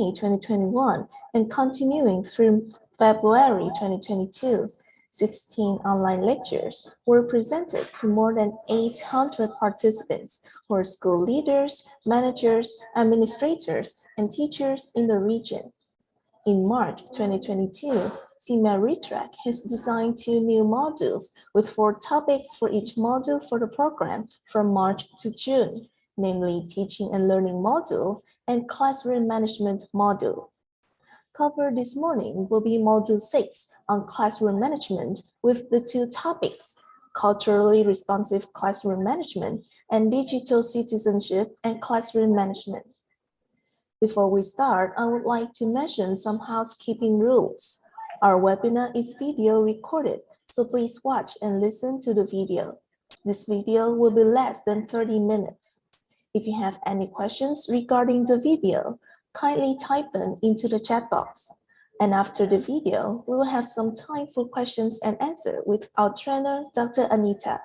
May 2021 and continuing through February 2022. 16 online lectures were presented to more than 800 participants who are school leaders, managers, administrators, and teachers in the region. In March 2022, CMA Retrack has designed 2 new modules with 4 topics for each module for the program from March to June, namely Teaching and Learning module and Classroom Management module. Covered this morning will be Module 6 on Classroom Management with the 2 topics, Culturally Responsive Classroom Management and Digital Citizenship and Classroom Management. Before we start, I would like to mention some housekeeping rules. Our webinar is video recorded, so please watch and listen to the video. This video will be less than 30 minutes. If you have any questions regarding the video, kindly type them into the chat box. And after the video, we will have some time for questions and answers with our trainer, Dr. Anita.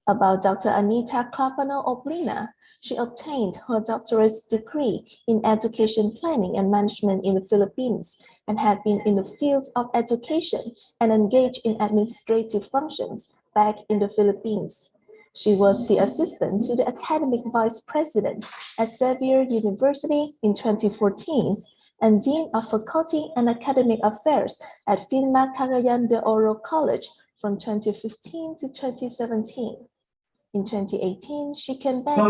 About Dr. Anita Clapano-Oblina, she obtained her doctorate degree in education planning and management in the Philippines and had been in the field of education and engaged in administrative functions back in the Philippines. She was the assistant to the academic vice president at Xavier University in 2014 and dean of faculty and academic affairs at Finma Cagayan de Oro College from 2015 to 2017. In 2018, she came back to a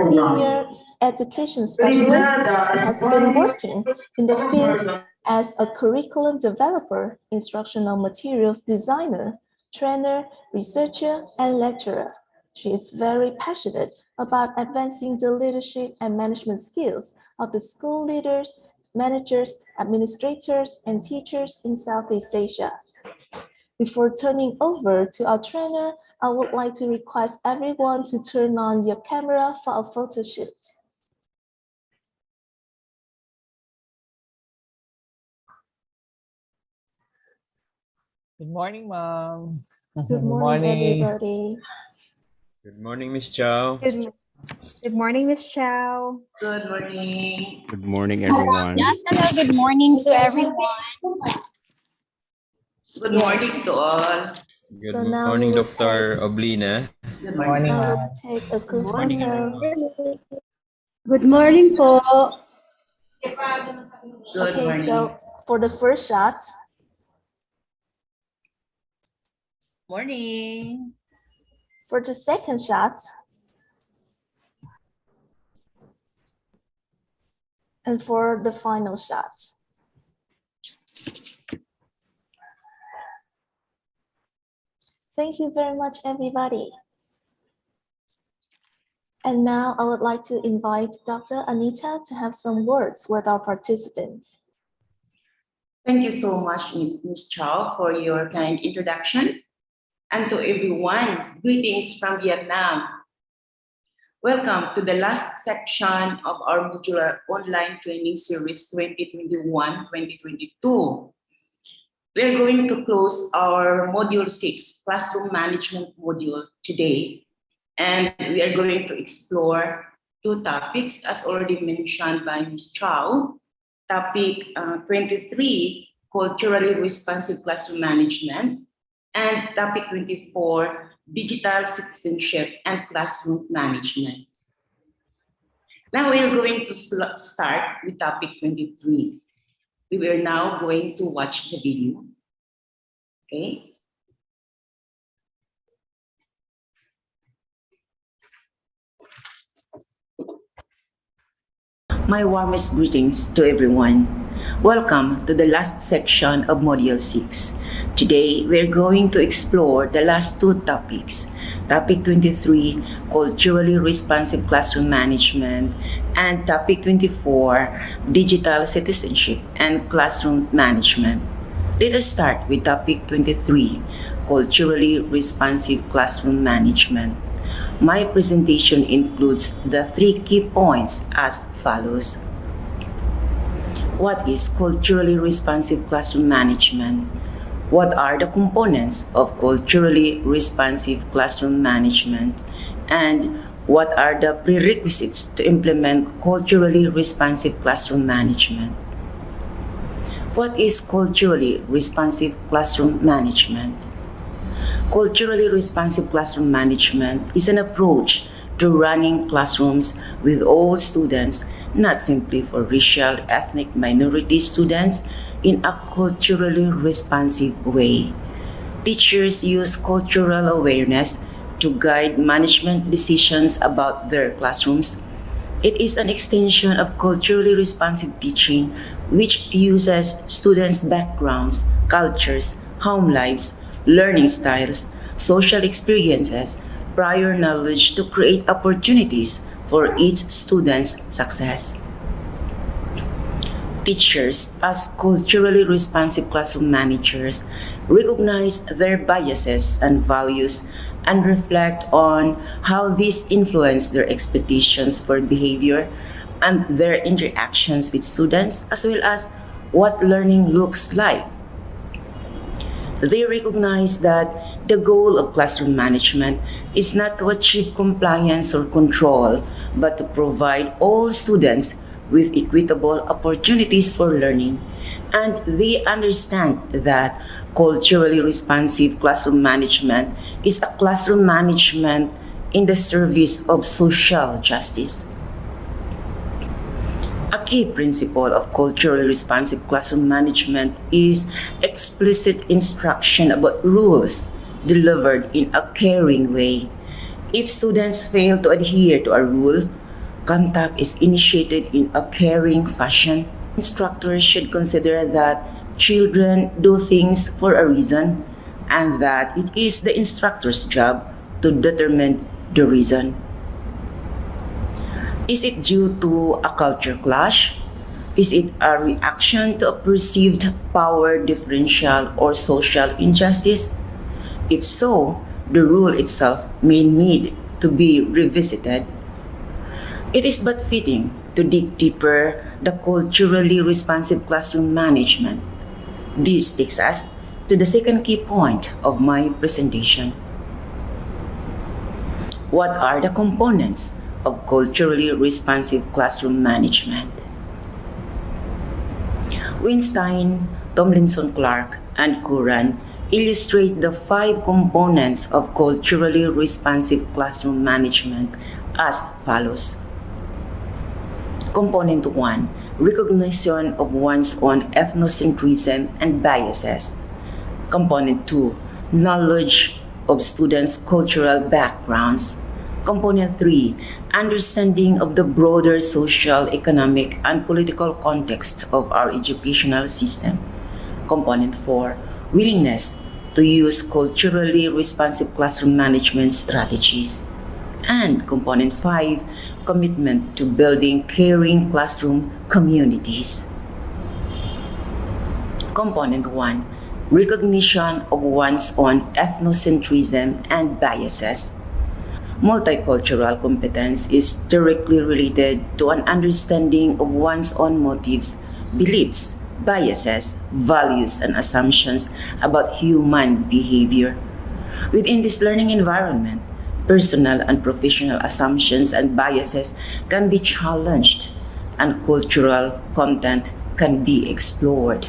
senior education specialist who has been working in the field as a curriculum developer, instructional materials designer, trainer, researcher, and lecturer. She is very passionate about advancing the leadership and management skills of the school leaders, managers, administrators, and teachers in Southeast Asia. Before turning over to our trainer, I would like to request everyone to turn on your camera for a photo shoot. Good morning, Mom. Good morning, everybody. Good morning, Miss Chow. Good morning, Miss Chow. Good morning. Good morning, everyone. Yes, hello, good morning to everyone. Good morning to all. Good So now morning, we will Dr. Oblina. Good Morning, Now Ma'am. we'll take a group Morning, photo. Good morning po. Good Okay, morning. so for the first shot, Morning. for the second shot, and for the final shot. Thank you very much, everybody. And now I would like to invite Dr. Anita to have some words with our participants. Thank you so much, Ms. Chow, for your kind introduction. And to everyone, greetings from Vietnam. Welcome to the last section of our modular online training series 2021-2022. We're going to close our module 6, classroom management module today. And we are going to explore 2 topics as already mentioned by Ms. Chow. Topic 23, culturally responsive classroom management, and topic 24, digital citizenship and classroom management. Now we are going to start with topic 23. We are now going to watch the video. Okay. My warmest greetings to everyone. Welcome to the last section of Module 6. Today, we're going to explore the last 2 topics. Topic 23, culturally responsive classroom management, and topic 24, digital citizenship and classroom management. Let us start with topic 23, culturally responsive classroom management. My presentation includes the 3 key points as follows. What is culturally responsive classroom management? What are the components of culturally responsive classroom management? And What are the prerequisites to implement culturally responsive classroom management? What is culturally responsive classroom management? Culturally responsive classroom management is an approach to running classrooms with all students, not simply for racial, ethnic minority students, in a culturally responsive way. Teachers use cultural awareness to guide management decisions about their classrooms. It is an extension of culturally responsive teaching which uses students' backgrounds, cultures, home lives, learning styles, social experiences, prior knowledge to create opportunities for each student's success. Teachers, as culturally responsive classroom managers, recognize their biases and values and reflect on how these influence their expectations for behavior and their interactions with students, as well as what learning looks like. They recognize that the goal of classroom management is not to achieve compliance or control, but to provide all students with equitable opportunities for learning. And they understand that culturally responsive classroom management is a classroom management in the service of social justice. A key principle of culturally responsive classroom management is explicit instruction about rules delivered in a caring way. If students fail to adhere to a rule, contact is initiated in a caring fashion. Instructors should consider that children do things for a reason and that it is the instructor's job to determine the reason. Is it due to a culture clash? Is it a reaction to a perceived power differential or social injustice? If so, the rule itself may need to be revisited. It is but fitting to dig deeper the culturally responsive classroom management. This takes us to the second key point of my presentation. What are the components of culturally responsive classroom management? Weinstein, Tomlinson Clark, and Curran illustrate the 5 components of culturally responsive classroom management as follows. Component 1. Recognition of one's own ethnocentrism and biases. Component 2. Knowledge of students' cultural backgrounds. Component 3. Understanding of the broader social, economic, and political context of our educational system. Component 4. Willingness to use culturally responsive classroom management strategies. And Component 5. Commitment to building caring classroom communities. Component 1. Recognition of one's own ethnocentrism and biases. Multicultural competence is directly related to an understanding of one's own motives, beliefs, biases, values, and assumptions about human behavior. Within this learning environment, personal and professional assumptions and biases can be challenged, and cultural content can be explored.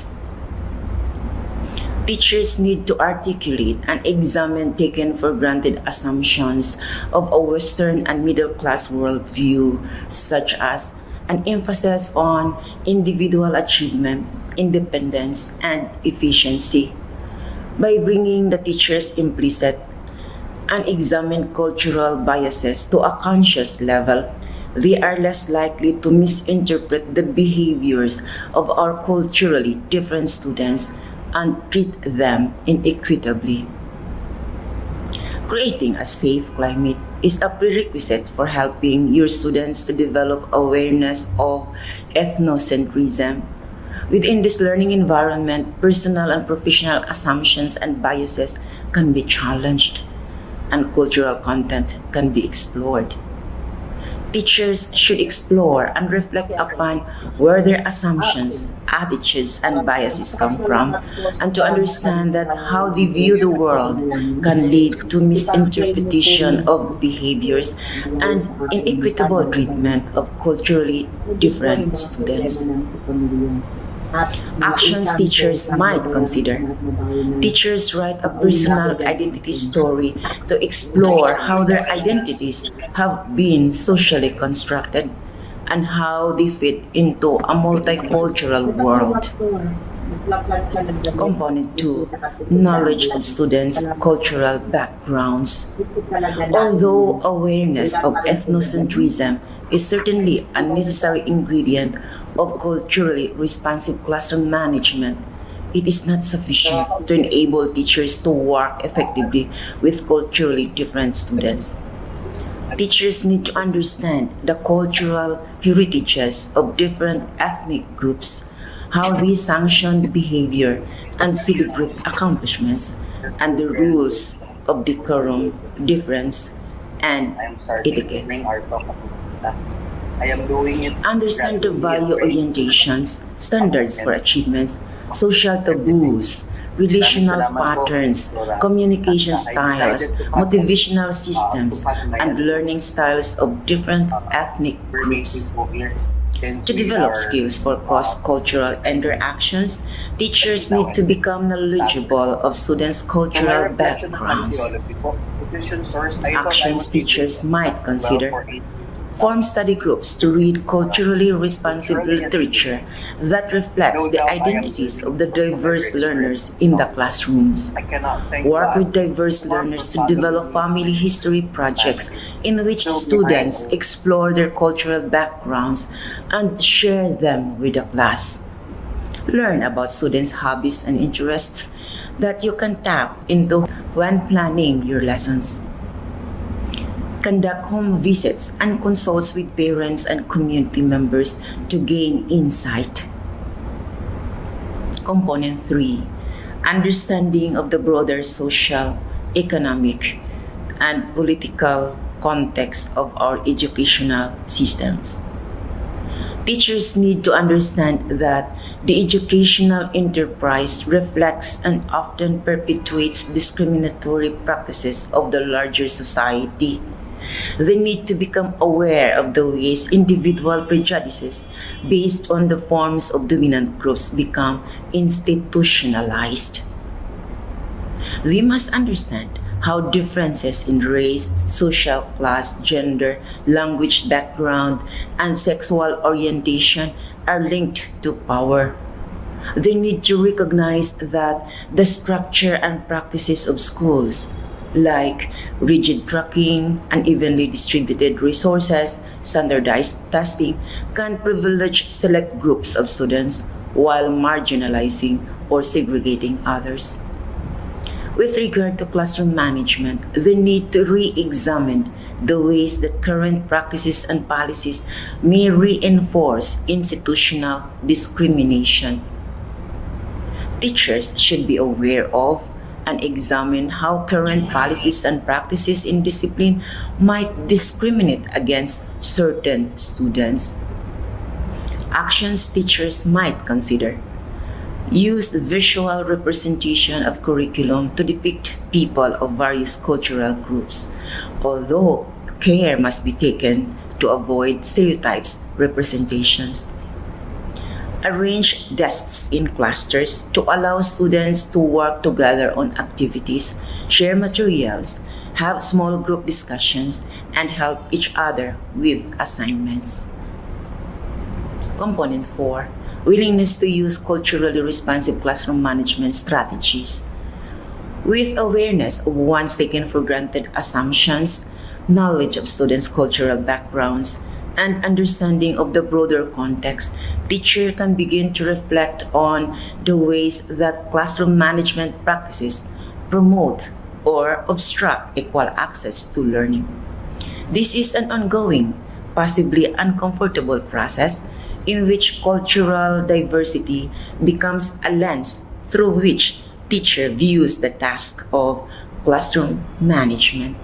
Teachers need to articulate and examine taken for granted assumptions of a Western and middle-class worldview, such as an emphasis on individual achievement, independence, and efficiency. By bringing the teacher's implicit and examine cultural biases to a conscious level, they are less likely to misinterpret the behaviors of our culturally different students and treat them inequitably. Creating a safe climate is a prerequisite for helping your students to develop awareness of ethnocentrism. Within this learning environment, personal and professional assumptions and biases can be challenged, and cultural content can be explored. Teachers should explore and reflect upon where their assumptions, attitudes, and biases come from, and to understand that how they view the world can lead to misinterpretation of behaviors and inequitable treatment of culturally different students. Actions teachers might consider. Teachers write a personal identity story to explore how their identities have been socially constructed and how they fit into a multicultural world. Component 2. Knowledge of students' cultural backgrounds. Although awareness of ethnocentrism is certainly a necessary ingredient of culturally responsive classroom management, it is not sufficient to enable teachers to work effectively with culturally different students. Teachers need to understand the cultural heritages of different ethnic groups, how they sanction behavior and celebrate accomplishments, and the rules of decorum, difference, and etiquette. Understand the value orientations, standards for achievements, social taboos, relational patterns, communication styles, motivational systems, and learning styles of different ethnic groups. To develop skills for cross-cultural interactions, teachers need to become knowledgeable of students' cultural backgrounds. Actions teachers might consider. Form study groups to read culturally responsive literature that reflects the identities of the diverse learners in the classrooms. Work with diverse learners to develop family history projects in which students explore their cultural backgrounds and share them with the class. Learn about students' hobbies and interests that you can tap into when planning your lessons. Conduct home visits and consults with parents and community members to gain insight. Component 3. Understanding of the broader social, economic, and political context of our educational systems. Teachers need to understand that the educational enterprise reflects and often perpetuates discriminatory practices of the larger society. They need to become aware of the ways individual prejudices based on the forms of dominant groups become institutionalized. They must understand how differences in race, social class, gender, language background, and sexual orientation are linked to power. They need to recognize that the structure and practices of schools, like rigid tracking, unevenly distributed resources, standardized testing, can privilege select groups of students while marginalizing or segregating others. With regard to classroom management, they need to re-examine the ways that current practices and policies may reinforce institutional discrimination. Teachers should be aware of and examine how current policies and practices in discipline might discriminate against certain students. Actions teachers might consider. Use visual representation of curriculum to depict people of various cultural groups, although care must be taken to avoid stereotypes representations. Arrange desks in clusters to allow students to work together on activities, share materials, have small group discussions, and help each other with assignments. Component 4. Willingness to use culturally responsive classroom management strategies. With awareness of one's taken for granted assumptions, knowledge of students' cultural backgrounds, and understanding of the broader context, teacher can begin to reflect on the ways that classroom management practices promote or obstruct equal access to learning. This is an ongoing, possibly uncomfortable process in which cultural diversity becomes a lens through which teacher views the task of classroom management.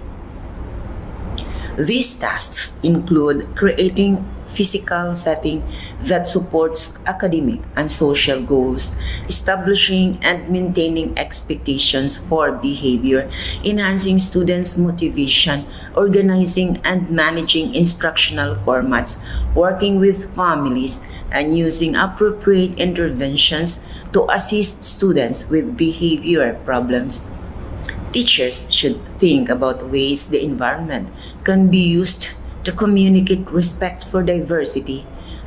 These tasks include creating physical setting that supports academic and social goals, establishing and maintaining expectations for behavior, enhancing students' motivation, organizing and managing instructional formats, working with families, and using appropriate interventions to assist students with behavior problems. Teachers should think about ways the environment can be used to communicate respect for diversity,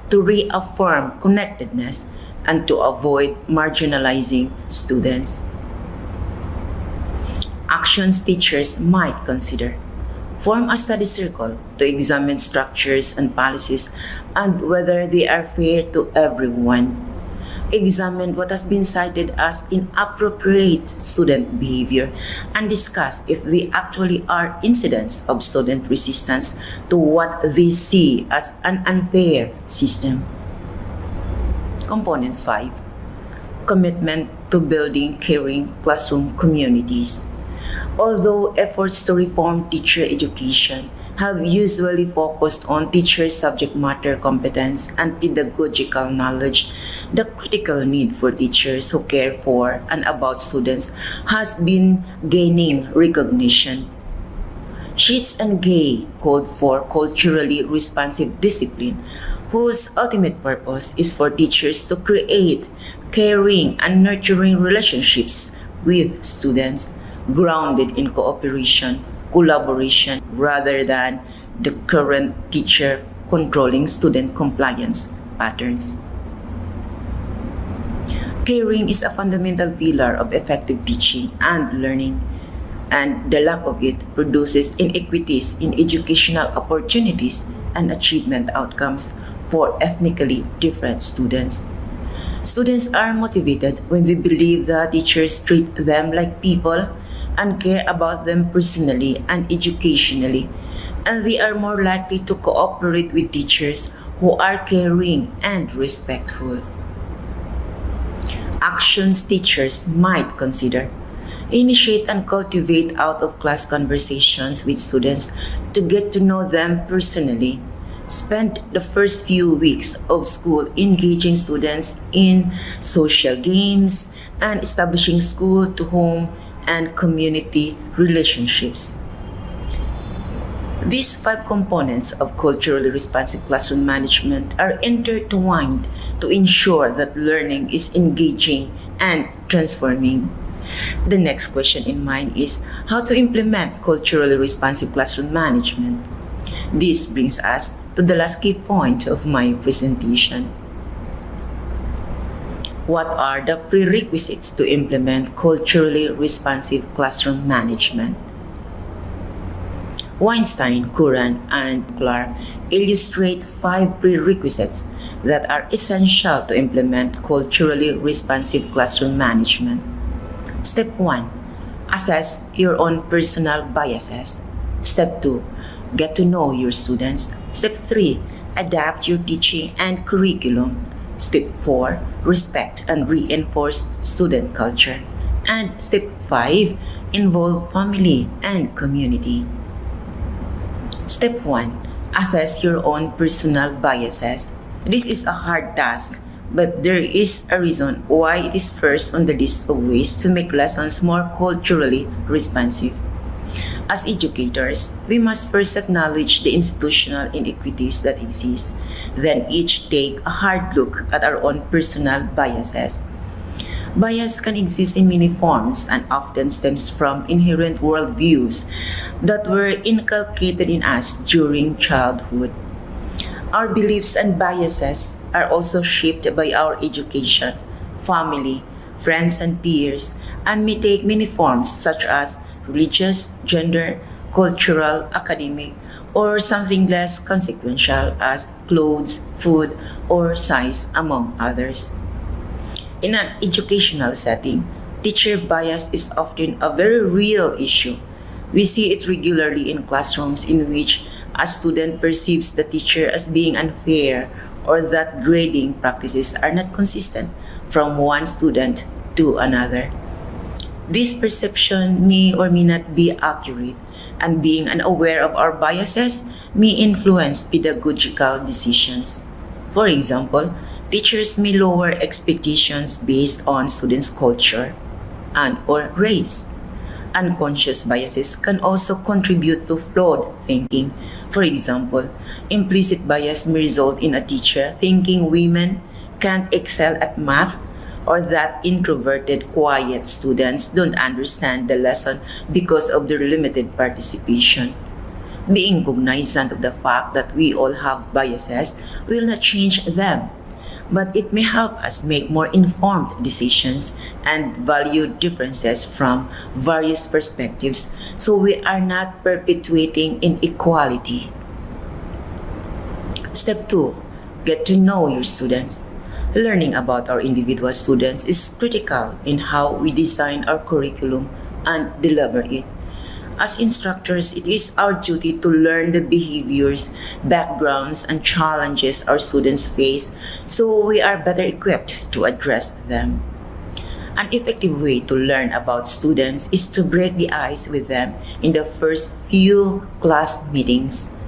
to reaffirm connectedness, and to avoid marginalizing students. Actions teachers might consider. Form a study circle to examine structures and policies and whether they are fair to everyone. Examine what has been cited as inappropriate student behavior and discuss if they actually are incidents of student resistance to what they see as an unfair system. Component 5. Commitment to building caring classroom communities. Although efforts to reform teacher education have usually focused on teachers' subject matter competence and pedagogical knowledge, the critical need for teachers who care for and about students has been gaining recognition. Sheets and Gay called for culturally responsive discipline, whose ultimate purpose is for teachers to create caring and nurturing relationships with students, grounded in cooperation, collaboration, rather than the current teacher controlling student compliance patterns. Caring is a fundamental pillar of effective teaching and learning, and the lack of it produces inequities in educational opportunities and achievement outcomes for ethnically different students. Students are motivated when they believe that teachers treat them like people and care about them personally and educationally, and they are more likely to cooperate with teachers who are caring and respectful. Actions teachers might consider. Initiate and cultivate out-of-class conversations with students to get to know them personally. Spend the first few weeks of school engaging students in social games and establishing school-to-home and community relationships. These 5 components of culturally responsive classroom management are intertwined to ensure that learning is engaging and transforming. The next question in mind is how to implement culturally responsive classroom management. This brings us to the last key point of my presentation. What are the prerequisites to implement culturally responsive classroom management? Weinstein, Curran, and Clark illustrate 5 prerequisites that are essential to implement culturally responsive classroom management. Step 1. Assess your own personal biases. Step 2. Get to know your students. Step 3. Adapt your teaching and curriculum. Step 4. Respect and reinforce student culture. And step 5. Involve family and community. Step 1. Assess your own personal biases. This is a hard task, but there is a reason why it is first on the list of ways to make lessons more culturally responsive. As educators, we must first acknowledge the institutional inequities that exist, then each take a hard look at our own personal biases. Bias can exist in many forms and often stems from inherent worldviews that were inculcated in us during childhood. Our beliefs and biases are also shaped by our education, family, friends, and peers, and may take many forms such as religious, gender, cultural, academic, or something less consequential as clothes, food, or size, among others. In an educational setting, teacher bias is often a very real issue. We see it regularly in classrooms in which a student perceives the teacher as being unfair or that grading practices are not consistent from one student to another. This perception may or may not be accurate, and being unaware of our biases may influence pedagogical decisions. For example, teachers may lower expectations based on students' culture and or race. Unconscious biases can also contribute to flawed thinking. For example, implicit bias may result in a teacher thinking women can't excel at math or that introverted, quiet students don't understand the lesson because of their limited participation. Being cognizant of the fact that we all have biases will not change them, but it may help us make more informed decisions and value differences from various perspectives so we are not perpetuating inequality. Step 2. Get to know your students. Learning about our individual students is critical in how we design our curriculum and deliver it. As instructors, it is our duty to learn the behaviors, backgrounds, and challenges our students face so we are better equipped to address them. An effective way to learn about students is to break the ice with them in the first few class meetings.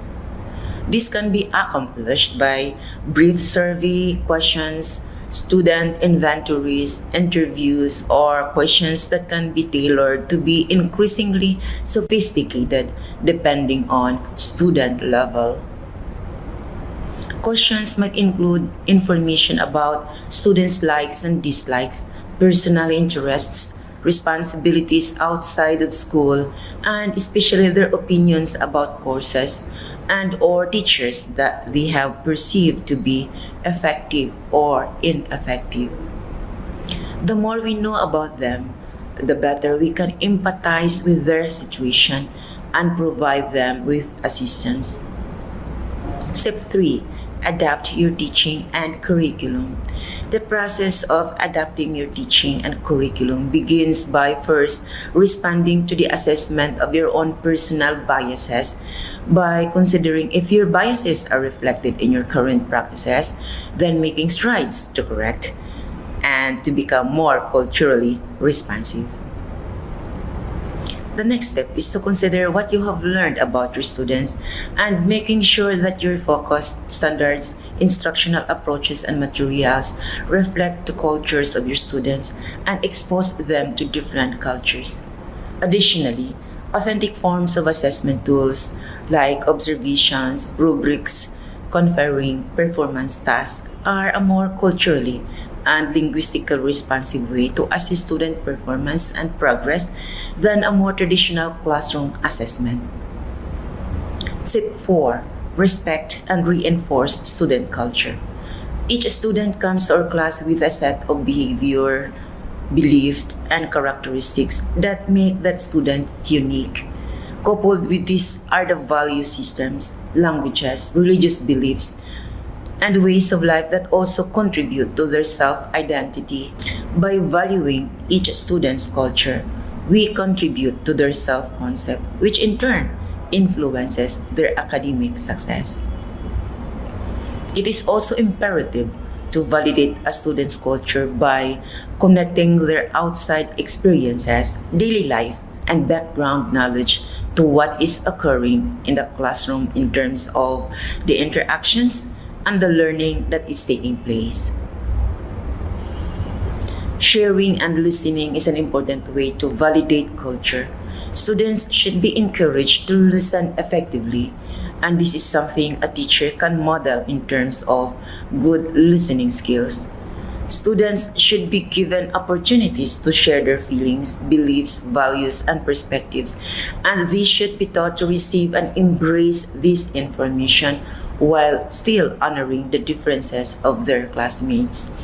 This can be accomplished by brief survey questions, student inventories, interviews, or questions that can be tailored to be increasingly sophisticated depending on student level. Questions might include information about students' likes and dislikes, personal interests, responsibilities outside of school, and especially their opinions about courses and or teachers that they have perceived to be effective or ineffective. The more we know about them, the better we can empathize with their situation and provide them with assistance. Step 3. Adapt your teaching and curriculum. The process of adapting your teaching and curriculum begins by first responding to the assessment of your own personal biases by considering if your biases are reflected in your current practices, then making strides to correct and to become more culturally responsive. The next step is to consider what you have learned about your students and making sure that your focus, standards, instructional approaches, and materials reflect the cultures of your students and expose them to different cultures. Additionally, authentic forms of assessment tools like observations, rubrics, conferring performance tasks are a more culturally and linguistically responsive way to assess student performance and progress than a more traditional classroom assessment. Step 4. Respect and reinforce student culture. Each student comes to our class with a set of behavior, beliefs, and characteristics that make that student unique. Coupled with these are the value systems, languages, religious beliefs, and ways of life that also contribute to their self-identity. By valuing each student's culture, we contribute to their self-concept, which in turn influences their academic success. It is also imperative to validate a student's culture by connecting their outside experiences, daily life, and background knowledge to what is occurring in the classroom in terms of the interactions and the learning that is taking place. Sharing and listening is an important way to validate culture. Students should be encouraged to listen effectively, and this is something a teacher can model in terms of good listening skills. Students should be given opportunities to share their feelings, beliefs, values, and perspectives, and they should be taught to receive and embrace this information while still honoring the differences of their classmates.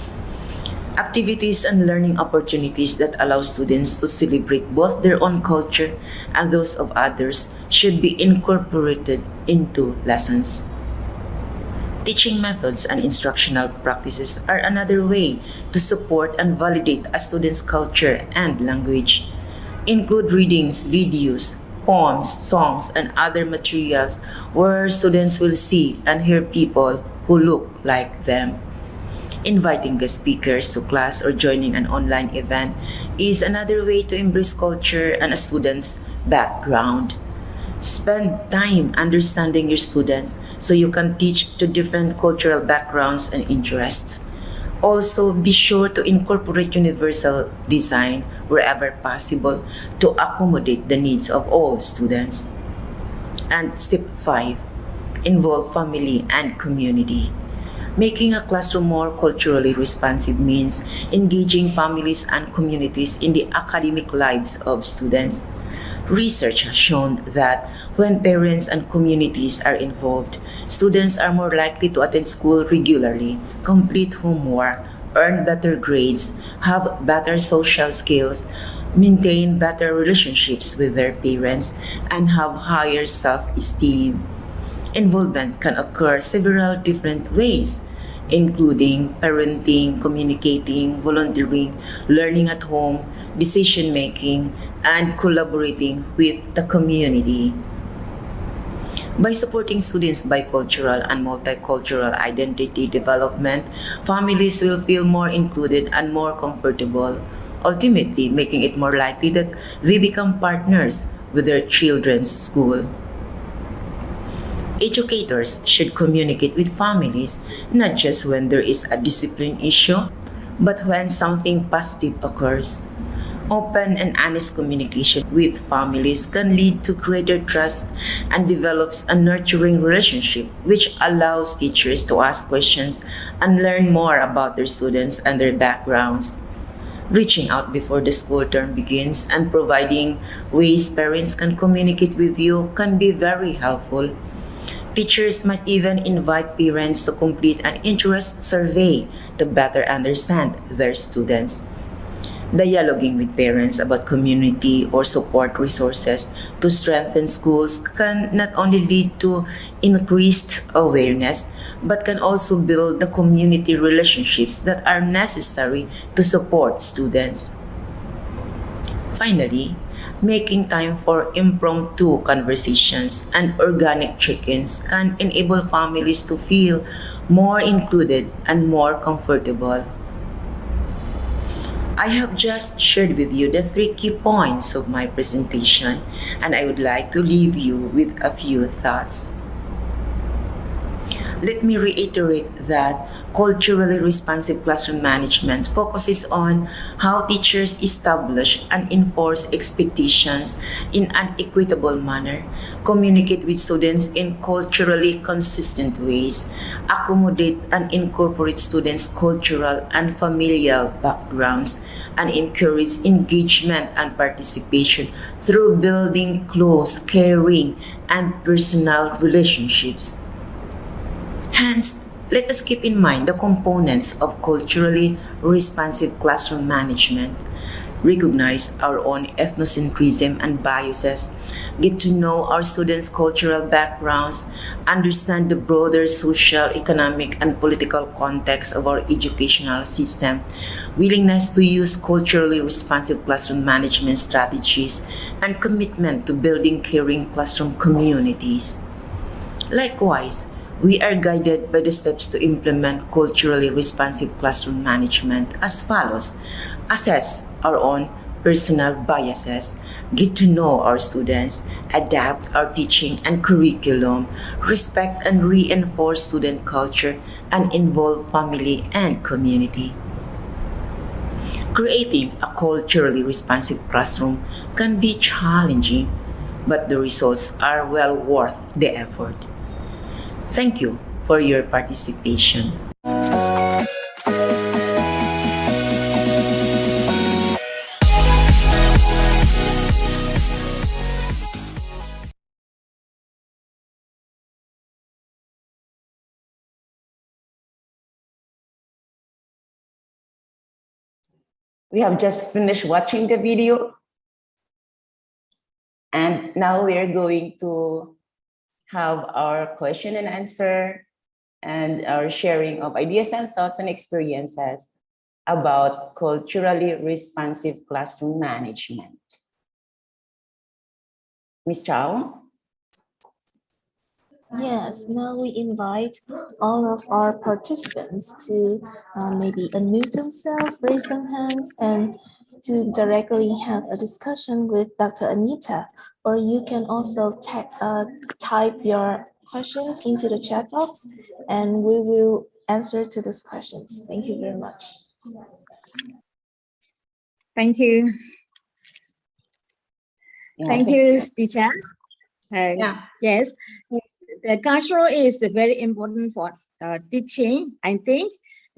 Activities and learning opportunities that allow students to celebrate both their own culture and those of others should be incorporated into lessons. Teaching methods and instructional practices are another way to support and validate a student's culture and language. Include readings, videos, poems, songs, and other materials where students will see and hear people who look like them. Inviting guest speakers to class or joining an online event is another way to embrace culture and a student's background. Spend time understanding your students so you can teach to different cultural backgrounds and interests. Also, be sure to incorporate universal design wherever possible to accommodate the needs of all students. And step 5, involve family and community. Making a classroom more culturally responsive means engaging families and communities in the academic lives of students. Research has shown that when parents and communities are involved, students are more likely to attend school regularly, complete homework, earn better grades, have better social skills, maintain better relationships with their parents, and have higher self-esteem. Involvement can occur several different ways, including parenting, communicating, volunteering, learning at home, decision making, and collaborating with the community. By supporting students' bicultural and multicultural identity development, families will feel more included and more comfortable, ultimately making it more likely that they become partners with their children's school. Educators should communicate with families not just when there is a discipline issue, but when something positive occurs. Open and honest communication with families can lead to greater trust and develops a nurturing relationship, which allows teachers to ask questions and learn more about their students and their backgrounds. Reaching out before the school term begins and providing ways parents can communicate with you can be very helpful. Teachers might even invite parents to complete an interest survey to better understand their students. Dialoguing with parents about community or support resources to strengthen schools can not only lead to increased awareness, but can also build the community relationships that are necessary to support students. Finally, making time for impromptu conversations and organic check-ins can enable families to feel more included and more comfortable. I have just shared with you the 3 key points of my presentation, and I would like to leave you with a few thoughts. Let me reiterate that culturally responsive classroom management focuses on how teachers establish and enforce expectations in an equitable manner, communicate with students in culturally consistent ways, accommodate and incorporate students' cultural and familial backgrounds, and encourage engagement and participation through building close, caring, and personal relationships. Hence, let us keep in mind the components of culturally responsive classroom management. Recognize our own ethnocentrism and biases, get to know our students' cultural backgrounds, understand the broader social, economic, and political context of our educational system, willingness to use culturally responsive classroom management strategies, and commitment to building caring classroom communities. Likewise, we are guided by the steps to implement culturally responsive classroom management as follows. Assess our own personal biases, get to know our students, adapt our teaching and curriculum, respect and reinforce student culture, and involve family and community. Creating a culturally responsive classroom can be challenging, but the results are well worth the effort. Thank you for your participation. We have just finished watching the video, and now we are going to have our question and answer and our sharing of ideas and thoughts and experiences about culturally responsive classroom management. Ms. Chow? Yes, now we invite all of our participants to maybe unmute themselves, raise their hands, and to directly have a discussion with Dr. Anita. Or you can also type your questions into the chat box, and we will answer to those questions. Thank you very much. Thank you. Yeah, Thank you, teacher. Yeah. Yes, the cultural is very important for teaching, I think,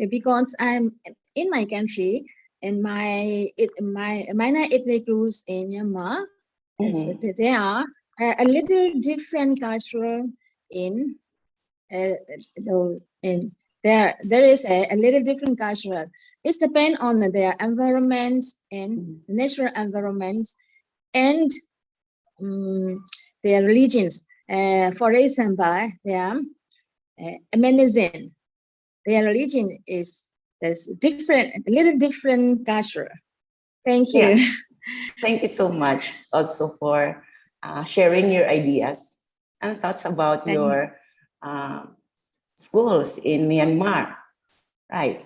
because I'm in my country, in my minor ethnic groups in Myanmar, there are a little different cultural in in there is a little different cultural. It depends on their environment and natural environments and their religions. For example, their Amazon, their religion is there's different, a little different culture. Thank you. Yeah. Thank you so much also for sharing your ideas and thoughts about Thank your schools in Myanmar. Right.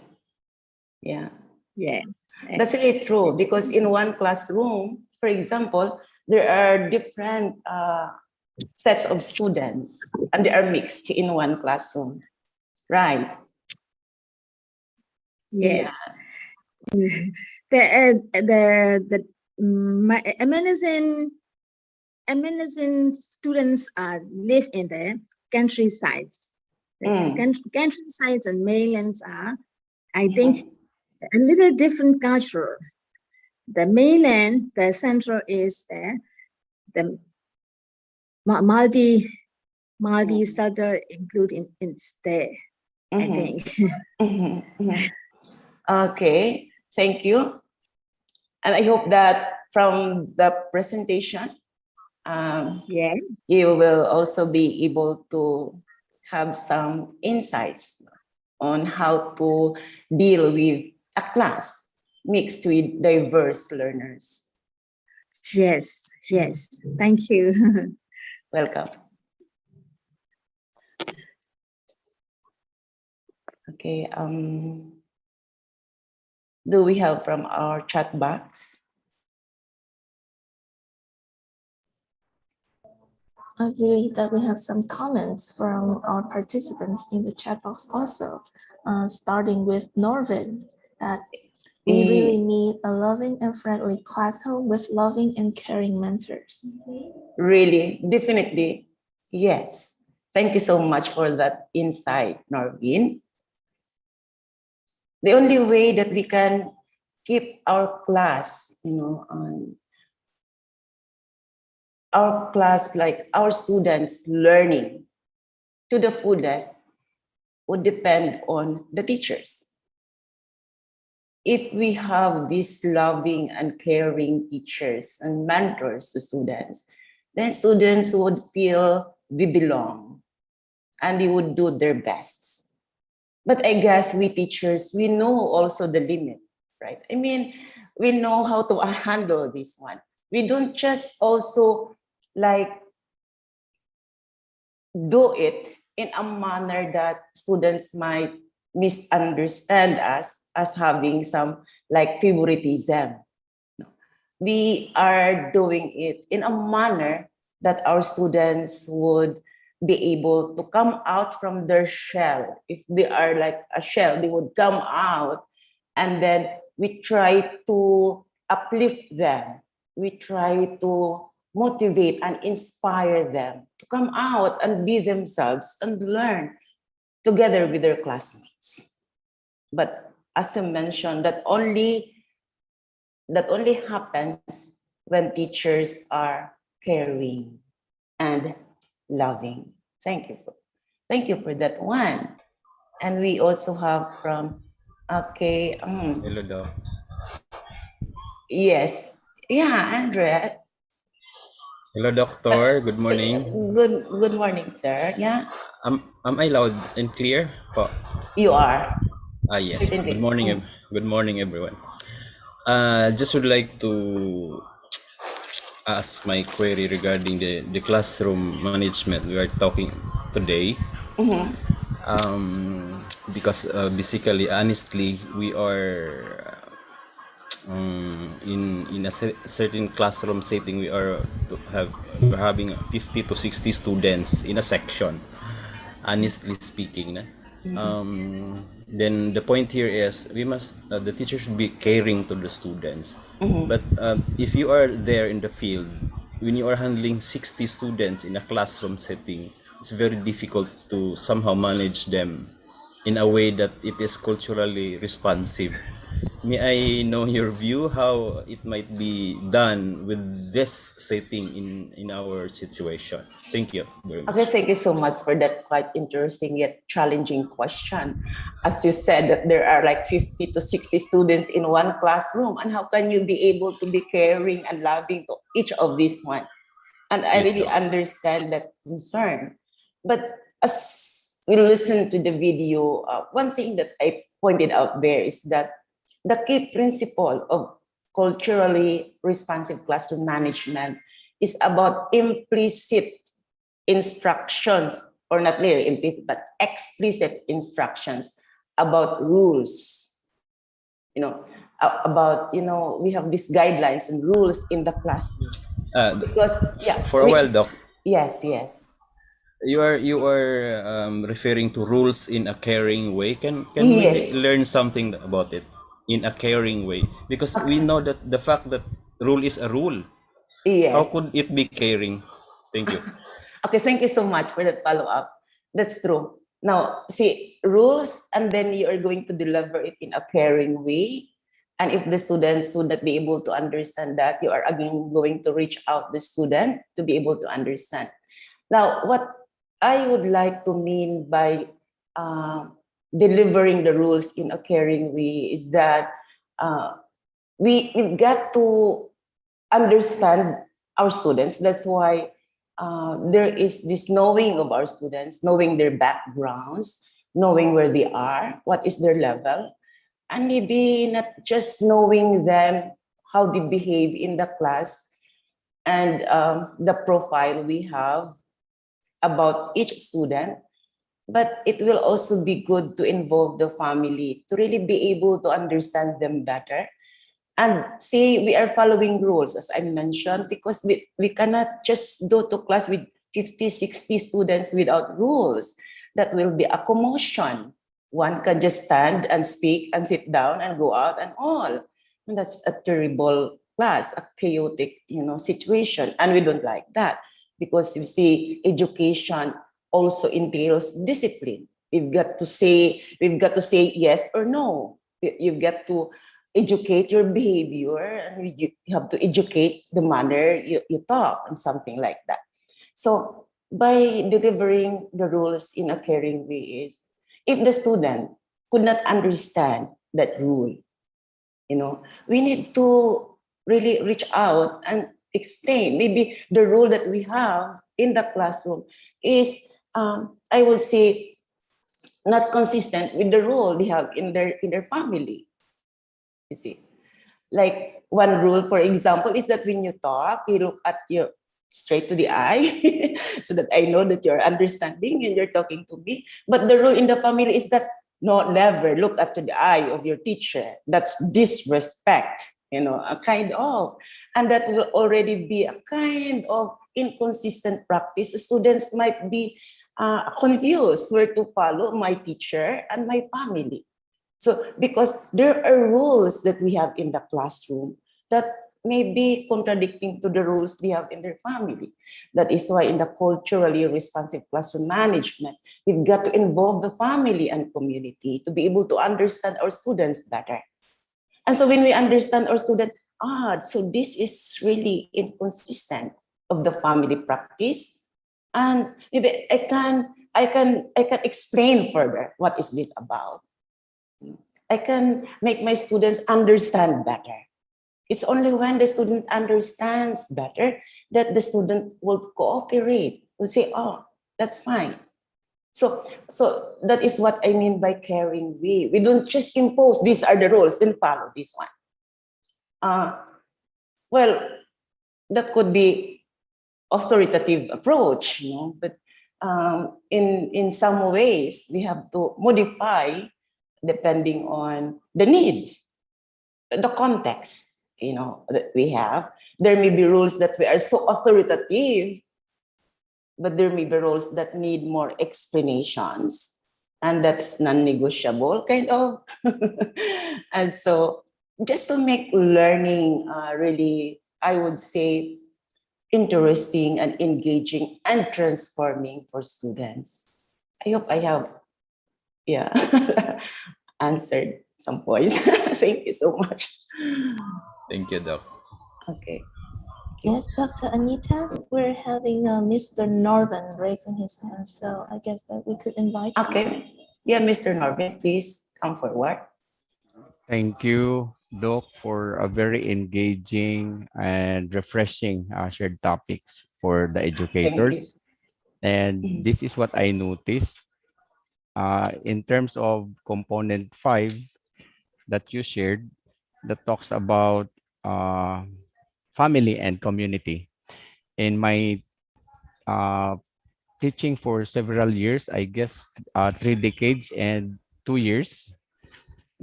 Yeah. Yes. That's really true because in one classroom, for example, there are different sets of students and they are mixed in one classroom. Right. Yes. The my Amazon students live in the countrysides. The countrysides and mainlands are, I think, a little different culture. The mainland, the central is the multi-subtle including in there, I think. Okay, thank you. And I hope that from the presentation, Yeah. you will also be able to have some insights on how to deal with a class mixed with diverse learners. Yes, yes. Thank you. Welcome. Okay. Do we have from our chat box? I believe that we have some comments from our participants in the chat box also, starting with Norvin, that we really need a loving and friendly classroom with loving and caring mentors. Really, definitely, yes. Thank you so much for that insight, Norvin. The only way that we can keep our class, our class, like our students learning to the fullest would depend on the teachers. If we have these loving and caring teachers and mentors to students, then students would feel they belong and they would do their best. But I guess we teachers, we know also the limit, right? I mean, we know how to handle this one. We don't just also like do it in a manner that students might misunderstand us as having some like favoritism. We are doing it in a manner that our students would be able to come out from their shell. If they are like a shell, they would come out, and then we try to uplift them. We try to motivate and inspire them to come out and be themselves and learn together with their classmates. But as I mentioned, that only happens when teachers are caring and loving. Thank you for that one. And we also have from Hello, Doc. yes, yeah, Andrea. Hello, Doctor. Good morning. Good morning, sir. Yeah, Am I loud and clear? Po. you are Yes. certainly. Good morning, everyone. Just would like to ask my query regarding the classroom management we are talking today. Because basically, honestly, we are in a certain classroom setting. We're having 50 to 60 students in a section. Honestly speaking, na? Then the point here is we must the teacher should be caring to the students. But if you are there in the field, when you are handling 60 students in a classroom setting, it's very difficult to somehow manage them in a way that it is culturally responsive. May I know your view how it might be done with this setting in our situation? Thank you very Okay, much. thank you so much for that quite interesting yet challenging question. As you said that there are like 50 to 60 students in one classroom, and how can you be able to be caring and loving to each of these one? And I Yes, really Doc. understand that concern. But as we listen to the video, one thing that I pointed out there is that the key principle of culturally responsive classroom management is about implicit instructions, or not really implicit, but explicit instructions about rules. We have these guidelines and rules in the classroom. Because, For a while, Doc, yes. you are referring to rules in a caring way. Can we Yes. learn something about it in a caring way? Because we know that the fact that rule is a rule. How Yes. could it be caring? Thank you. Okay, thank you so much for that follow-up. That's true. Now, see, rules, and then you are going to deliver it in a caring way. And if the students would not be able to understand that, you are again going to reach out the student to be able to understand. Now, what I would like to mean by delivering the rules in a caring way is that we've got to understand our students. That's why there is this knowing of our students, knowing their backgrounds, knowing where they are, what is their level, and maybe not just knowing them, how they behave in the class, and the profile we have about each student. But it will also be good to involve the family to really be able to understand them better. And see, we are following rules, as I mentioned, because we cannot just go to class with 50, 60 students without rules. That will be a commotion. One can just stand and speak and sit down and go out and all. And that's a terrible class, a chaotic, situation. And we don't like that because you see, education also entails discipline. We've got to say yes or no. You've got to educate your behavior, and you have to educate the manner you talk and something like that. So by delivering the rules in a caring way is, if the student could not understand that rule, we need to really reach out and explain. Maybe the rule that we have in the classroom is, I would say, not consistent with the rule they have in their family. You see, like one rule, for example, is that when you talk, you look at you straight to the eye so that I know that you're understanding and you're talking to me. But the rule in the family is that no, never look at the eye of your teacher. That's disrespect, a kind of. And that will already be a kind of inconsistent practice. Students might be confused where to follow my teacher and my family. So, because there are rules that we have in the classroom that may be contradicting to the rules they have in their family. That is why in the culturally responsive classroom management, we've got to involve the family and community to be able to understand our students better. And so when we understand our student, so this is really inconsistent of the family practice. And maybe I can explain further what is this about. I can make my students understand better. It's only when the student understands better that the student will cooperate, will say, oh, that's fine. So that is what I mean by caring way. We don't just impose, these are the rules, then follow this one. Well, that could be authoritative approach, but in some ways we have to modify depending on the need, the context, that we have. There may be rules that we are so authoritative, but there may be rules that need more explanations, and that's non-negotiable, kind of. And so, just to make learning really, I would say, interesting and engaging and transforming for students. I hope I have, yeah, answered some points. Thank you so much. Thank you, Doc. Okay. Yes, Dr. Anita, we're having Mr. Northern raising his hand, so I guess that we could invite you. Okay. Yeah, Mr. Norvin, please come forward. Thank you, Doc, for a very engaging and refreshing shared topics for the Thank you. educators. And this is what I noticed in terms of component 5 that you shared that talks about family and community. In my teaching for several years, I guess 3 decades and 2 years,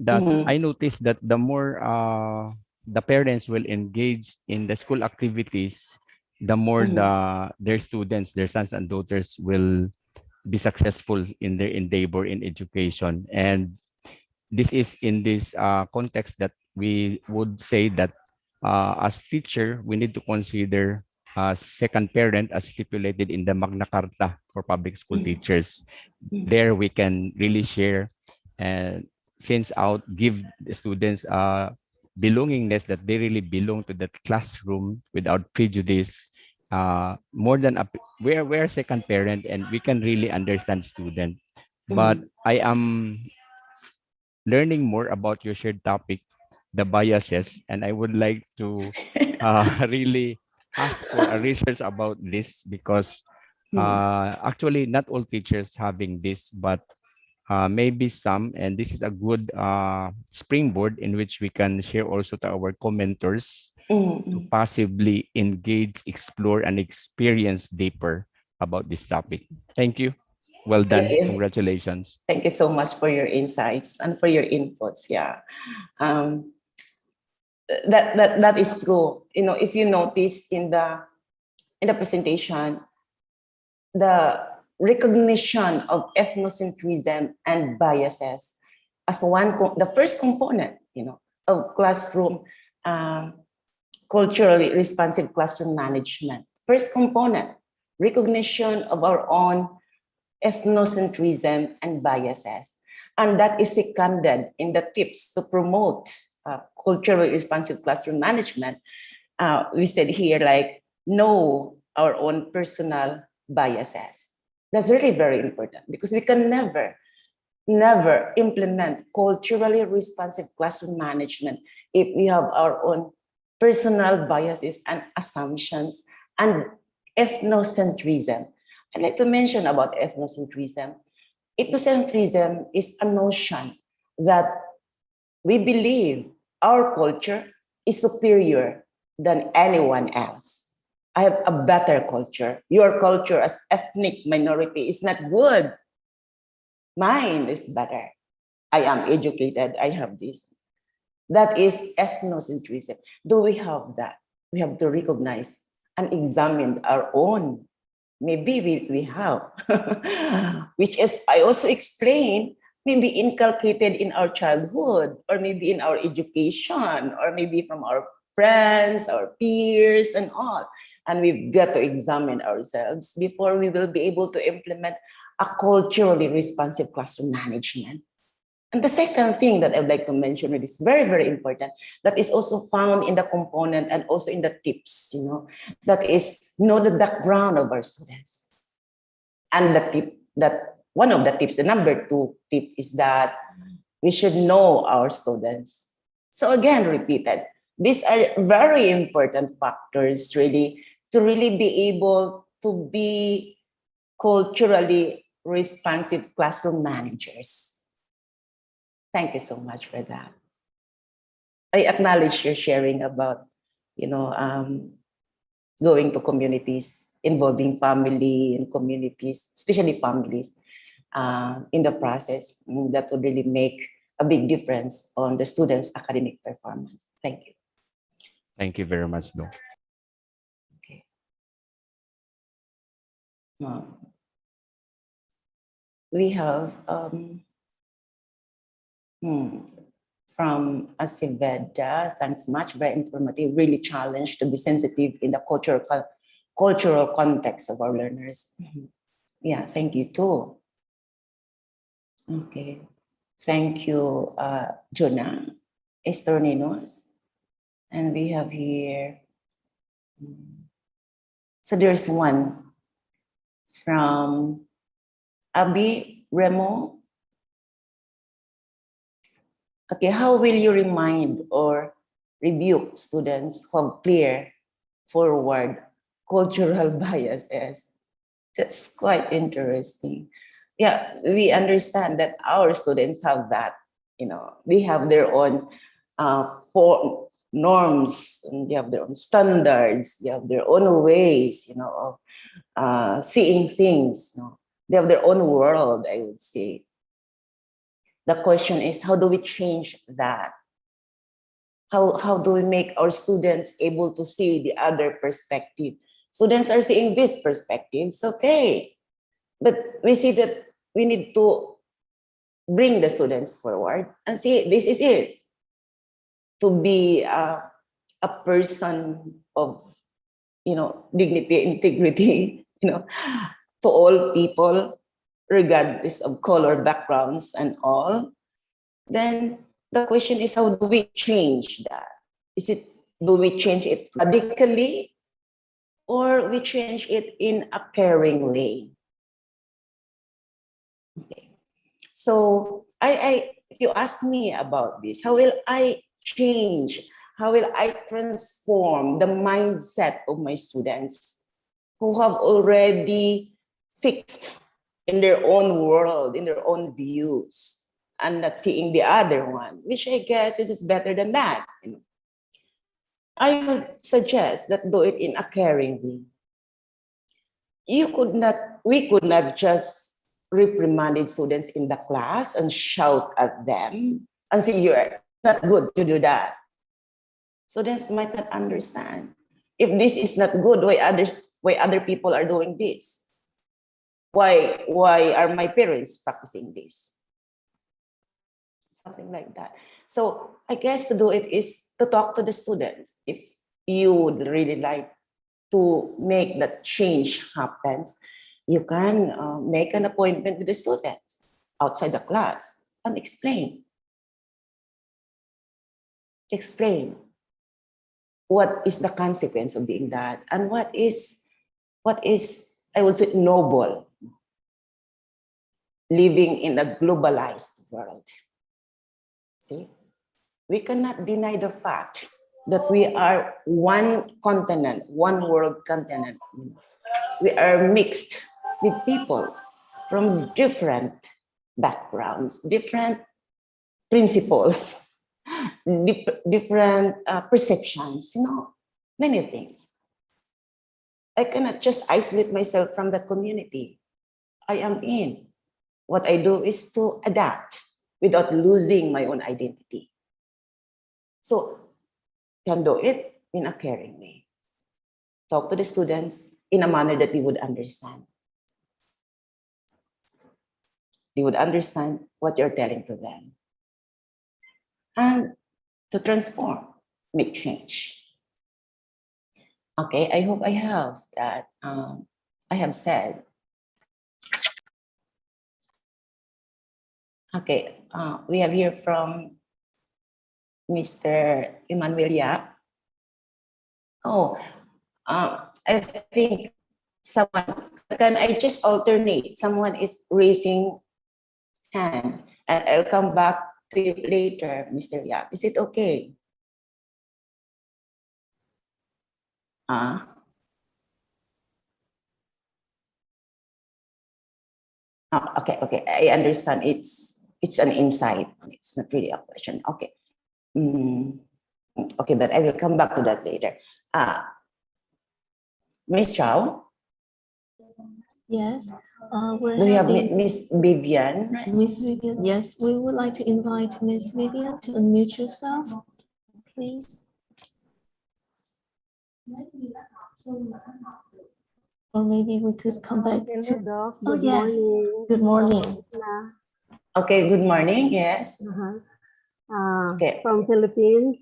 that I noticed that the more the parents will engage in the school activities, the more their students, their sons and daughters will be successful in their endeavor in education. And this is in this context that we would say that as teacher, we need to consider second parent as stipulated in the Magna Carta for public school teachers. There we can really share and since out, give the students belongingness that they really belong to that classroom without prejudice. More than we're second parent and we can really understand student. But I am learning more about your shared topic, the biases, and I would like to really ask for a research about this because actually not all teachers having this, but maybe some, and this is a good springboard in which we can share also to our commenters to possibly engage, explore, and experience deeper about this topic. Thank you. Well done. Thank you. Congratulations. Thank you so much for your insights and for your inputs. Yeah, that is true. If you notice in the presentation, the recognition of ethnocentrism and biases as the first component, of classroom culturally responsive classroom management. First component, recognition of our own ethnocentrism and biases. And that is seconded in the tips to promote culturally responsive classroom management. We said here, like, know our own personal biases. That's really very important because we can never implement culturally responsive classroom management if we have our own personal biases and assumptions and ethnocentrism. I'd like to mention about ethnocentrism. Ethnocentrism is a notion that we believe our culture is superior than anyone else. I have a better culture. Your culture as ethnic minority is not good. Mine is better. I am educated. I have this. That is ethnocentrism. Do we have that? We have to recognize and examine our own. Maybe we have, which is, I also explained, maybe inculcated in our childhood, or maybe in our education, or maybe from our friends, our peers, and all. And we've got to examine ourselves before we will be able to implement a culturally responsive classroom management. And the second thing that I'd like to mention, it is very, very important, that is also found in the component and also in the tips, that is know the background of our students. And the tip that one of the tips, the number 2 tip is that we should know our students. So again, repeated, these are very important factors really to really be able to be culturally responsive classroom managers. Thank you so much for that. I acknowledge your sharing about, going to communities, involving family and communities, especially families, in the process. That would really make a big difference on the students' academic performance. Thank you. Thank you very much, Do. Okay. We have from Asiveda, thanks much, very informative, really challenged to be sensitive in the cultural context of our learners. Yeah, thank you too. Okay, thank you, Jonah Estorninos. And we have here, so there's one from Abi Remo. Okay, how will you remind or rebuke students who have clear forward cultural biases? That's quite interesting. Yeah, we understand that our students have that, they have their own norms, and they have their own standards, they have their own ways, of seeing things. They have their own world, I would say. The question is, how do we change that? How do we make our students able to see the other perspective? Students are seeing this perspectives, okay. But we see that we need to bring the students forward and see this is it. To be a person of, dignity, integrity, to all people, regardless of color, backgrounds, and all. Then the question is, how do we change that? Do we change it radically, or we change it in a caring way? Okay. So if you ask me about this, how will I change? How will I transform the mindset of my students who have already fixed in their own world, in their own views, and not seeing the other one, which I guess is better than that. I would suggest that do it in a caring way. We could not just reprimand students in the class and shout at them and say, it's not good to do that. Students might not understand. If this is not good, why other people are doing this? Why are my parents practicing this? Something like that. So I guess to do it is to talk to the students. If you would really like to make that change happens, you can make an appointment with the students outside the class and explain what is the consequence of being that, and what is I would say noble living in a globalized world. See, we cannot deny the fact that we are one continent, one world continent. We are mixed with people from different backgrounds, different principles, different perceptions, many things. I cannot just isolate myself from the community I am in. What I do is to adapt without losing my own identity. So, can do it in a caring way. Talk to the students in a manner that they would understand. They would understand what you're telling to them. And to transform, make change. Okay, I hope I have that. I have said. Okay, we have here from Mr. Emmanuel Yap. Oh, I think someone, can I just alternate? Someone is raising hand, and I'll come back to you later, Mr. Yap. Is it okay? Okay. I understand. It's an insight. It's not really a question. Okay. Okay, but I will come back to that later. Miss Chow, Yes, we're do you have having Miss Vivian? Miss Vivian. Yes, we would like to invite Miss Vivian to unmute yourself, please. Or maybe we could come back Hello, to. Doc. Oh, Good yes. morning. Good morning. Na, Okay, good morning. Yes. Okay. from Philippines.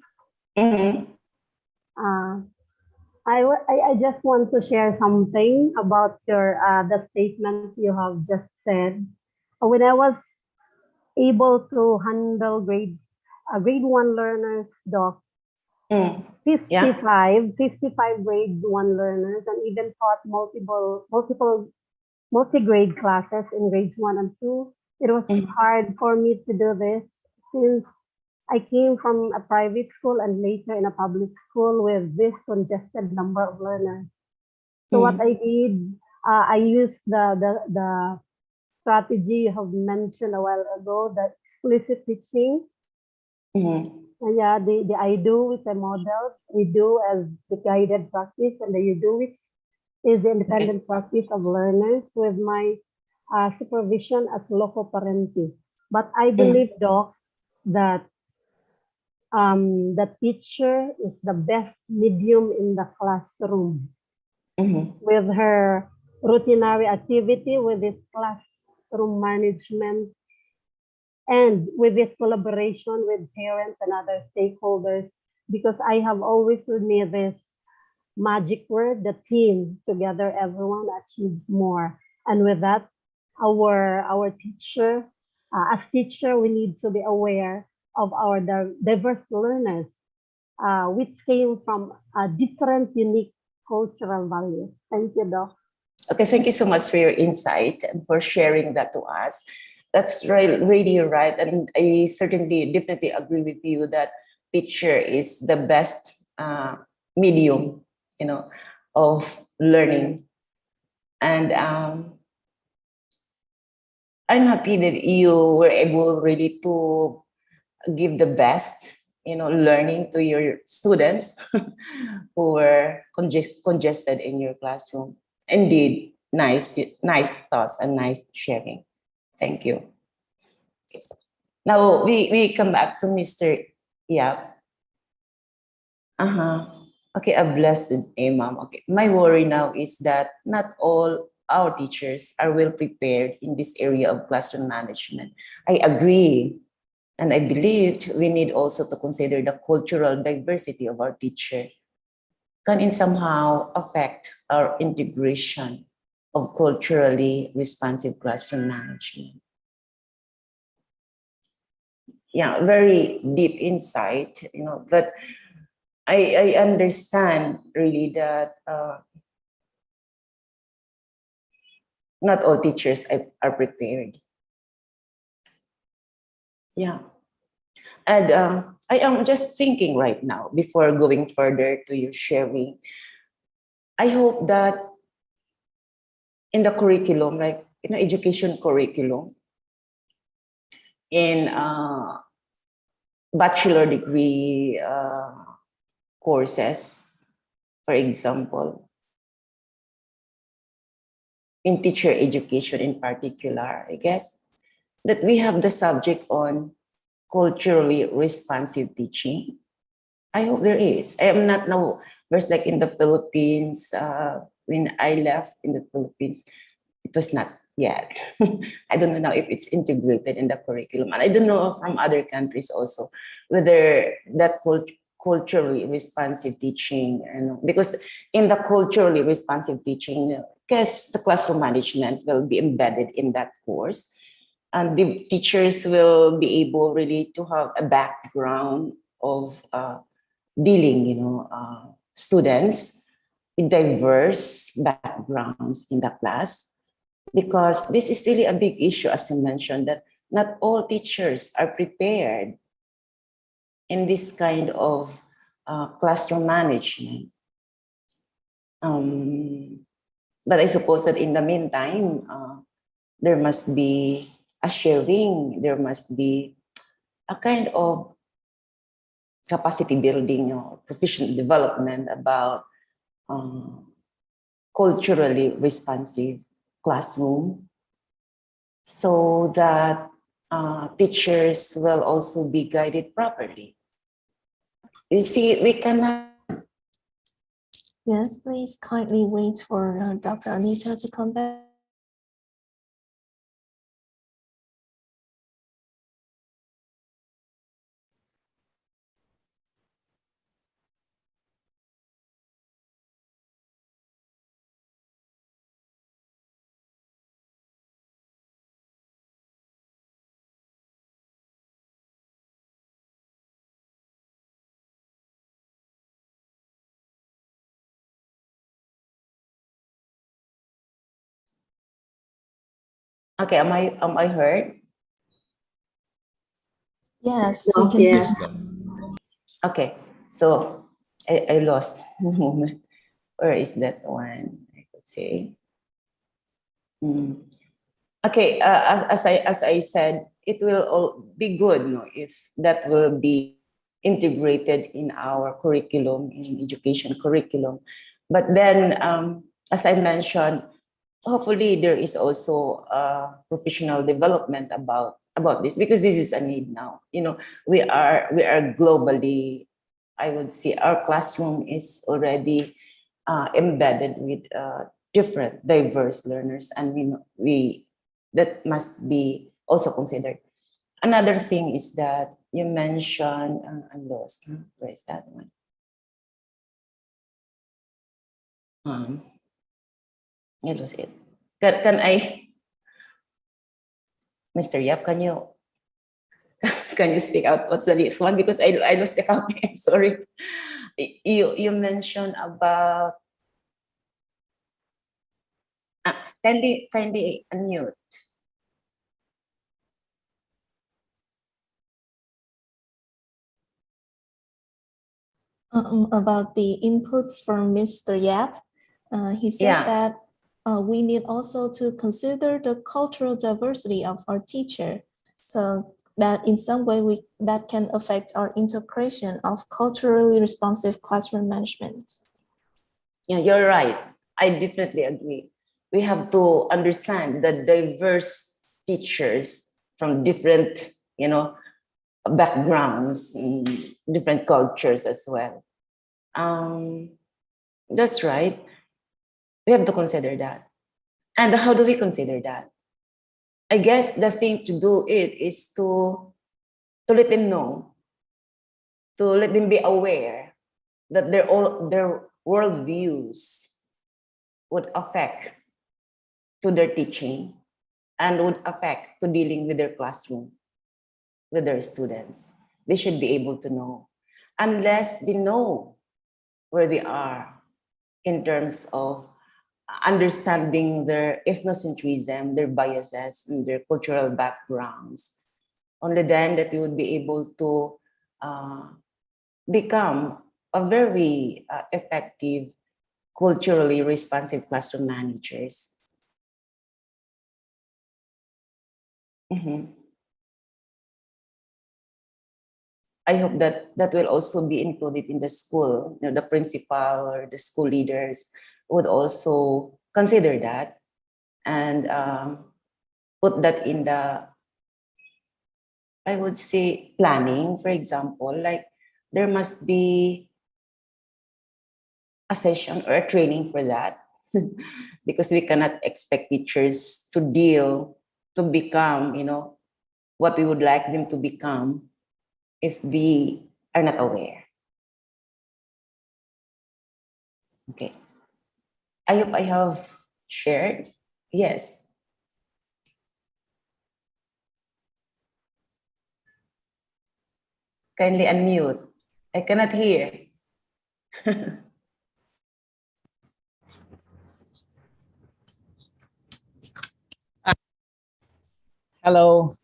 Mm-hmm. Uh, I just want to share something about your the statement you have just said. When I was able to handle grade one learners, Doc, Mm. 55 grade one learners, and even taught multiple multi-grade classes in grades one and two. It was Mm. hard for me to do this since I came from a private school and later in a public school with this congested number of learners. So what I did, I used the strategy you have mentioned a while ago, the explicit teaching. Mm-hmm. Yeah, the I do, which I modeled, we do as the guided practice, and the you do, which is the independent practice of learners with my supervision as loco parenti. But I believe, Doc, that the teacher is the best medium in the classroom with her routinary activity, with this classroom management, and with this collaboration with parents and other stakeholders. Because I have always with me this magic word, the team, together everyone achieves more. And with that, our teacher, as teacher, we need to be aware of our diverse learners, which came from different, unique cultural values. Thank you, Doc. Okay, thank you so much for your insight and for sharing that to us. That's right, really right. And I certainly, definitely agree with you that teacher is the best medium, of learning. And I'm happy that you were able really to give the best, learning to your students who were congested in your classroom. Indeed, nice thoughts and nice sharing. Thank you. Now we come back to Mr. Yap. Okay, a blessed day, ma'am. Okay, my worry now is that not all our teachers are well prepared in this area of classroom management. I agree. And I believed we need also to consider the cultural diversity of our teacher can in somehow affect our integration of culturally responsive classroom management. Yeah, very deep insight, but I understand really that not all teachers are prepared. Yeah. And I am just thinking right now, before going further to your sharing, I hope that in the curriculum, like in the education curriculum, in bachelor degree courses, for example, in teacher education in particular, I guess, that we have the subject on culturally responsive teaching. I hope there is. I am not now, whereas like in the Philippines, when I left in the Philippines, it was not yet. I don't know now if it's integrated in the curriculum. And I don't know from other countries also, whether that culturally responsive teaching, because in the culturally responsive teaching, I guess the classroom management will be embedded in that course. And the teachers will be able really to have a background of dealing, students with diverse backgrounds in the class, because this is really a big issue, as I mentioned, that not all teachers are prepared in this kind of classroom management. But I suppose that in the meantime, there must be a sharing, there must be a kind of capacity building or professional development about culturally responsive classroom so that teachers will also be guided properly. You see, we cannot. Yes, please kindly wait for Dr. Anita to come back. Okay, am I heard? Yes, we No, can hear. Yes, yes. ma'am. Okay, so I lost the moment. Where is that one? I could say. Hmm. Okay, as I said, it will all be good, no, if that will be integrated in our curriculum, in education curriculum. But then, as I mentioned, hopefully there is also professional development about this because this is a need now. You know, we are globally. I would say our classroom is already embedded with different diverse learners, and we that must be also considered. Another thing is that you mentioned, I'm lost. Where is that one? Um, I lost it. Can I, Mr. Yap, can you can you speak out what's the next one? Because I lost the copy. I'm sorry. You mentioned about kindly unmute. About the inputs from Mr. Yap. He said Yeah. that we need also to consider the cultural diversity of our teacher, so that in some way that can affect our integration of culturally responsive classroom management. Yeah, you're right. I definitely agree. We have to understand the diverse teachers from different, backgrounds, different cultures as well. That's right. We have to consider that. And how do we consider that? I guess the thing to do it is to let them know, to let them be aware that their worldviews would affect to their teaching and would affect to dealing with their classroom, with their students. They should be able to know. Unless they know where they are in terms of understanding their ethnocentrism, their biases, and their cultural backgrounds. Only then that you would be able to become a very effective, culturally responsive classroom managers. Mhm. I hope that that will also be included in the school. The principal or the school leaders would also consider that and put that in the, I would say, planning. For example, like there must be a session or a training for that because we cannot expect teachers to become, what we would like them to become if they are not aware. Okay. I hope I have shared. Yes. Kindly unmute. I cannot hear. Hello.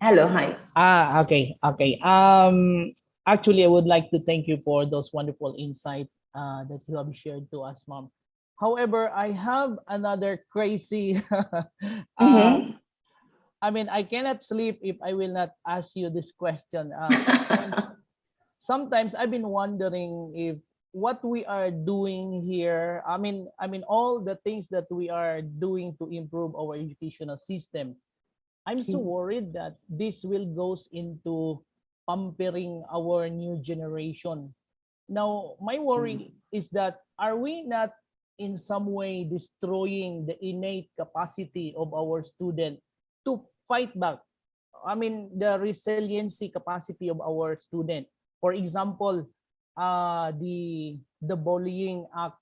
Hello, hi. Okay. Actually, I would like to thank you for those wonderful insight that you have shared to us, Mom. However, I have another crazy. Mm-hmm. I mean, I cannot sleep if I will not ask you this question. Sometimes I've been wondering if what we are doing here, I mean all the things that we are doing to improve our educational system, I'm so worried that this will goes into pampering our new generation. Now, my worry is that are we not in some way destroying the innate capacity of our student to fight back? I mean, the resiliency capacity of our student. For example, the bullying act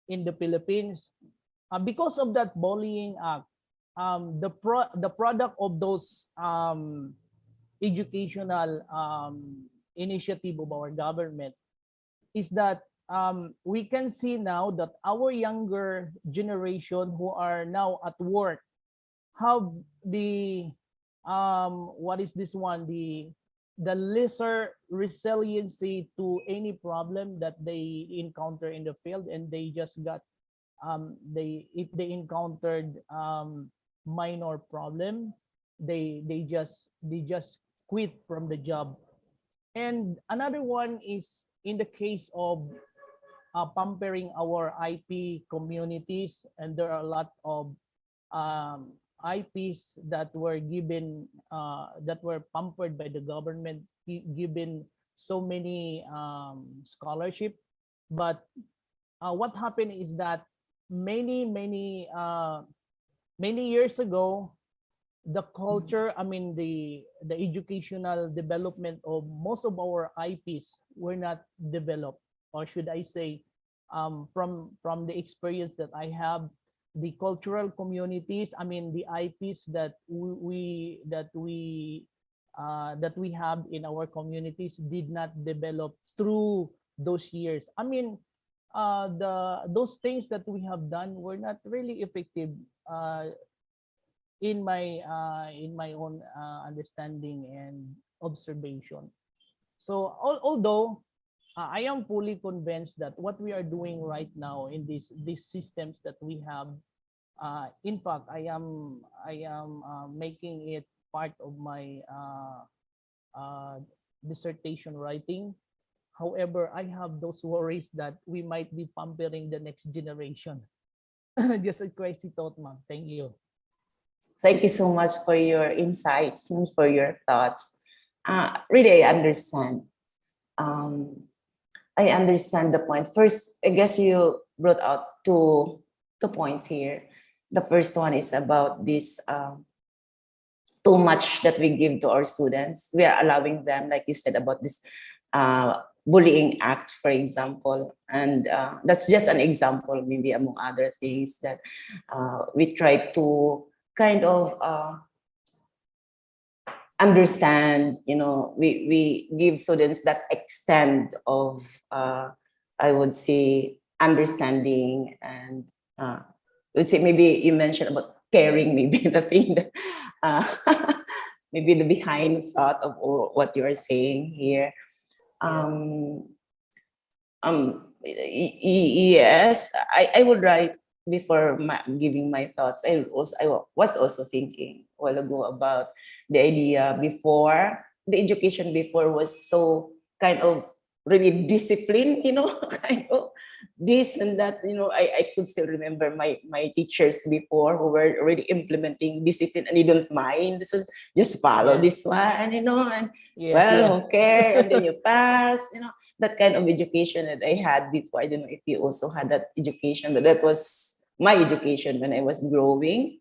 in the Philippines. Because of that bullying act, the product of those educational initiative of our government is that we can see now that our younger generation who are now at work have the what is this one, the lesser resiliency to any problem that they encounter in the field, and they just got they if they encountered minor problem, they just quit from the job. And another one is in the case of pampering our IP communities, and there are a lot of IPs that were given that were pampered by the government, given so many scholarship. But what happened is that many years ago, the culture, I mean the educational development of most of our IPs were not developed, or should I say, from the experience that I have, the cultural communities, I mean the IPs that we have in our communities did not develop through those years. I mean, those things that we have done were not really effective in my own understanding and observation. So although I am fully convinced that what we are doing right now in these systems that we have, in fact, I am making it part of my dissertation writing. However, I have those worries that we might be pampering the next generation. Just a crazy thought, ma'am. Thank you. Thank you so much for your insights and for your thoughts. Really, I understand. I understand the point. First, I guess you brought out two points here. The first one is about this too much that we give to our students. We are allowing them, like you said, about this bullying act, for example. And that's just an example, maybe among other things that we try to kind of understand, we give students that extent of, I would say, understanding. And let's say maybe you mentioned about caring, maybe the thing that, maybe the behind thought of what you are saying here. Yes, I would write before giving my thoughts. I was also thinking a while ago about the idea before, the education before was so kind of really disciplined, kind of this and that, I could still remember my teachers before who were already implementing discipline, and you don't mind, so just follow this one, and okay, and then you pass, that kind of education that I had before. I don't know if you also had that education, but that was my education when I was growing.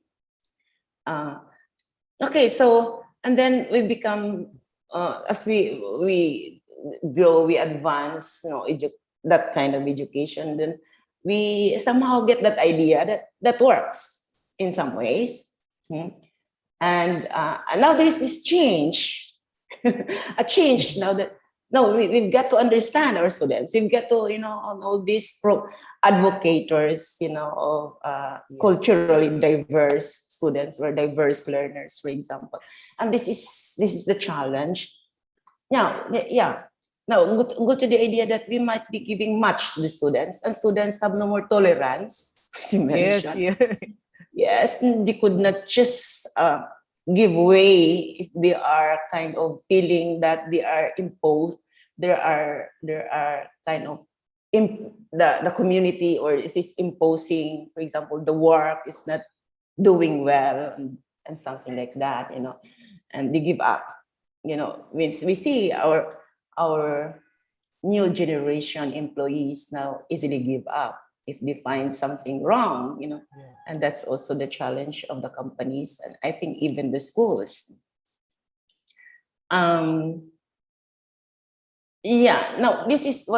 Okay, so, and then we become, as we grow, we advance, that kind of education, then we somehow get that idea that works in some ways. And now there's this change, a change now that, no, we've got to understand our students. We've got to, all these advocators, of culturally diverse students or diverse learners, for example. And this is the challenge. Now, now go to the idea that we might be giving much to the students, and students have no more tolerance, as you mentioned. Yes, they could not just give way if they are kind of feeling that they are imposed. There are kind of the community, or is this imposing, for example, the work is not doing well, and something like that, and they give up. We see our new generation employees now easily give up if they find something wrong, and that's also the challenge of the companies, and I think even the schools. Yeah, no, this is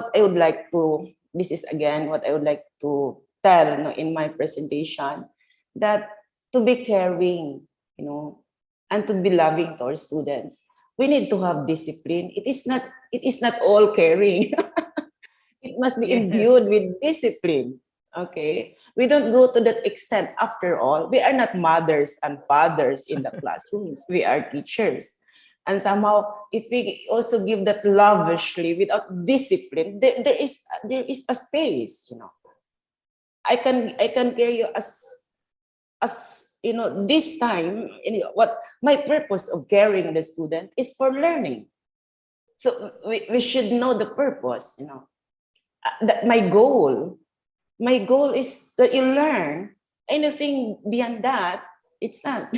again what I would like to tell, in my presentation, that to be caring, and to be loving to our students, we need to have discipline. It is not all caring. It must be imbued with discipline. Okay, we don't go to that extent. After all, we are not mothers and fathers in the classrooms. We are teachers. And somehow, if we also give that lavishly without discipline, there is a space. I can care you as this time. What my purpose of caring the student is for learning. So we should know the purpose. That my goal is that you learn. Anything beyond that, it's not.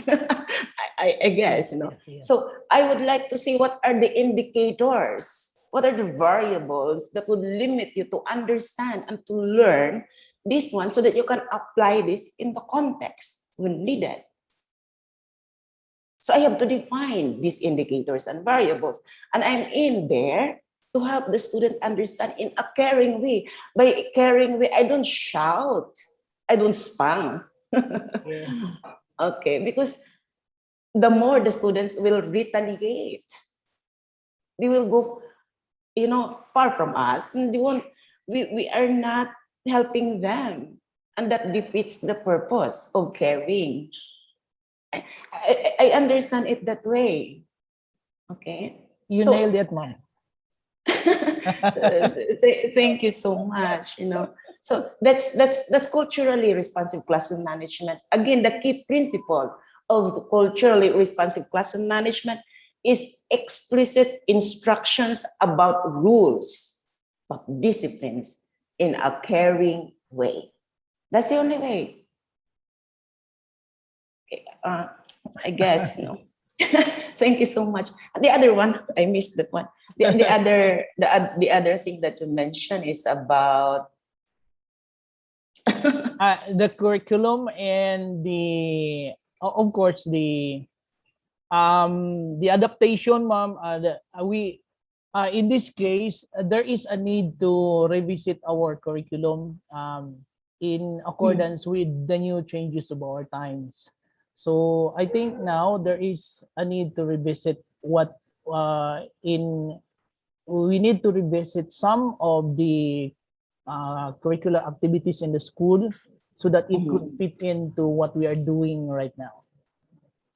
I guess. Yes. So I would like to see what are the indicators, what are the variables that would limit you to understand and to learn this one, so that you can apply this in the context when needed. So I have to define these indicators and variables, and I'm in there to help the student understand in a caring way. By caring way, I don't shout, I don't spam. Yes. Okay, because the more the students will retaliate, they will go, far from us, and we are not helping them, and that defeats the purpose of caring. I understand it that way. Okay. You nailed it, Mom. Thank you so much. So that's culturally responsive classroom management. Again, the key principle of the culturally responsive classroom management is explicit instructions about rules, about disciplines in a caring way. That's the only way. I guess. Thank you so much. The other one, I missed that one. The other thing that you mentioned is about the curriculum and of course the adaptation, Mom. In this case, there is a need to revisit our curriculum in accordance with the new changes of our times. So I think now there is a need to revisit we need to revisit some of the curricular activities in the school, so that it could fit into what we are doing right now.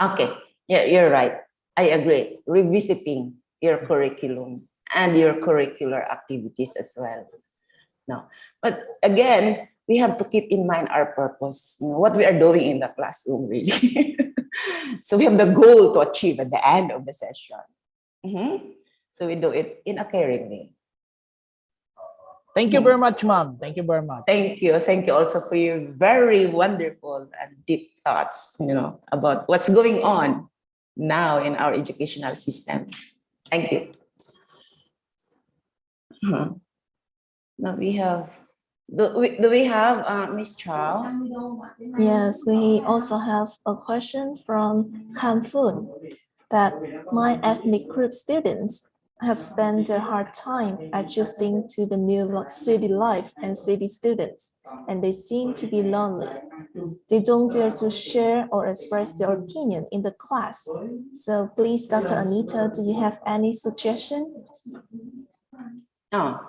Okay, yeah, you're right. I agree. Revisiting your curriculum and your curricular activities as well. No, but again, we have to keep in mind our purpose, what we are doing in the classroom, really. So we have the goal to achieve at the end of the session. So we do it in a caring way. Thank you very much, Mom. Thank you very much. Thank you. Thank you also for your very wonderful and deep thoughts, about what's going on now in our educational system. Thank you. Now we have, do we have Ms. Chow? Yes, we also have a question from Kamfun, that my ethnic group students have spent their hard time adjusting to the new city life and city students, and they seem to be lonely. They don't dare to share or express their opinion in the class. So please, Dr. Anita, do you have any suggestion? No,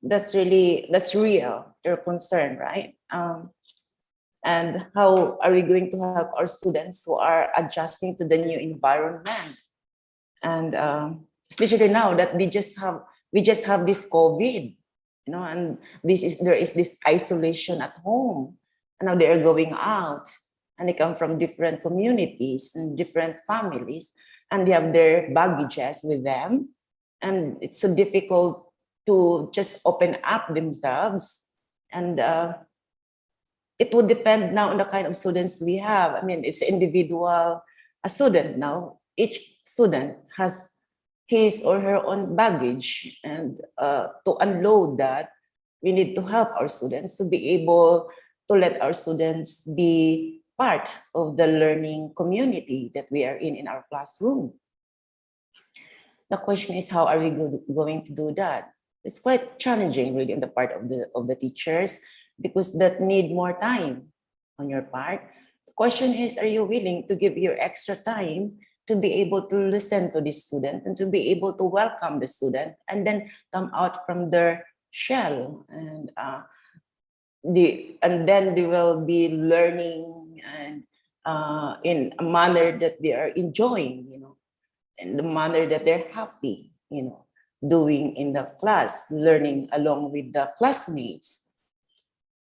that's real, your concern, right? And how are we going to help our students who are adjusting to the new environment? And especially now that we just have this COVID, and there is this isolation at home, and now they are going out, and they come from different communities and different families, and they have their baggages with them, and it's so difficult to just open up themselves. And it would depend now on the kind of students we have. I mean, it's individual, a student now. Each student has his or her own baggage, and to unload that, we need to help our students to be able to let our students be part of the learning community that we are in our classroom. The question is, how are we going to do that? It's quite challenging, really, on the part of the teachers, because that need more time on your part. The question is, are you willing to give your extra time to be able to listen to the student and to be able to welcome the student and then come out from their shell, and then they will be learning and in a manner that they are enjoying, in the manner that they're happy, doing in the class, learning along with the classmates.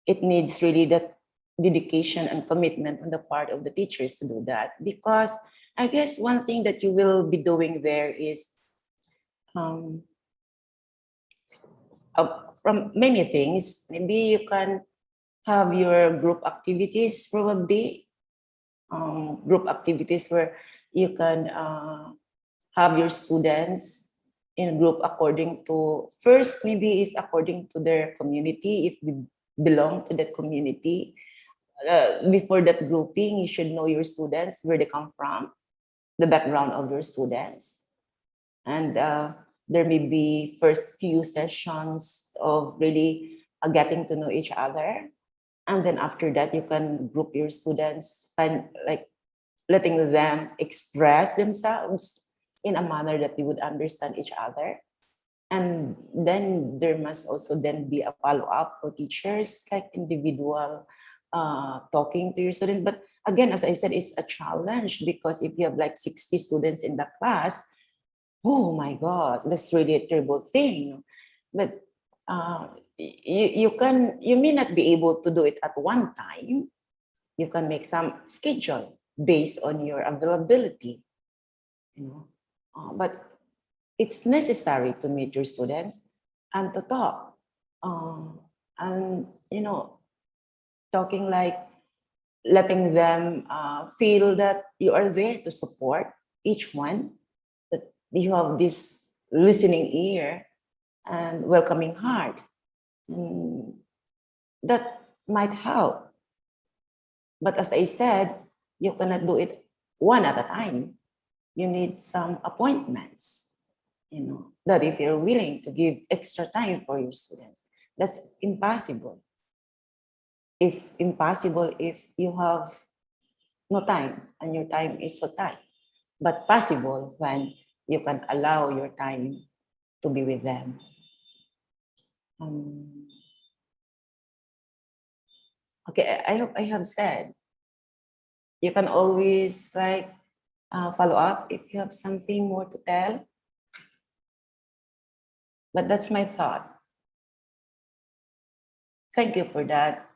It needs really that dedication and commitment on the part of the teachers to do that, because I guess one thing that you will be doing there is from many things. Maybe you can have your group activities, probably group activities where you can have your students in a group according to, first maybe is according to their community, if they belong to that community. Before that grouping, you should know your students, where they come from, the background of your students. And there may be first few sessions of really getting to know each other. And then after that, you can group your students and like letting them express themselves in a manner that they would understand each other. And then there must also then be a follow-up for teachers, like individual talking to your students. But again, as I said, it's a challenge, because if you have like 60 students in the class, oh my God, that's really a terrible thing. But you may not be able to do it at one time. You can make some schedule based on your availability, but it's necessary to meet your students and to talk, and talking, like letting them feel that you are there to support each one, that you have this listening ear and welcoming heart. That might help. But as I said, you cannot do it one at a time. You need some appointments, that if you're willing to give extra time for your students, that's impossible. If you have no time and your time is so tight, but possible when you can allow your time to be with them. Okay, I hope I have said. You can always follow up if you have something more to tell. But that's my thought. Thank you for that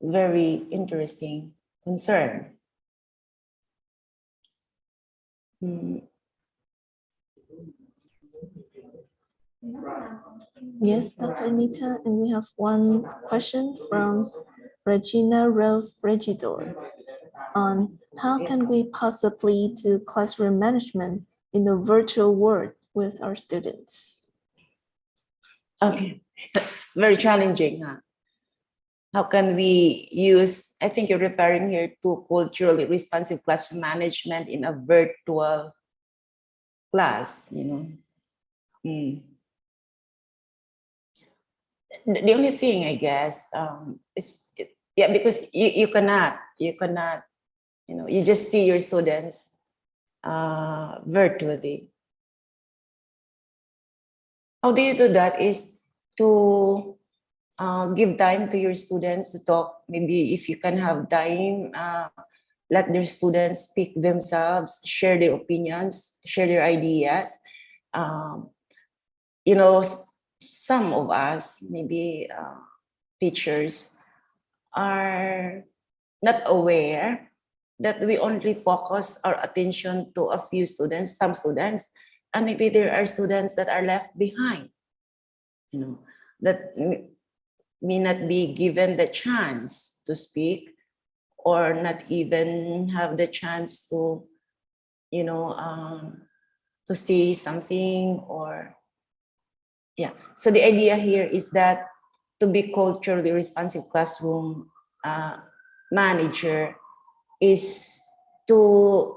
very interesting concern. Yes, Dr. Anita, and we have one question from Regina Rose Regidor on how can we possibly do classroom management in the virtual world with our students? Okay, very challenging, huh? How can we use, I think you're referring here to culturally responsive class management in a virtual class, The only thing, I guess, because you cannot, you just see your students virtually. How do you do that is to give time to your students to talk. Maybe if you can have time, let their students speak themselves, share their opinions, share their ideas. Some of us, maybe teachers, are not aware that we only focus our attention to a few students, some students, And maybe there are students that are left behind, that may not be given the chance to speak or not even have the chance to, to see something or, yeah. So the idea here is that to be culturally responsive classroom manager is to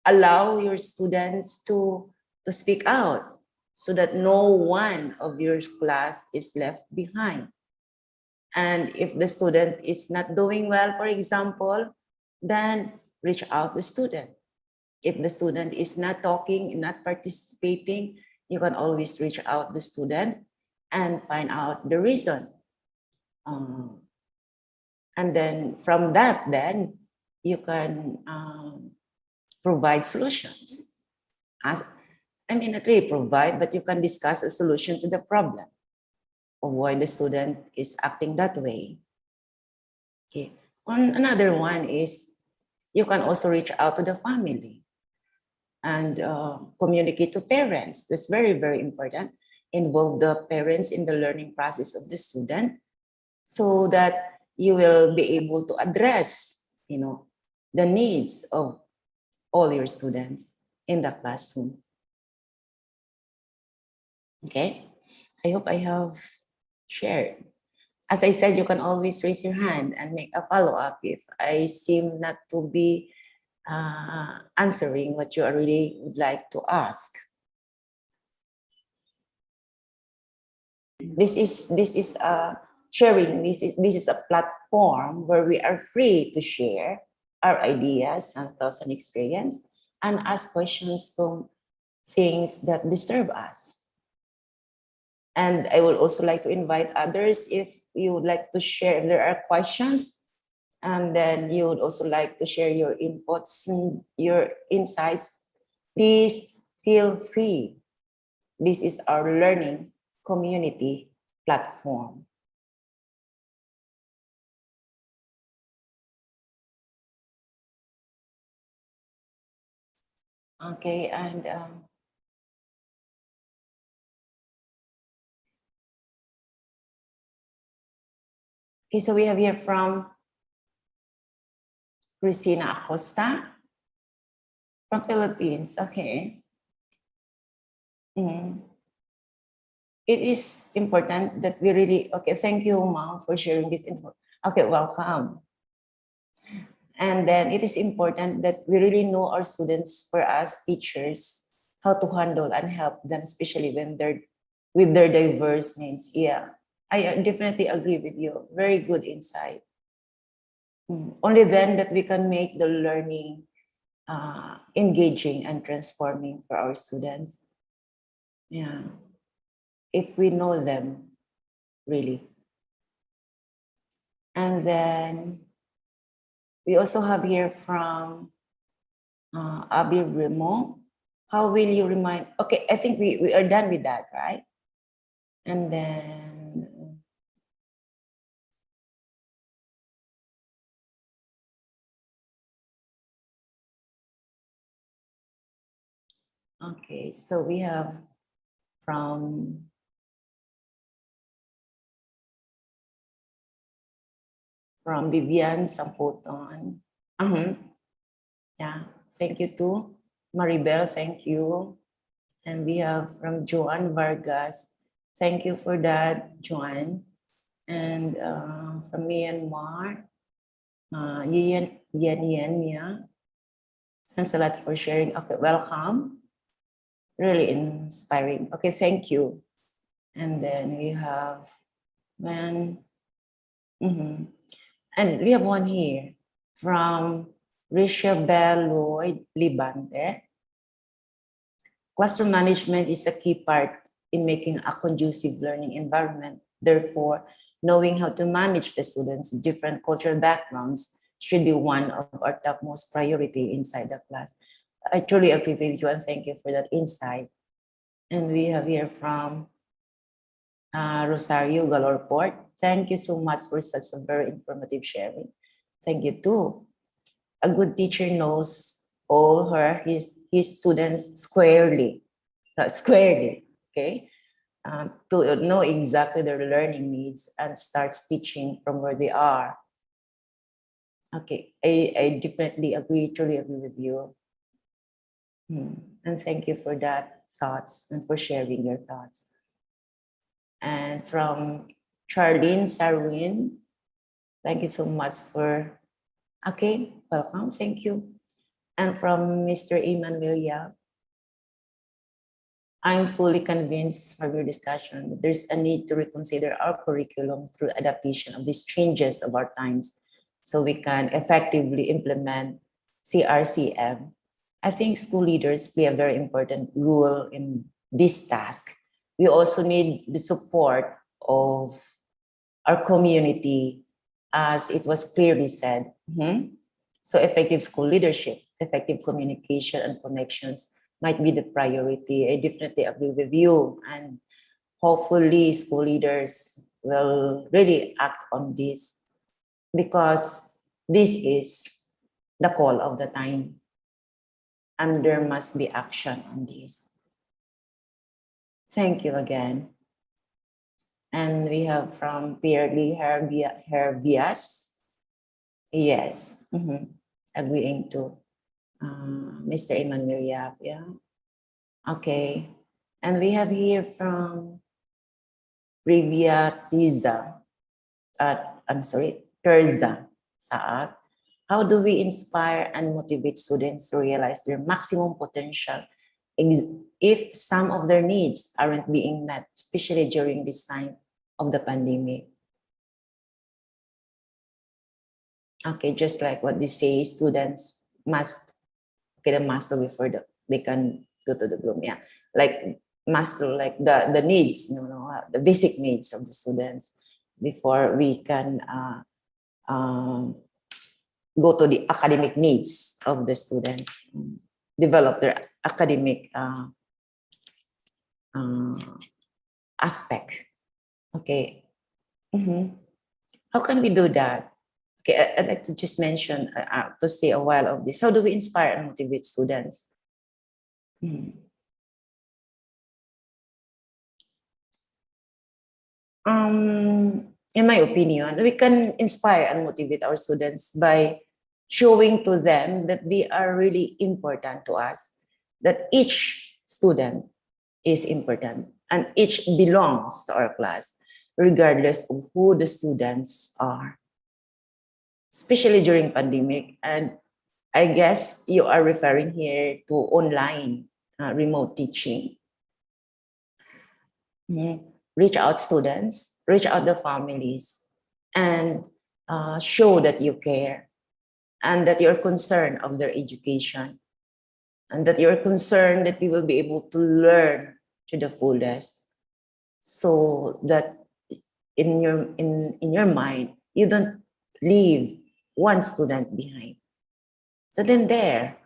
allow your students to speak out so that no one of your class is left behind. And if the student is not doing well, for example, then reach out the student. If the student is not talking, not participating, you can always reach out the student and find out the reason. And then from that, then you can provide solutions. Not really provide, but you can discuss a solution to the problem of why the student is acting that way. Okay. Another one is you can also reach out to the family and communicate to parents. That's very, very important. Involve the parents in the learning process of the student so that you will be able to address, the needs of all your students in the classroom. Okay, I hope I have shared. As I said, you can always raise your hand and make a follow-up if I seem not to be answering what you really would like to ask. This is sharing. This is a platform where we are free to share our ideas and thoughts and experience and ask questions to things that disturb us. And I would also like to invite others if you would like to share, if there are questions, and then you would also like to share your inputs and your insights, please feel free. This is our learning community platform. Okay, and okay, so we have here from Cristina Acosta from Philippines. Okay. It is important that we really, okay, thank you, Mom, for sharing this info. Okay, welcome. And then it is important that we really know our students, for us teachers, how to handle and help them, especially when they're with their diverse needs. Yeah, I definitely agree with you. Very good insight. Only then that we can make the learning engaging and transforming for our students. Yeah, if we know them really. And then we also have here from Abi Remo. How will you remind? Okay, I think we are done with that, right? And then okay, so we have from Vivian Samputon. Yeah, thank you too. Maribel, thank you. And we have from Joan Vargas. Thank you for that, Joan. And from Myanmar, Yen Mia. Thanks a lot for sharing. Okay, welcome. Really inspiring. Okay, thank you. And then we have and we have one here from Rishabel Lloyd Libante. Classroom management is a key part in making a conducive learning environment. Therefore, knowing how to manage the students' different cultural backgrounds should be one of our topmost priority inside the class. I truly agree with you and thank you for that insight. And we have here from Rosario Galorport. Thank you so much for such a very informative sharing. Thank you too. A good teacher knows all his students squarely, okay? To know exactly their learning needs and starts teaching from where they are. Okay, I definitely agree, truly agree with you. And thank you for that thoughts and for sharing your thoughts. And from Charlene Sarwin, thank you so much for, okay, welcome, thank you. And from Mr. Emmanuel Yap, I'm fully convinced from your discussion that there's a need to reconsider our curriculum through adaptation of these changes of our times so we can effectively implement CRCM. I think school leaders play a very important role in this task. We also need the support of our community, as it was clearly said. So effective school leadership, effective communication and connections might be the priority. I definitely agree with you. And hopefully school leaders will really act on this, because this is the call of the time. And there must be action on this. Thank you again. And we have from Pierre Lee Herbias. Yes, agreeing to Mr. Emmanuel Yap, yeah. Okay, and we have here from Rivia Tiza, I'm sorry, Terza Saad. How do we inspire and motivate students to realize their maximum potential if some of their needs aren't being met, especially during this time of the pandemic? Okay, just like what they say, students must get a master before they can go to the bloom. Yeah, like master, like the needs, the basic needs of the students before we can go to the academic needs of the students, develop their academic aspect. Okay. How can we do that? Okay, I'd like to just mention, to stay a while of this. How do we inspire and motivate students? In my opinion, we can inspire and motivate our students by showing to them that they are really important to us, that each student is important and each belongs to our class, regardless of who the students are, especially during pandemic. And I guess you are referring here to online remote teaching. Reach out students, reach out the families, and show that you care and that you're concerned of their education, and that you're concerned that we will be able to learn to the fullest, so that in your mind you don't leave one student behind. So then there,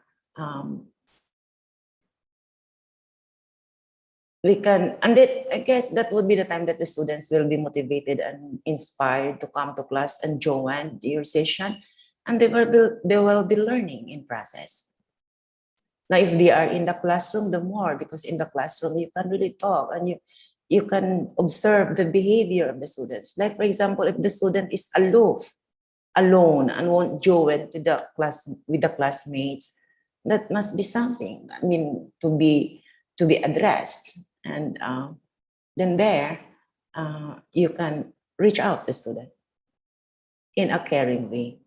we can, and I guess that would be the time that the students will be motivated and inspired to come to class and join your session, and they will be learning in process. Now, if they are in the classroom, the more, because in the classroom you can really talk and you can observe the behavior of the students. Like, for example, if the student is aloof, alone, and won't join to the class with the classmates, that must be something, I mean, to be addressed. And then there, you can reach out the student in a caring way,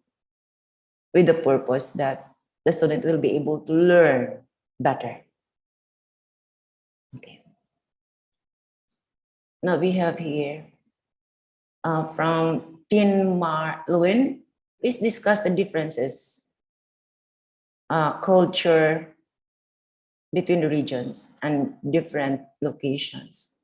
with the purpose that the student will be able to learn better. Okay. Now we have here from Tin Mar Lewin. Please discuss the differences, culture between the regions and different locations.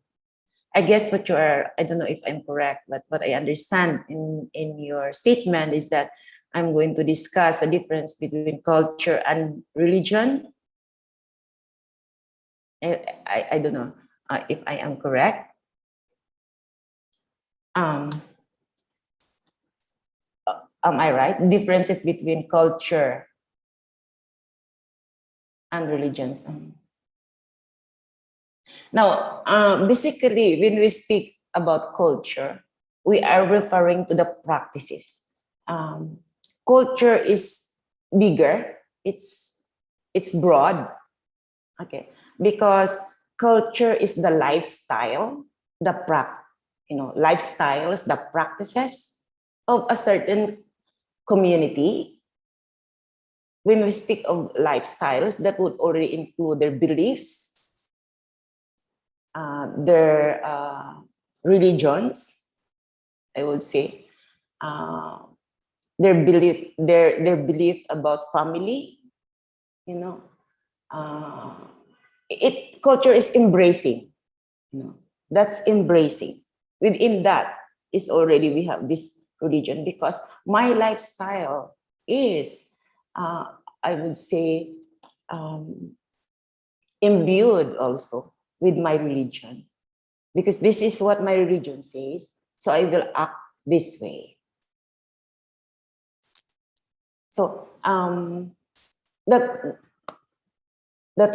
I guess what you are, I don't know if I'm correct, but what I understand in your statement is that I'm going to discuss the difference between culture and religion. I don't know if I am correct. Am I right? Differences between culture and religions. Now, basically, when we speak about culture, we are referring to the practices. Culture is bigger. It's broad. Okay, because culture is the lifestyle, lifestyles, the practices of a certain community. When we speak of lifestyles, that would already include their beliefs, their religions, I would say, their belief about family, culture is embracing, that's embracing. Within that is already we have this religion, because my lifestyle is, I would say, imbued also with my religion, because this is what my religion says, so I will act this way. So that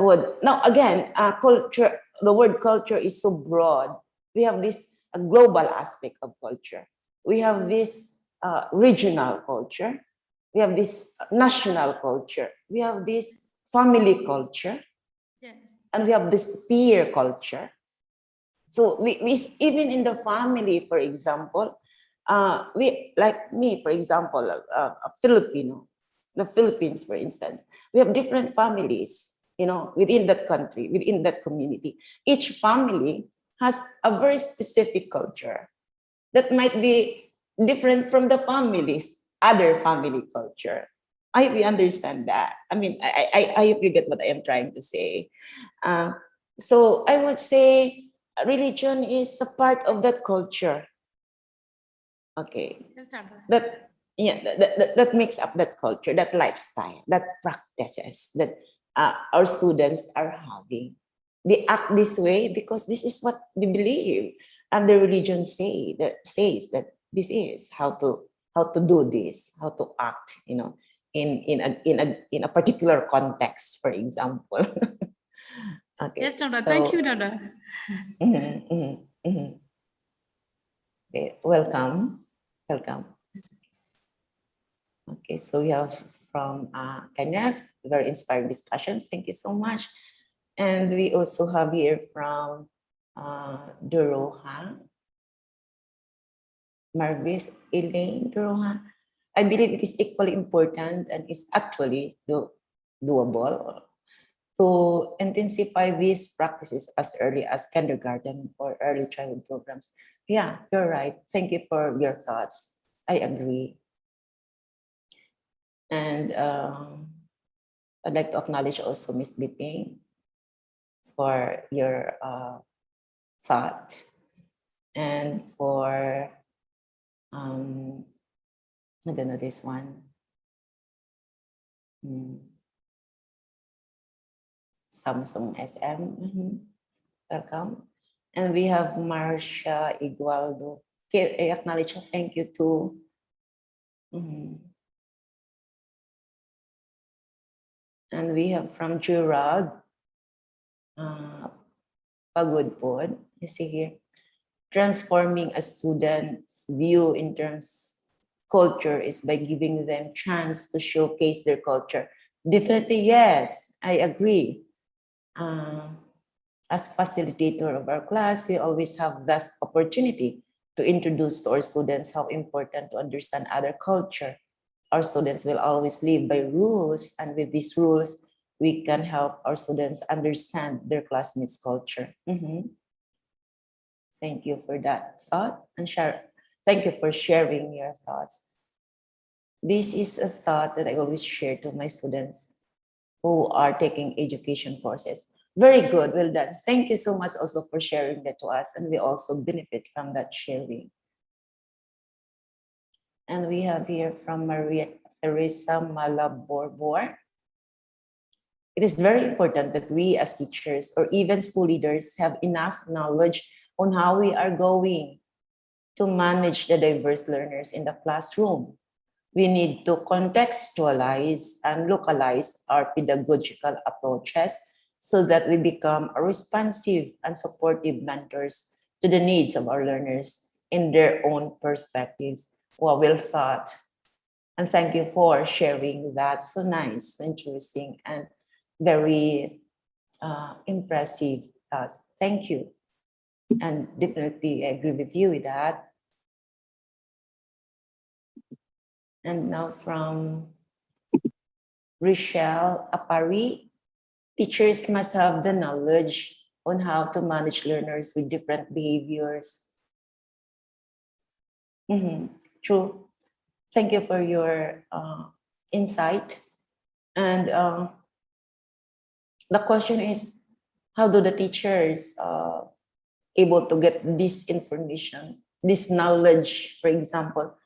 would, now again, culture, the word culture is so broad. We have this global aspect of culture. We have this regional culture. We have this national culture. We have this family culture. Yes. And we have this peer culture. So we even in the family, for example, we, like me, for example, a Filipino, the Philippines, for instance, we have different families, within that country, within that community. Each family has a very specific culture that might be different from the family's other family culture. I hope you understand that. I mean, I hope you get what I am trying to say. So I would say religion is a part of that culture. Okay. Yes, Doctor. That makes up that culture, that lifestyle, that practices that our students are having. They act this way because this is what they believe, and the religion says that this is how to do this, how to act, in a particular context, for example. Okay. Yes, Doctor. So, Thank you, Doctor. Okay, welcome. Okay, so we have from Kenneth, very inspiring discussion. Thank you so much. And we also have here from Duroha, Marvis Elaine Duroha. I believe it is equally important and is actually doable to intensify these practices as early as kindergarten or early childhood programs. Yeah, you're right. Thank you for your thoughts. I agree. And I'd like to acknowledge also Ms. Biping for your thought, and for, I don't know this one. Samsung SM, welcome. And we have Marcia Igualdo. Okay, I acknowledge her. Thank you too. And we have from Gerald Pagudpod. You see here, transforming a student's view in terms culture is by giving them chance to showcase their culture. Definitely, yes, I agree. As facilitator of our class, we always have that opportunity to introduce to our students how important to understand other culture. Our students will always live by rules, and with these rules, we can help our students understand their classmates' culture. Thank you for that thought, and thank you for sharing your thoughts. This is a thought that I always share to my students who are taking education courses. Very good, well done. Thank you so much also for sharing that to us, and we also benefit from that sharing. And we have here from Maria Teresa Malaborbor. It is very important that we as teachers or even school leaders have enough knowledge on how we are going to manage the diverse learners in the classroom. We need to contextualize and localize our pedagogical approaches so that we become responsive and supportive mentors to the needs of our learners in their own perspectives. Well thought. And thank you for sharing that. So nice, interesting, and very impressive. Thank you. And definitely agree with you with that. And now from Rochelle Apari, teachers must have the knowledge on how to manage learners with different behaviors. True. Thank you for your insight. And the question is, how do the teachers able to get this information, this knowledge, for example,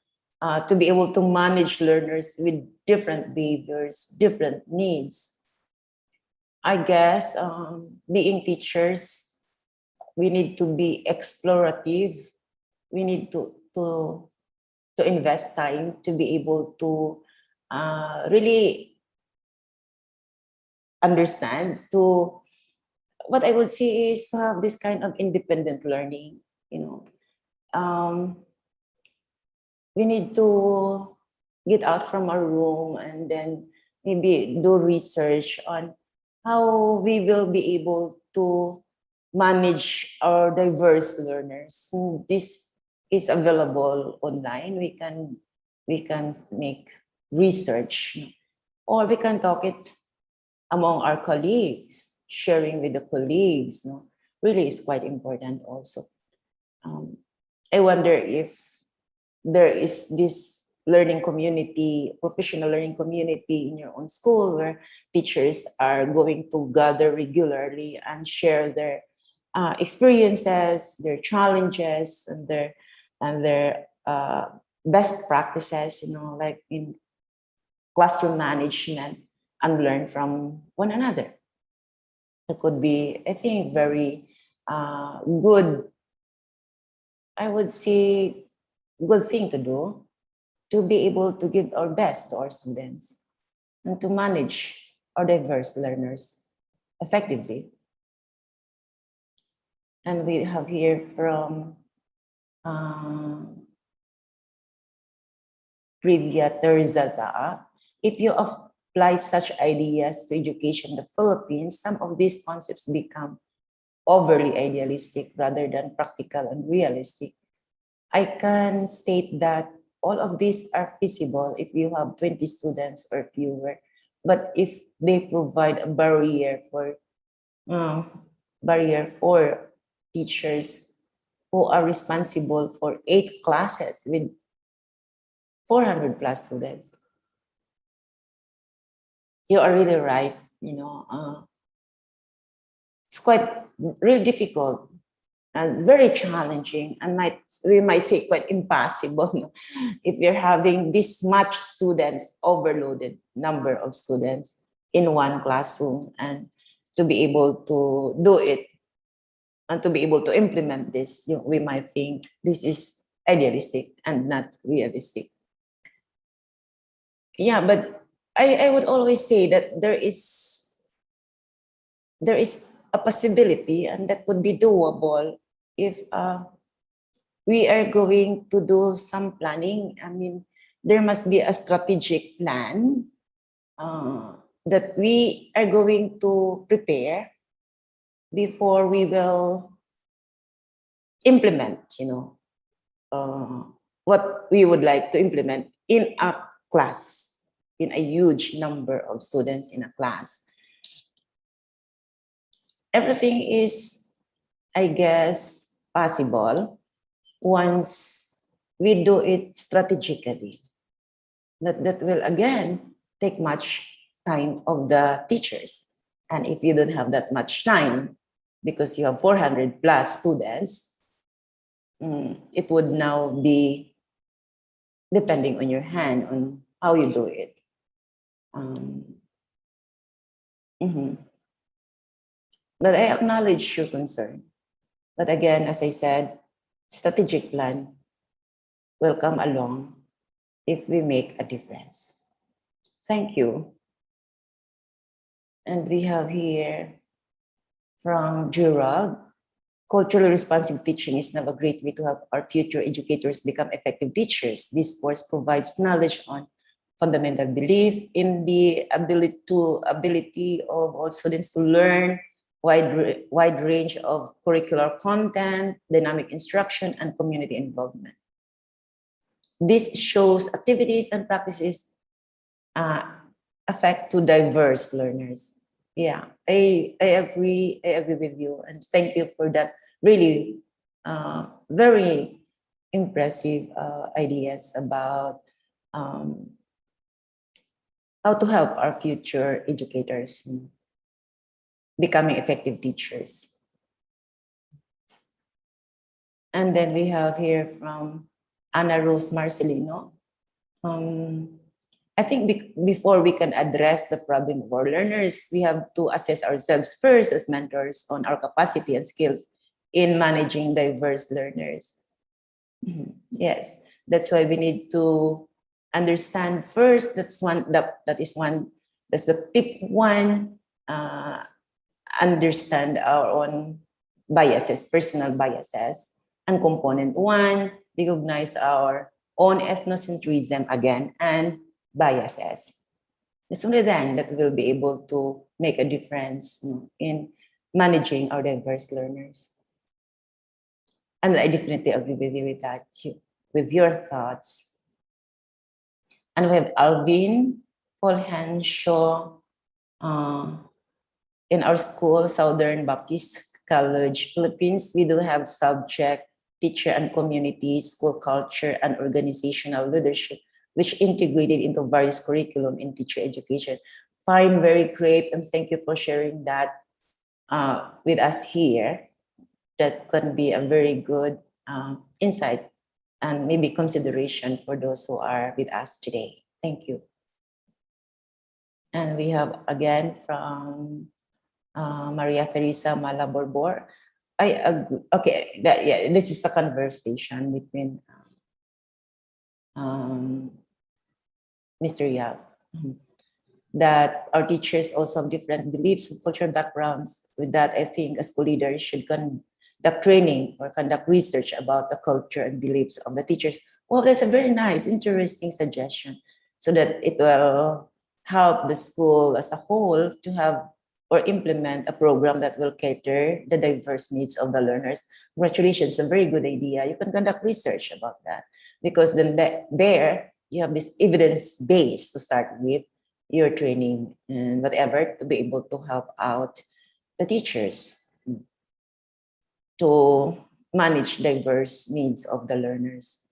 to be able to manage learners with different behaviors, different needs? I guess being teachers, we need to be explorative. We need to invest time to be able to really understand. To what I would say is to have this kind of independent learning. We need to get out from our room and then maybe do research on how we will be able to manage our diverse learners. This is available online. We can make research, or we can talk it among our colleagues. Sharing with the colleagues, really is quite important also. I wonder if there is this learning community, professional learning community in your own school, where teachers are going to gather regularly and share their experiences, their challenges, and their best practices, like in classroom management, and learn from one another. It could be, I think, very good, I would say, good thing to do, to be able to give our best to our students and to manage our diverse learners effectively. And we have here from Privya Terzaza, if you apply such ideas to education in the Philippines, some of these concepts become overly idealistic rather than practical and realistic. I can state that all of these are feasible if you have 20 students or fewer, but if they provide a barrier for teachers who are responsible for 8 classes with 400 plus students. You are really right. It's quite really difficult and very challenging, and we might say quite impossible if you're having this much students, overloaded number of students in one classroom, and to be able to do it and to be able to implement this, we might think this is idealistic and not realistic. Yeah, but I would always say that there is a possibility, and that could be doable if we are going to do some planning. I mean, there must be a strategic plan that we are going to prepare before we will implement, what we would like to implement in a class, in a huge number of students in a class. Everything is, I guess, possible once we do it strategically. That will again take much time of the teachers. And if you don't have that much time, because you have 400 plus students, it would now be depending on your hand on how you do it. But I acknowledge your concern. But again, as I said, strategic plan will come along if we make a difference. Thank you. And we have here from Gerald, culturally responsive teaching is now a great way to help our future educators become effective teachers. This course provides knowledge on fundamental belief in the ability of all students to learn, wide range of curricular content, dynamic instruction, and community involvement. This shows activities and practices affect to diverse learners. Yeah, I agree with you, and thank you for that really very impressive ideas about how to help our future educators becoming effective teachers. And then we have here from Ana Rose Marcelino. I think before we can address the problem of our learners, we have to assess ourselves first as mentors on our capacity and skills in managing diverse learners. Yes, that's why we need to understand first. That's the tip one. Understand our own biases, personal biases, and component one, recognize our own ethnocentrism again and biases. It's only then that we'll be able to make a difference in managing our diverse learners. And I definitely agree with you with that, with your thoughts. And we have Alvin Polhenshaw in our school, Southern Baptist College, Philippines. We do have subject, teacher and community, school culture, and organizational leadership, which integrated into various curriculum in teacher education. Fine, very great, and thank you for sharing that with us here. That can be a very good insight and maybe consideration for those who are with us today. Thank you. And we have again from Maria Teresa Malaborbor. I agree. Okay, this is a conversation between Mr. Yap, that our teachers also have different beliefs and cultural backgrounds. With that, I think as school leaders should conduct training or conduct research about the culture and beliefs of the teachers. Well, that's a very nice, interesting suggestion, so that it will help the school as a whole to have or implement a program that will cater the diverse needs of the learners. Congratulations, a very good idea. You can conduct research about that, because then there you have this evidence base to start with your training and whatever to be able to help out the teachers to manage diverse needs of the learners.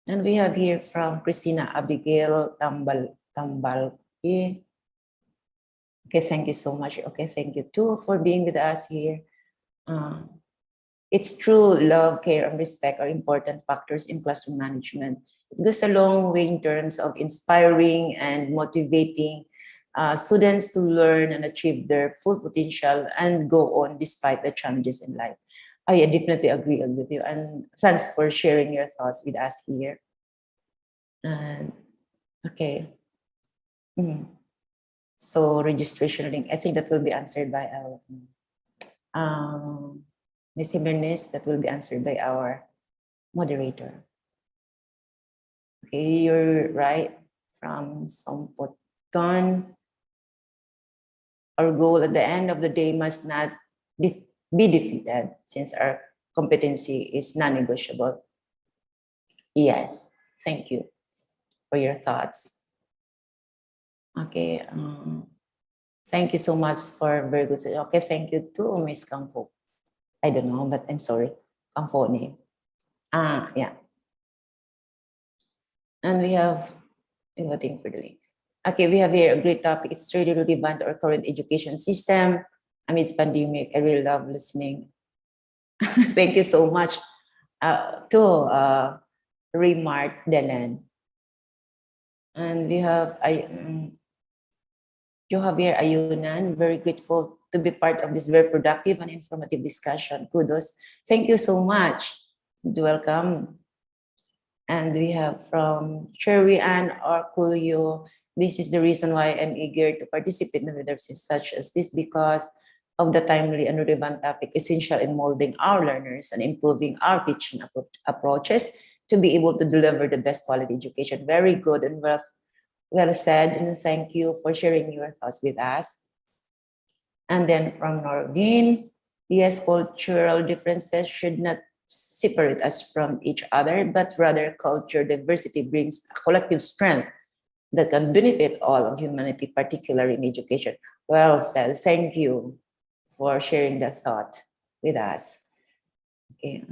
And we have here from Christina Abigail Tambal. Okay, thank you so much. Okay, thank you too for being with us here. It's true, love, care, and respect are important factors in classroom management. It goes a long way in terms of inspiring and motivating students to learn and achieve their full potential and go on despite the challenges in life. I definitely agree with you, and thanks for sharing your thoughts with us here. And okay. So registration link, I think that will be answered by our Ms. Jimenez, that will be answered by our moderator. Okay, you're right, from Sompoton. Our goal at the end of the day must not be defeated, since our competency is non-negotiable. Yes, thank you for your thoughts. Okay, thank you so much for very good. Okay, thank you to Miss Kangpo. I don't know, but I'm sorry, Kangpo name. Yeah. And we have, I'm waiting for the link. Okay, we have here a great topic. It's really relevant to our current education system amidst pandemic. I really love listening. Thank you so much to Remart Denen. And we have Javier Ayunan, very grateful to be part of this very productive and informative discussion. Kudos. Thank you so much. Welcome. And we have from Sherry Ann Orculio. This is the reason why I'm eager to participate in webinars such as this, because of the timely and relevant topic essential in molding our learners and improving our teaching approaches to be able to deliver the best quality education. Very good and well said, and thank you for sharing your thoughts with us. And then from Norvin, yes, cultural differences should not separate us from each other, but rather culture diversity brings a collective strength that can benefit all of humanity, particularly in education. Well said. Thank you for sharing that thought with us. Okay.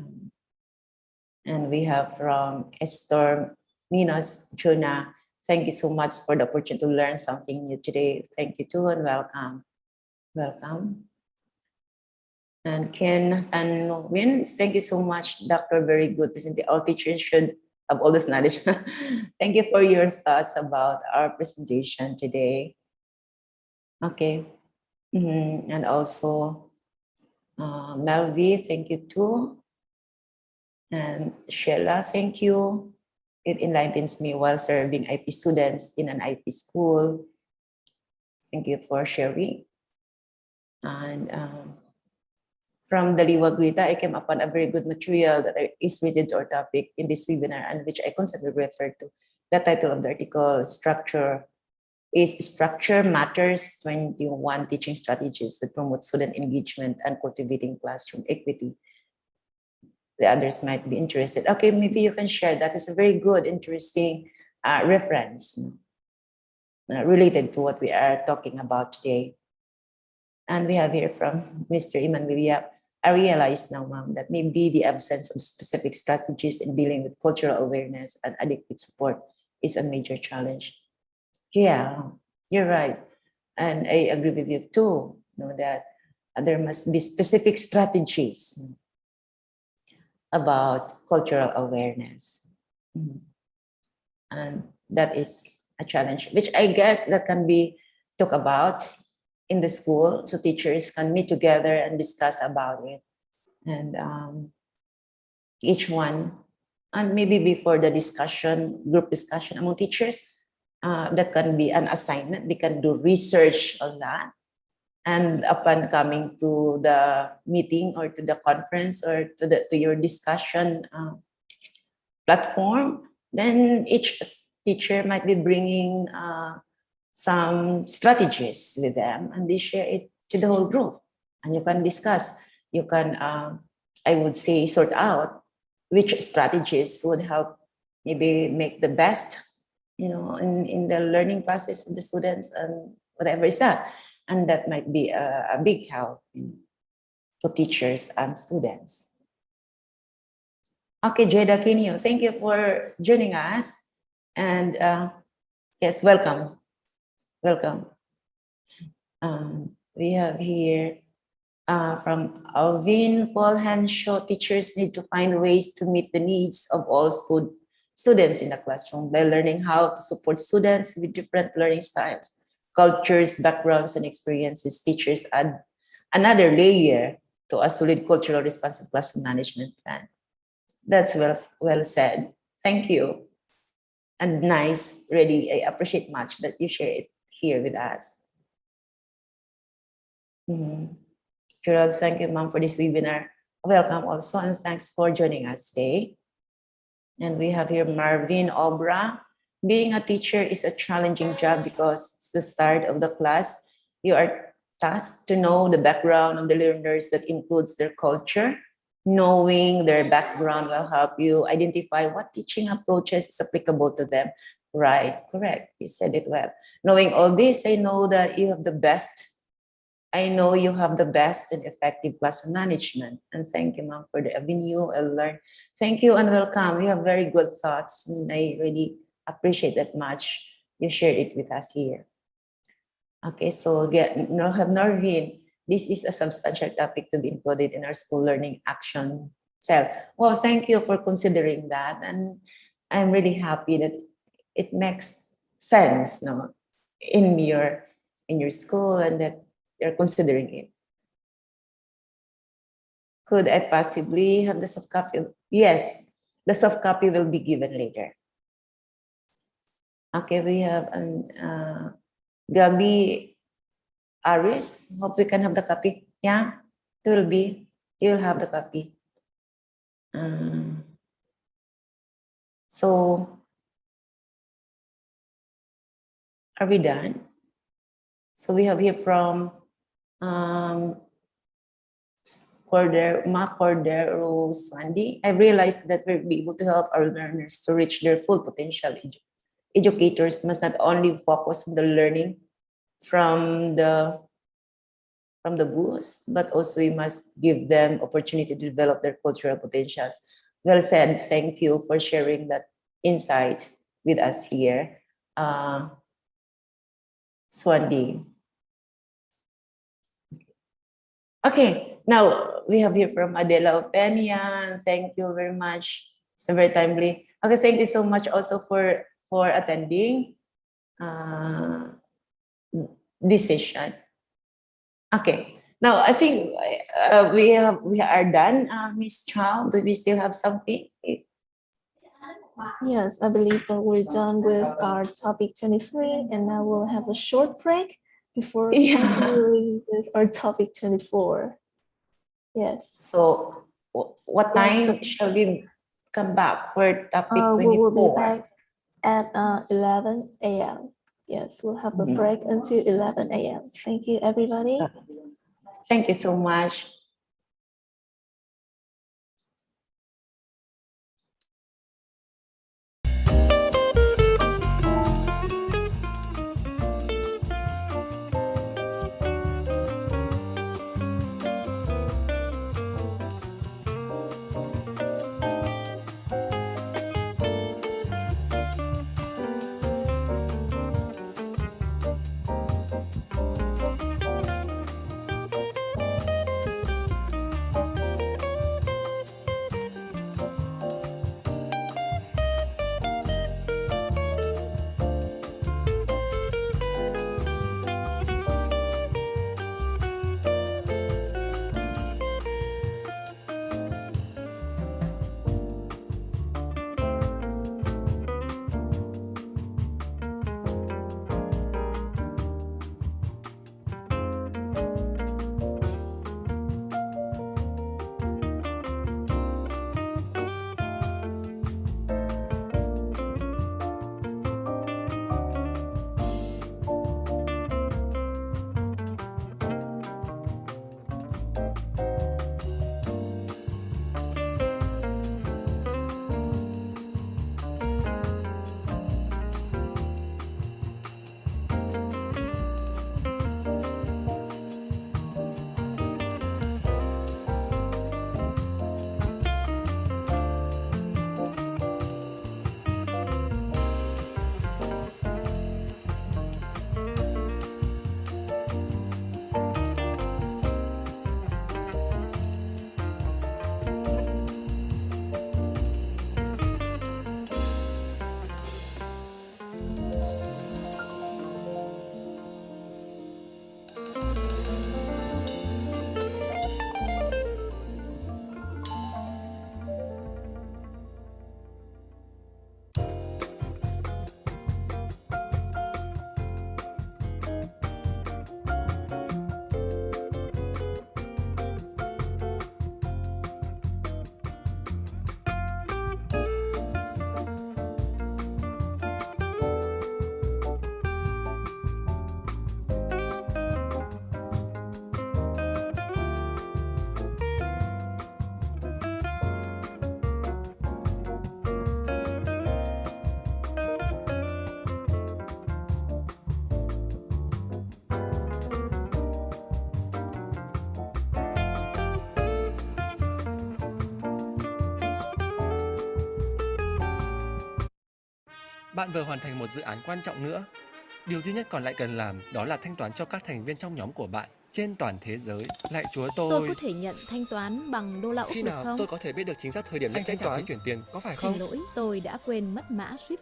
And we have from Esther Minos Juna. Thank you so much for the opportunity to learn something new today. Thank you too, and welcome. Welcome. And Ken and Win, thank you so much, Doctor. Very good presentation. All teachers should have all this knowledge. Thank you for your thoughts about our presentation today. Okay. And also, Melvi, thank you too. And Sheila, thank you. It enlightens me while serving IP students in an IP school. Thank you for sharing. And from the Liwaguita, I came upon a very good material that is related to our topic in this webinar, and which I constantly refer to. The title of the article structure is Structure Matters 21 Teaching Strategies that Promote Student Engagement and Cultivating Classroom Equity. The others might be interested. Okay, maybe you can share that. It's a very good, interesting reference related to what we are talking about today. And we have here from Mr. Iman. I realize now, ma'am, that maybe the absence of specific strategies in dealing with cultural awareness and adequate support is a major challenge. Yeah, you're right. And I agree with you too, that there must be specific strategies about cultural awareness. And that is a challenge, which I guess that can be talked about in the school, so teachers can meet together and discuss about it. And each one, and maybe before the discussion, group discussion among teachers, that can be an assignment. They can do research on that. And upon coming to the meeting or to the conference or to your discussion platform, then each teacher might be bringing some strategies with them, and they share it to the whole group, and you can discuss. You can, I would say, sort out which strategies would help maybe make the best, in the learning process of the students and whatever is that. And that might be a big help to teachers and students. Okay, Joy Daquinio, thank you for joining us. And yes, welcome. Welcome. We have here from Alvin Paul Henshaw, teachers need to find ways to meet the needs of all students in the classroom by learning how to support students with different learning styles, cultures, backgrounds, and experiences. Teachers add another layer to a solid cultural responsive classroom management plan. That's well said. Thank you. And nice, really, I appreciate much that you share it here with us. Gerald, thank you, ma'am, for this webinar. Welcome also, and thanks for joining us today. And we have here Marvin Obra. Being a teacher is a challenging job because it's the start of the class. You are tasked to know the background of the learners that includes their culture. Knowing their background will help you identify what teaching approaches is applicable to them. Right, correct. You said it well. Knowing all this, I know that you have the best. I know you have the best and effective classroom management. And thank you, ma'am, for the avenue I learned. Thank you and welcome. You have very good thoughts, and I really appreciate that much. You shared it with us here. Okay, so again, Norvin, this is a substantial topic to be included in our school learning action cell. Well, thank you for considering that. And I'm really happy that it makes sense, in your school, and that you're considering it. Could I possibly have the soft copy? Yes, The soft copy will be given later. Okay, we have Gabi Aris. Hope we can have the copy. Yeah, it will be. You will have the copy. So, are we done? So we have here from Cordero Swandi. I realized that we'll be able to help our learners to reach their full potential. Educators must not only focus on the learning from the books, but also we must give them opportunity to develop their cultural potentials. Well said. Thank you for sharing that insight with us here, Swandi. Okay, now we have here from Adela Openia. Thank you very much. It's very timely. Okay, thank you so much also for attending this session. Okay, now I think we are done. Miss Chow, do we still have something? Yes, I believe that we're done with our topic 23, and now we'll have a short break before continuing with our topic 24. Yes. So what time shall we come back for topic 24? We will be back at 11 a.m. Yes, we'll have a break until 11 a.m. Thank you, everybody. Thank you so much. Bạn vừa hoàn thành một dự án quan trọng nữa. Điều duy nhất còn lại cần làm đó là thanh toán cho các thành viên trong nhóm của bạn trên toàn thế giới. Lạy Chúa Tôi có thể nhận thanh toán bằng đô la Úc khi được nào không? tôi có thể biết được chính xác thời điểm anh sẽ trả phí chuyển tiền, có phải không? Xin lỗi, tôi đã quên mất mã Swift.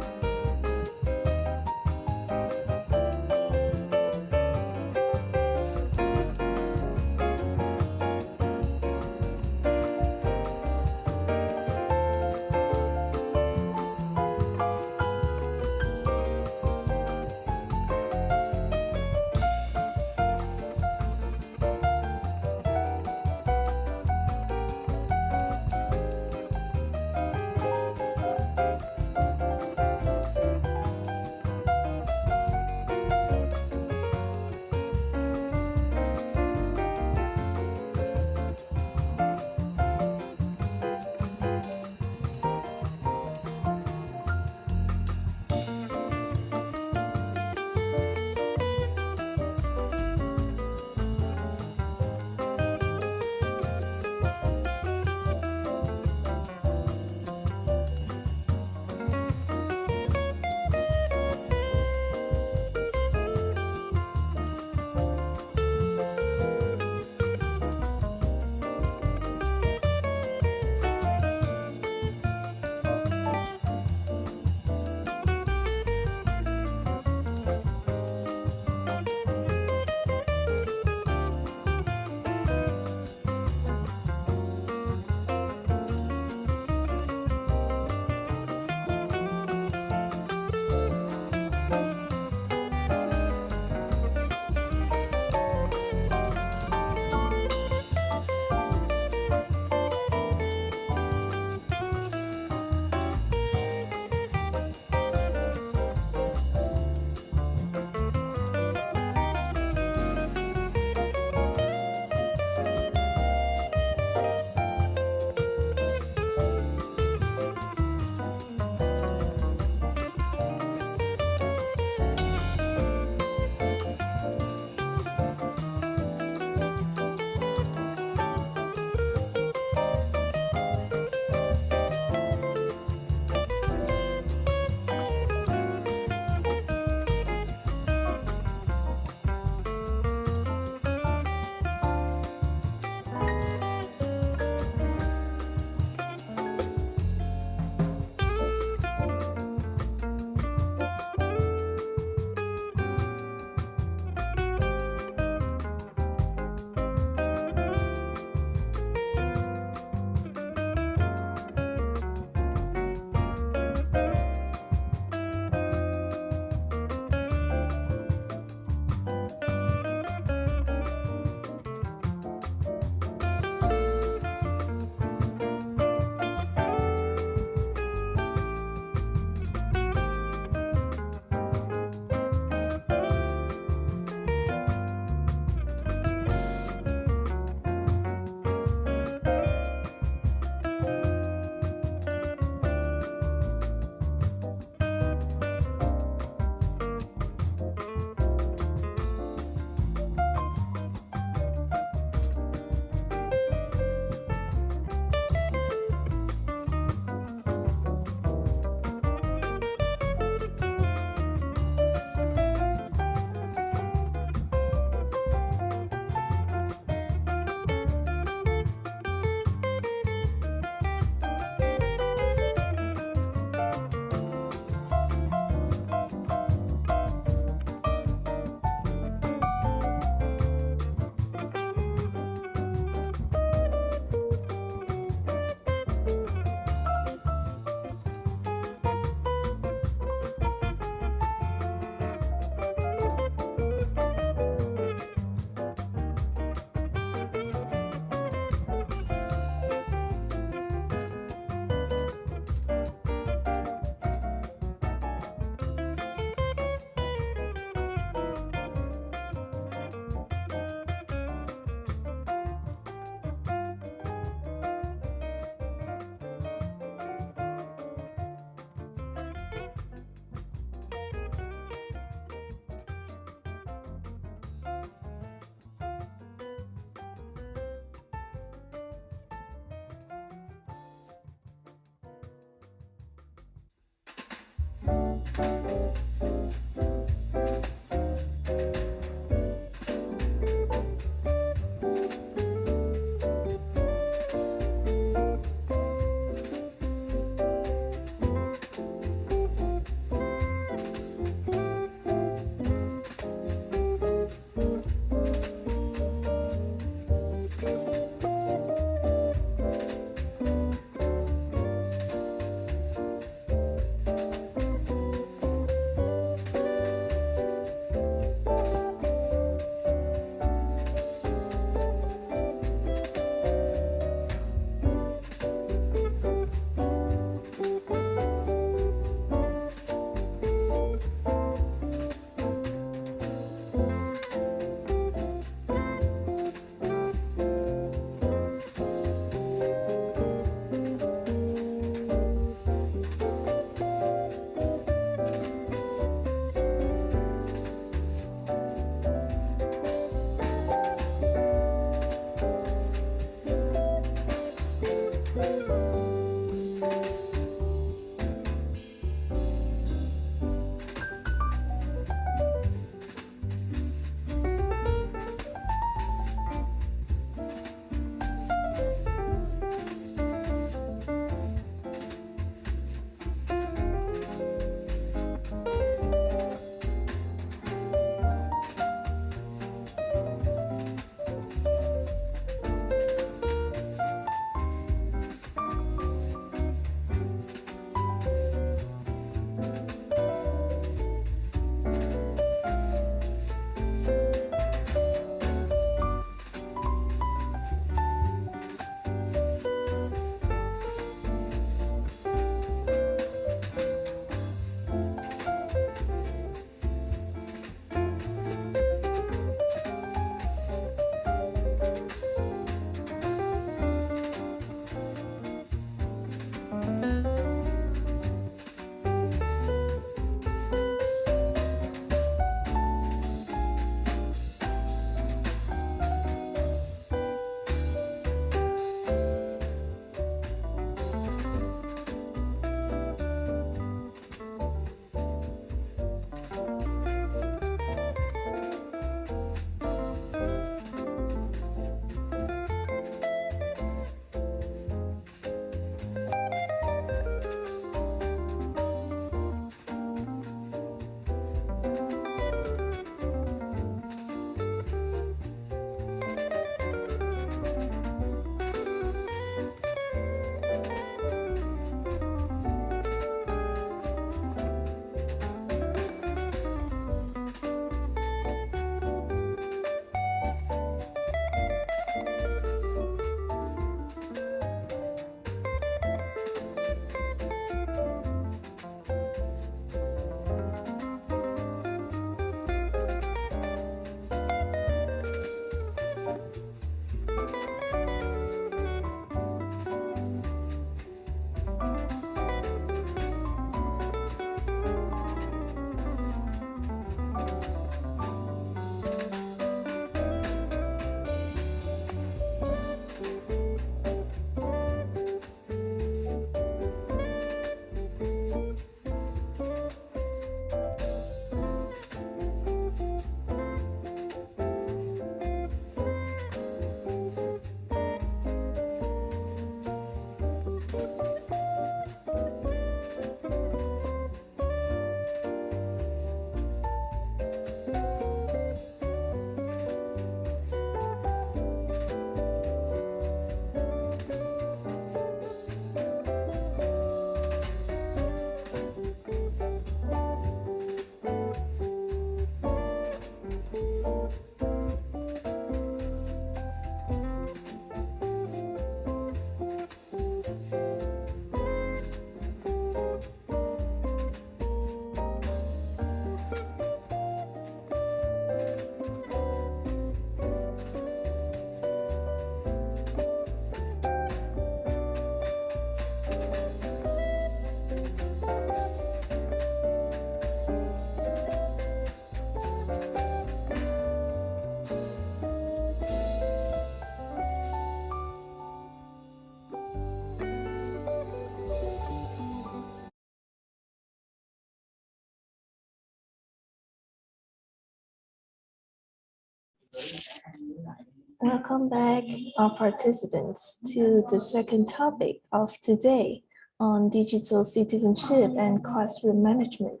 Welcome back, our participants, to the second topic of today on digital citizenship and classroom management.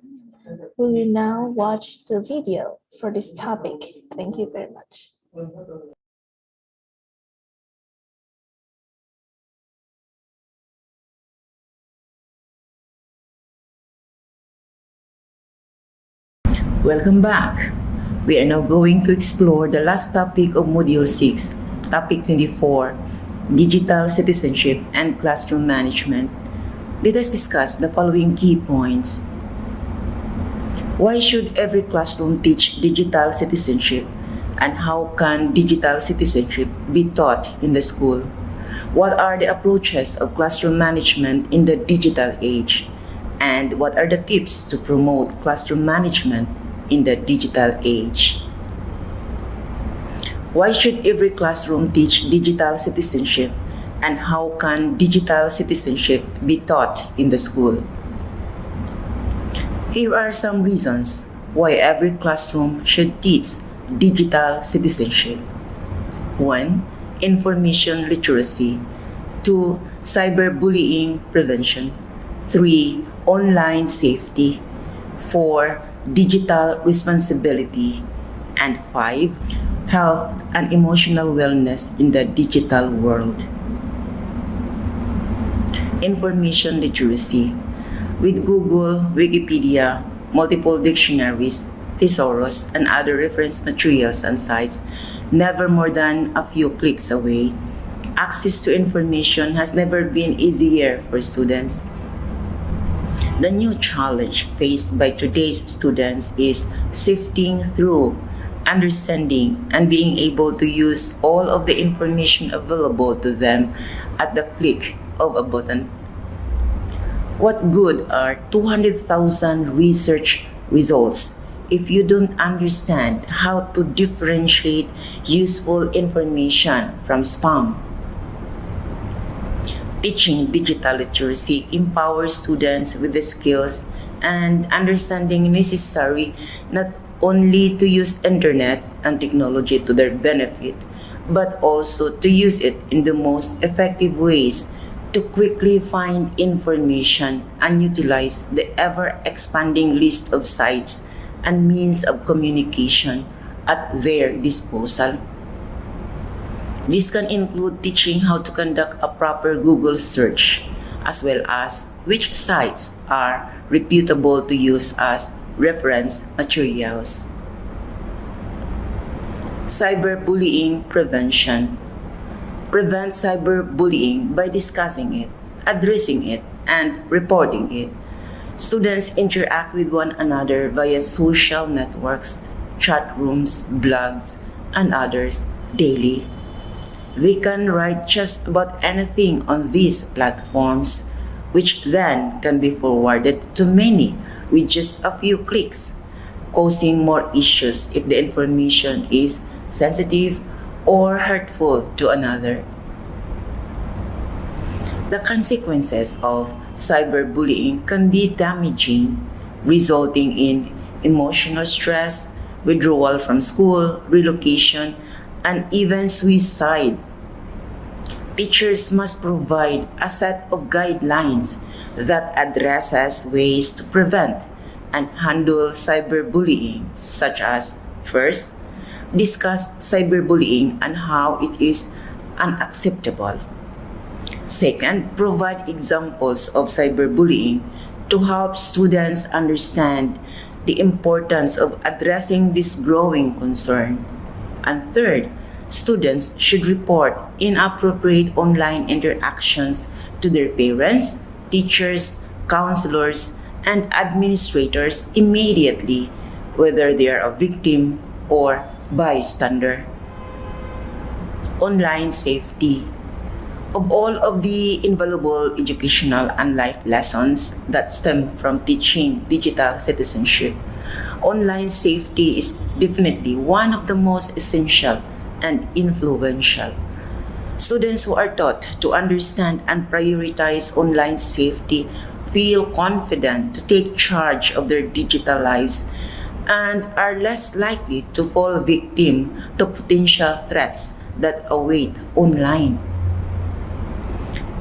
We will now watch the video for this topic. Thank you very much. Welcome back. We are now going to explore the last topic of Module 6, Topic 24, Digital Citizenship and Classroom Management. Let us discuss the following key points. Why should every classroom teach digital citizenship, and how can digital citizenship be taught in the school? What are the approaches of classroom management in the digital age? And what are the tips to promote classroom management in the digital age? Why should every classroom teach digital citizenship, and how can digital citizenship be taught in the school? Here are some reasons why every classroom should teach digital citizenship. 1. Information literacy. 2. Cyberbullying prevention. 3. Online safety. 4. Digital responsibility. And 5. Health and emotional wellness in the digital world. Information literacy. With Google, Wikipedia, multiple dictionaries, thesaurus, and other reference materials and sites, never more than a few clicks away, access to information has never been easier for students. The new challenge faced by today's students is sifting through, understanding, and being able to use all of the information available to them at the click of a button. What good are 200,000 research results if you don't understand how to differentiate useful information from spam? Teaching digital literacy empowers students with the skills and understanding necessary not only to use internet and technology to their benefit, but also to use it in the most effective ways to quickly find information and utilize the ever-expanding list of sites and means of communication at their disposal. This can include teaching how to conduct a proper Google search, as well as which sites are reputable to use as reference materials. Cyberbullying prevention. Prevent cyberbullying by discussing it, addressing it, and reporting it. Students interact with one another via social networks, chat rooms, blogs, and others daily. They can write just about anything on these platforms, which then can be forwarded to many with just a few clicks, causing more issues if the information is sensitive or hurtful to another. The consequences of cyberbullying can be damaging, resulting in emotional stress, withdrawal from school, relocation, and even suicide. Teachers must provide a set of guidelines that addresses ways to prevent and handle cyberbullying, such as, first, discuss cyberbullying and how it is unacceptable. Second, provide examples of cyberbullying to help students understand the importance of addressing this growing concern. And third, students should report inappropriate online interactions to their parents, teachers, counselors, and administrators immediately, whether they are a victim or bystander. Online safety. Of all of the invaluable educational and life lessons that stem from teaching digital citizenship, online safety is definitely one of the most essential and influential. Students who are taught to understand and prioritize online safety feel confident to take charge of their digital lives and are less likely to fall victim to potential threats that await online.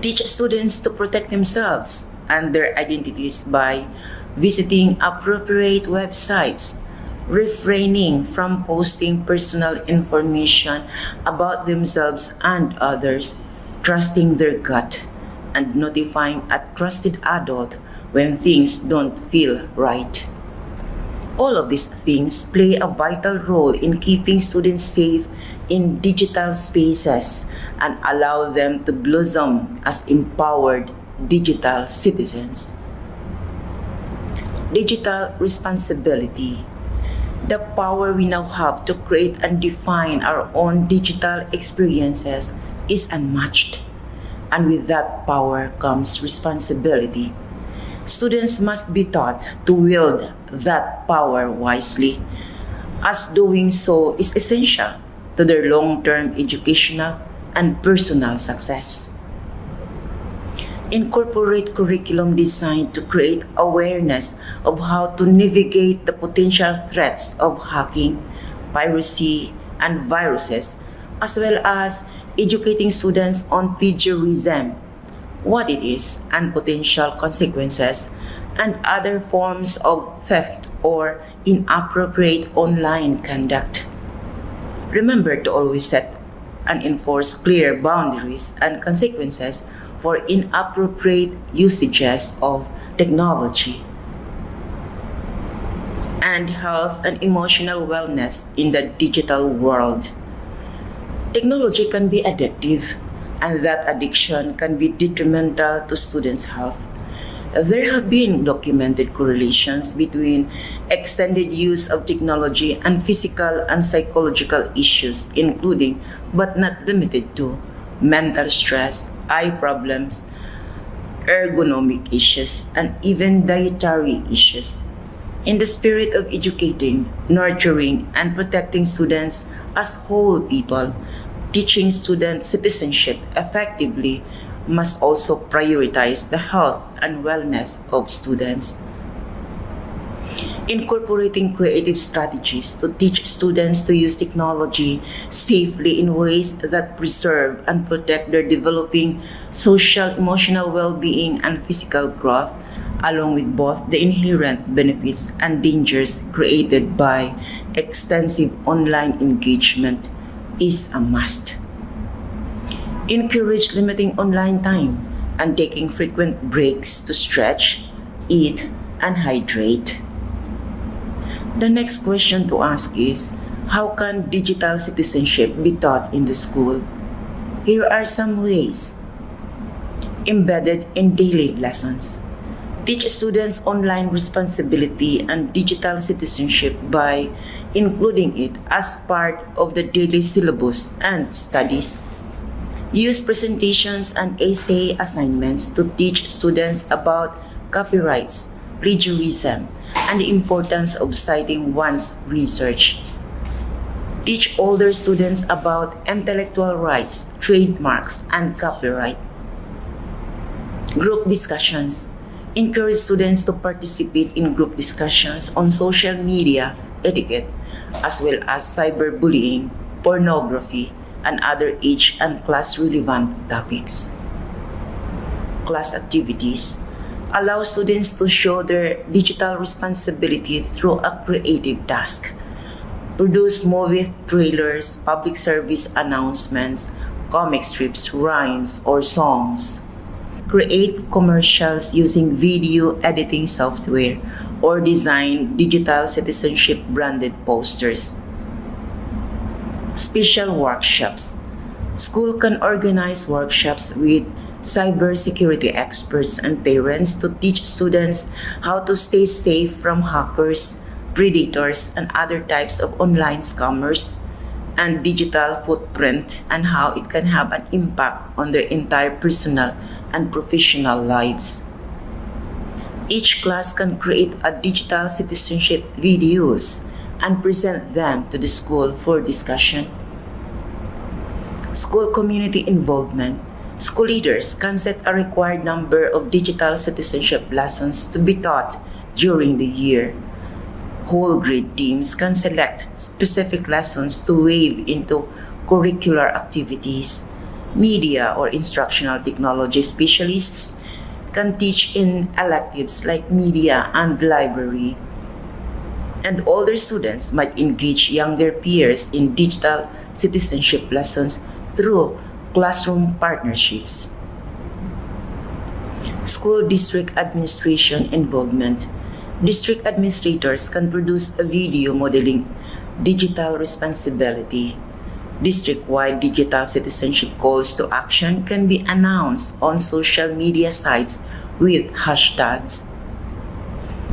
Teach students to protect themselves and their identities by visiting appropriate websites, refraining from posting personal information about themselves and others, trusting their gut, and notifying a trusted adult when things don't feel right. All of these things play a vital role in keeping students safe in digital spaces and allow them to blossom as empowered digital citizens. Digital responsibility. The power we now have to create and define our own digital experiences is unmatched. And with that power comes responsibility. Students must be taught to wield that power wisely, as doing so is essential to their long-term educational and personal success. Incorporate curriculum designed to create awareness of how to navigate the potential threats of hacking, piracy, and viruses, as well as educating students on plagiarism, what it is and potential consequences, and other forms of theft or inappropriate online conduct. Remember to always set and enforce clear boundaries and consequences for inappropriate usages of technology. And health and emotional wellness in the digital world. Technology can be addictive, and that addiction can be detrimental to students' health. There have been documented correlations between extended use of technology and physical and psychological issues, including, but not limited to, mental stress, eye problems, ergonomic issues, and even dietary issues. In the spirit of educating, nurturing, and protecting students as whole people, teaching student citizenship effectively must also prioritize the health and wellness of students. Incorporating creative strategies to teach students to use technology safely in ways that preserve and protect their developing social, emotional well-being and physical growth, along with both the inherent benefits and dangers created by extensive online engagement, is a must. Encourage limiting online time and taking frequent breaks to stretch, eat, and hydrate. The next question to ask is, how can digital citizenship be taught in the school? Here are some ways. Embedded in daily lessons. Teach students online responsibility and digital citizenship by including it as part of the daily syllabus and studies. Use presentations and essay assignments to teach students about copyrights, plagiarism, and the importance of citing one's research. Teach older students about intellectual rights, trademarks, and copyright. Group discussions. Encourage students to participate in group discussions on social media etiquette, as well as cyberbullying, pornography, and other age and class-relevant topics. Class activities. Allow students to show their digital responsibility through a creative task. Produce movie trailers, public service announcements, comic strips, rhymes, or songs. Create commercials using video editing software or design digital citizenship branded posters. Special workshops. School can organize workshops with cybersecurity experts and parents to teach students how to stay safe from hackers, predators, and other types of online scammers, and digital footprint and how it can have an impact on their entire personal and professional lives. Each class can create a digital citizenship videos and present them to the school for discussion. School community involvement. School leaders can set a required number of digital citizenship lessons to be taught during the year. Whole grade teams can select specific lessons to weave into curricular activities. Media or instructional technology specialists can teach in electives like media and library. And older students might engage younger peers in digital citizenship lessons through classroom partnerships. School district administration involvement. District administrators can produce a video modeling digital responsibility. District-wide digital citizenship calls to action can be announced on social media sites with hashtags.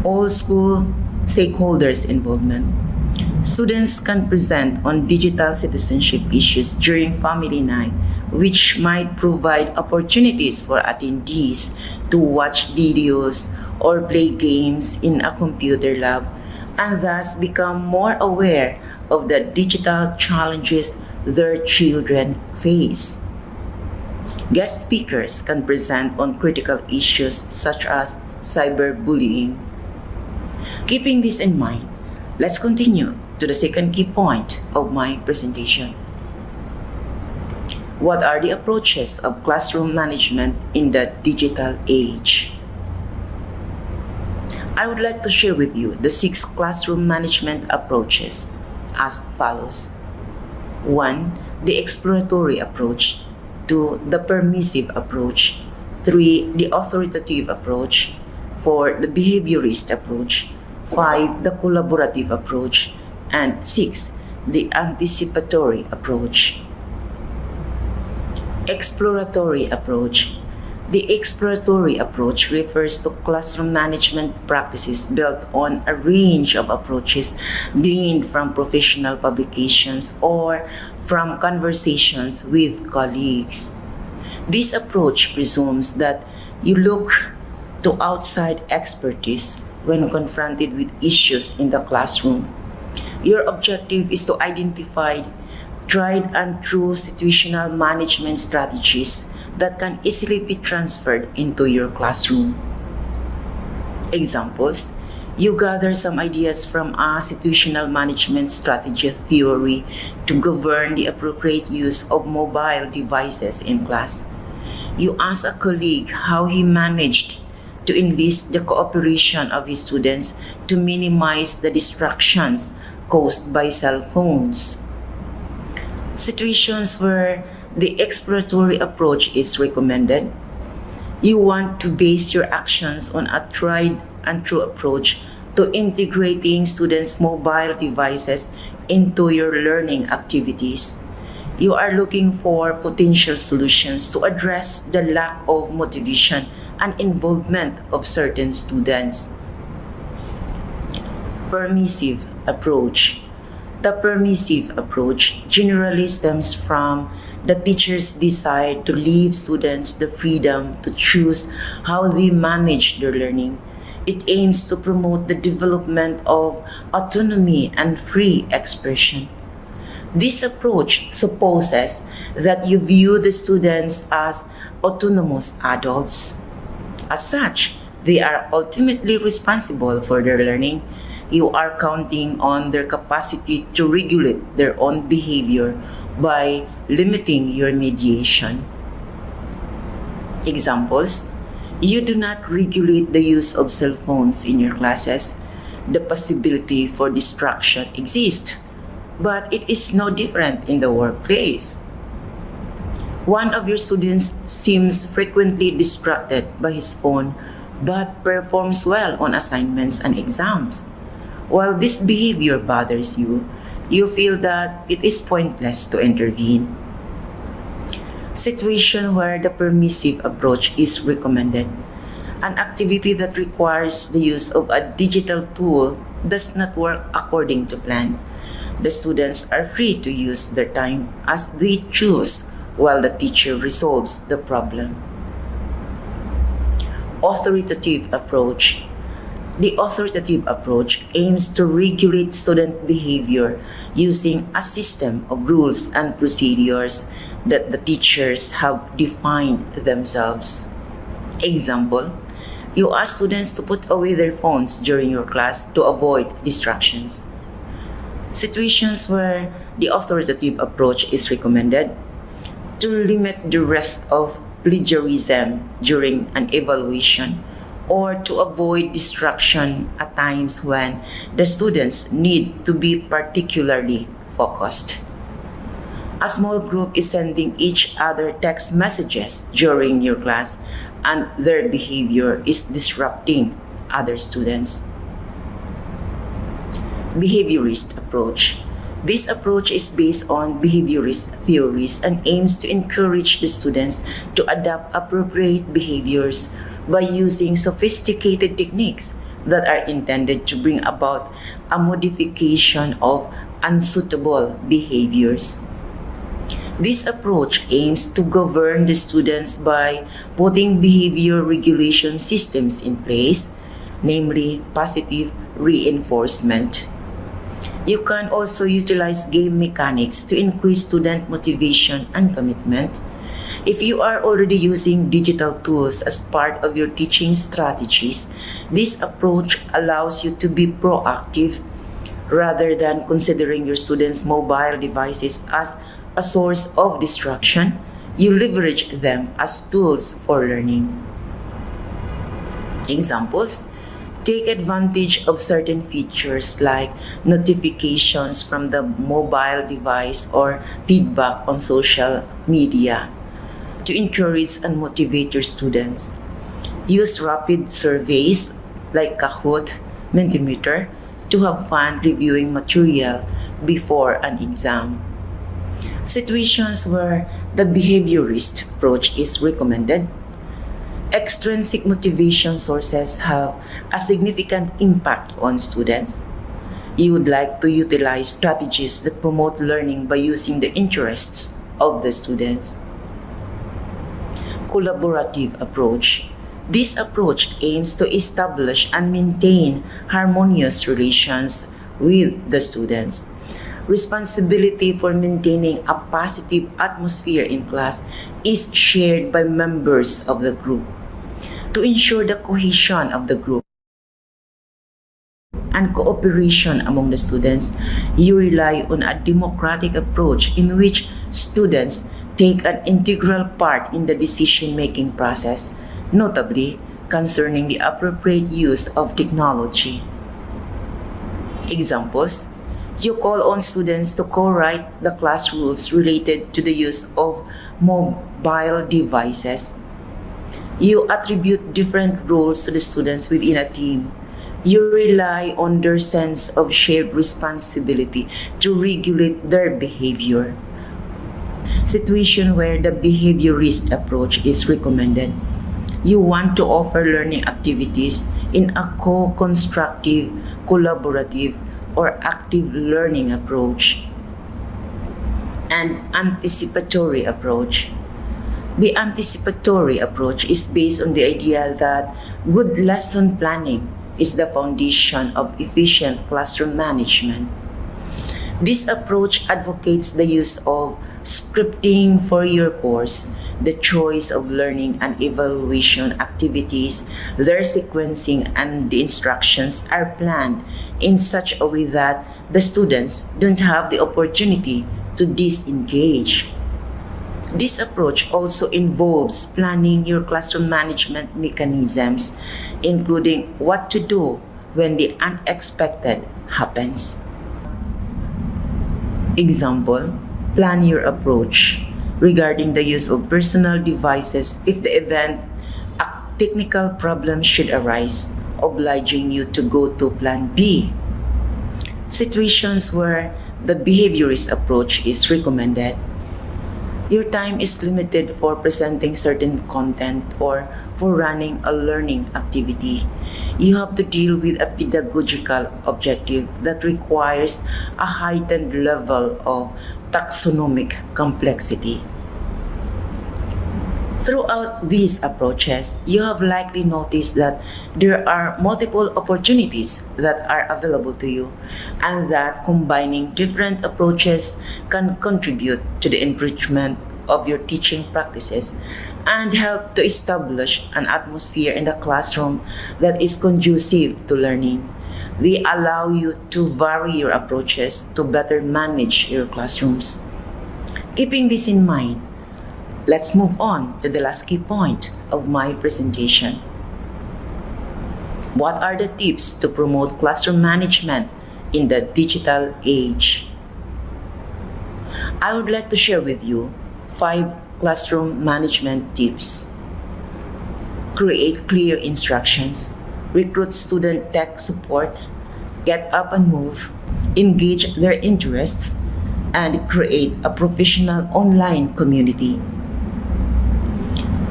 All school stakeholders' involvement. Students can present on digital citizenship issues during family night, which might provide opportunities for attendees to watch videos or play games in a computer lab and thus become more aware of the digital challenges their children face. Guest speakers can present on critical issues such as cyberbullying. Keeping this in mind, let's continue to the second key point of my presentation. What are the approaches of classroom management in the digital age? I would like to share with you the 6 classroom management approaches as follows. 1. The exploratory approach. 2. The permissive approach. 3. The authoritative approach. 4. The behaviorist approach. 5. The collaborative approach. And 6. The anticipatory approach. Exploratory approach. The exploratory approach refers to classroom management practices built on a range of approaches gleaned from professional publications or from conversations with colleagues. This approach presumes that you look to outside expertise when confronted with issues in the classroom. Your objective is to identify tried and true situational management strategies that can easily be transferred into your classroom. Examples: you gather some ideas from a situational management strategy theory to govern the appropriate use of mobile devices in class. You ask a colleague how he managed to enlist the cooperation of his students to minimize the distractions caused by cell phones. Situations where the exploratory approach is recommended. You want to base your actions on a tried and true approach to integrating students' mobile devices into your learning activities. You are looking for potential solutions to address the lack of motivation and involvement of certain students. Permissive approach. The permissive approach generally stems from the teacher's desire to leave students the freedom to choose how they manage their learning. It aims to promote the development of autonomy and free expression. This approach supposes that you view the students as autonomous adults. As such, they are ultimately responsible for their learning. You are counting on their capacity to regulate their own behavior by limiting your mediation. Examples: you do not regulate the use of cell phones in your classes. The possibility for distraction exists, but it is no different in the workplace. One of your students seems frequently distracted by his phone but performs well on assignments and exams. While this behavior bothers you, you feel that it is pointless to intervene. Situation where the permissive approach is recommended. An activity that requires the use of a digital tool does not work according to plan. The students are free to use their time as they choose while the teacher resolves the problem. Authoritative approach. The authoritative approach aims to regulate student behavior using a system of rules and procedures that the teachers have defined themselves. Example: You ask students to put away their phones during your class to avoid distractions. Situations where the authoritative approach is recommended: to limit the risk of plagiarism during an evaluation, or to avoid distraction at times when the students need to be particularly focused. A small group is sending each other text messages during your class, and their behavior is disrupting other students. Behaviorist approach. This approach is based on behaviorist theories and aims to encourage the students to adopt appropriate behaviors by using sophisticated techniques that are intended to bring about a modification of unsuitable behaviors. This approach aims to govern the students by putting behavior regulation systems in place, namely positive reinforcement. You can also utilize game mechanics to increase student motivation and commitment. If you are already using digital tools as part of your teaching strategies, this approach allows you to be proactive rather than considering your students' mobile devices as a source of distraction. You leverage them as tools for learning. Examples: take advantage of certain features like notifications from the mobile device or feedback on social media to encourage and motivate your students. Use rapid surveys like Kahoot, Mentimeter to have fun reviewing material before an exam. Situations where the behaviorist approach is recommended: extrinsic motivation sources have a significant impact on students. You would like to utilize strategies that promote learning by using the interests of the students. Collaborative approach. This approach aims to establish and maintain harmonious relations with the students. Responsibility for maintaining a positive atmosphere in class is shared by members of the group. To ensure the cohesion of the group and cooperation among the students, you rely on a democratic approach in which students take an integral part in the decision-making process, notably concerning the appropriate use of technology. Examples: you call on students to co-write the class rules related to the use of mobile devices. You attribute different roles to the students within a team. You rely on their sense of shared responsibility to regulate their behavior. Situation where the behaviorist approach is recommended: you want to offer learning activities in a co-constructive, collaborative, or active learning approach. And anticipatory approach. The anticipatory approach is based on the idea that good lesson planning is the foundation of efficient classroom management. This approach advocates the use of scripting for your course, the choice of learning and evaluation activities, their sequencing, and the instructions are planned in such a way that the students don't have the opportunity to disengage. This approach also involves planning your classroom management mechanisms, including what to do when the unexpected happens. Example: plan your approach regarding the use of personal devices if the event a technical problem should arise, obliging you to go to plan B. Situations where the behaviorist approach is recommended: your time is limited for presenting certain content or for running a learning activity. You have to deal with a pedagogical objective that requires a heightened level of taxonomic complexity. Throughout these approaches, you have likely noticed that there are multiple opportunities that are available to you, and that combining different approaches can contribute to the enrichment of your teaching practices and help to establish an atmosphere in the classroom that is conducive to learning. They allow you to vary your approaches to better manage your classrooms. Keeping this in mind, let's move on to the last key point of my presentation. What are the tips to promote classroom management in the digital age? I would like to share with you 5 classroom management tips. Create clear instructions. Recruit student tech support. Get up and move. Engage their interests. And create a professional online community.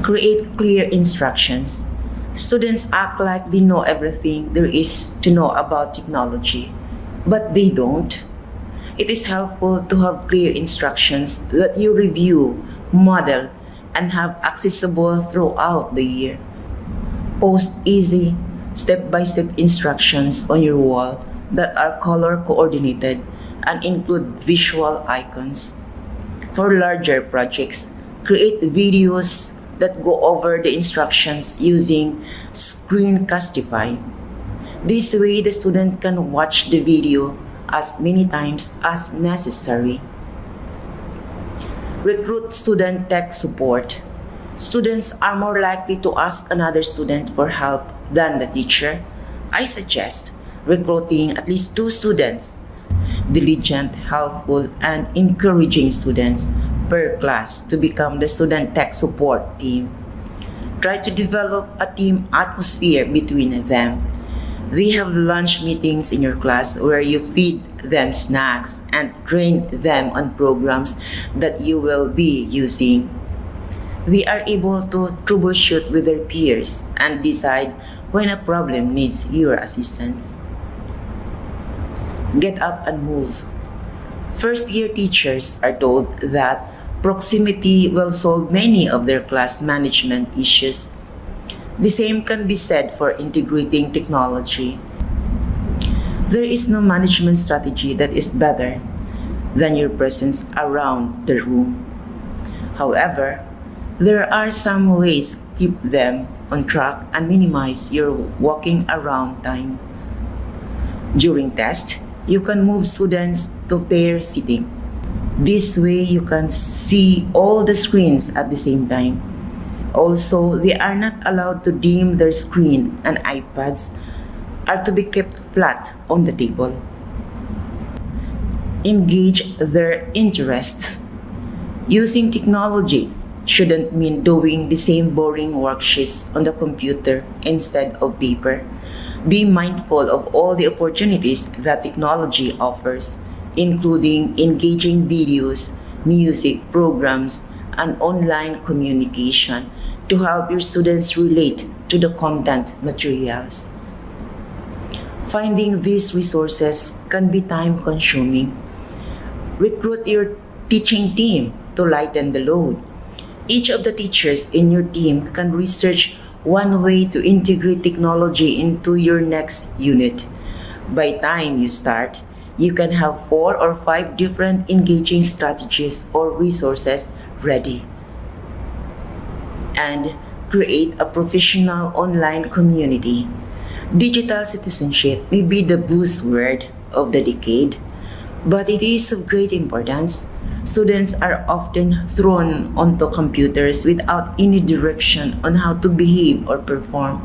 Create clear instructions. Students act like they know everything there is to know about technology, but they don't. It is helpful to have clear instructions that you review, model, and have accessible throughout the year. Post easy, step-by-step instructions on your wall that are color coordinated and include visual icons. For larger projects, create videos that go over the instructions using Screencastify. This way, the student can watch the video as many times as necessary. Recruit student tech support. Students are more likely to ask another student for help than the teacher. I suggest recruiting at least 2 students, diligent, helpful, and encouraging students per class to become the student tech support team. Try to develop a team atmosphere between them. They have lunch meetings in your class where you feed them snacks and train them on programs that you will be using. They are able to troubleshoot with their peers and decide when a problem needs your assistance. Get up and move. First-year teachers are told that proximity will solve many of their class management issues. The same can be said for integrating technology. There is no management strategy that is better than your presence around the room. However, there are some ways to keep them on track and minimize your walking around time. During tests, you can move students to pair seating. This way, you can see all the screens at the same time. Also, they are not allowed to dim their screen, and iPads are to be kept flat on the table. Engage their interests. Using technology shouldn't mean doing the same boring worksheets on the computer instead of paper. Be mindful of all the opportunities that technology offers, including engaging videos, music, programs, and online communication to help your students relate to the content materials. Finding these resources can be time-consuming. Recruit your teaching team to lighten the load. Each of the teachers in your team can research one way to integrate technology into your next unit. By time you start, you can have 4 or 5 different engaging strategies or resources ready. And create a professional online community. Digital citizenship may be the buzzword of the decade, but it is of great importance. Students are often thrown onto computers without any direction on how to behave or perform.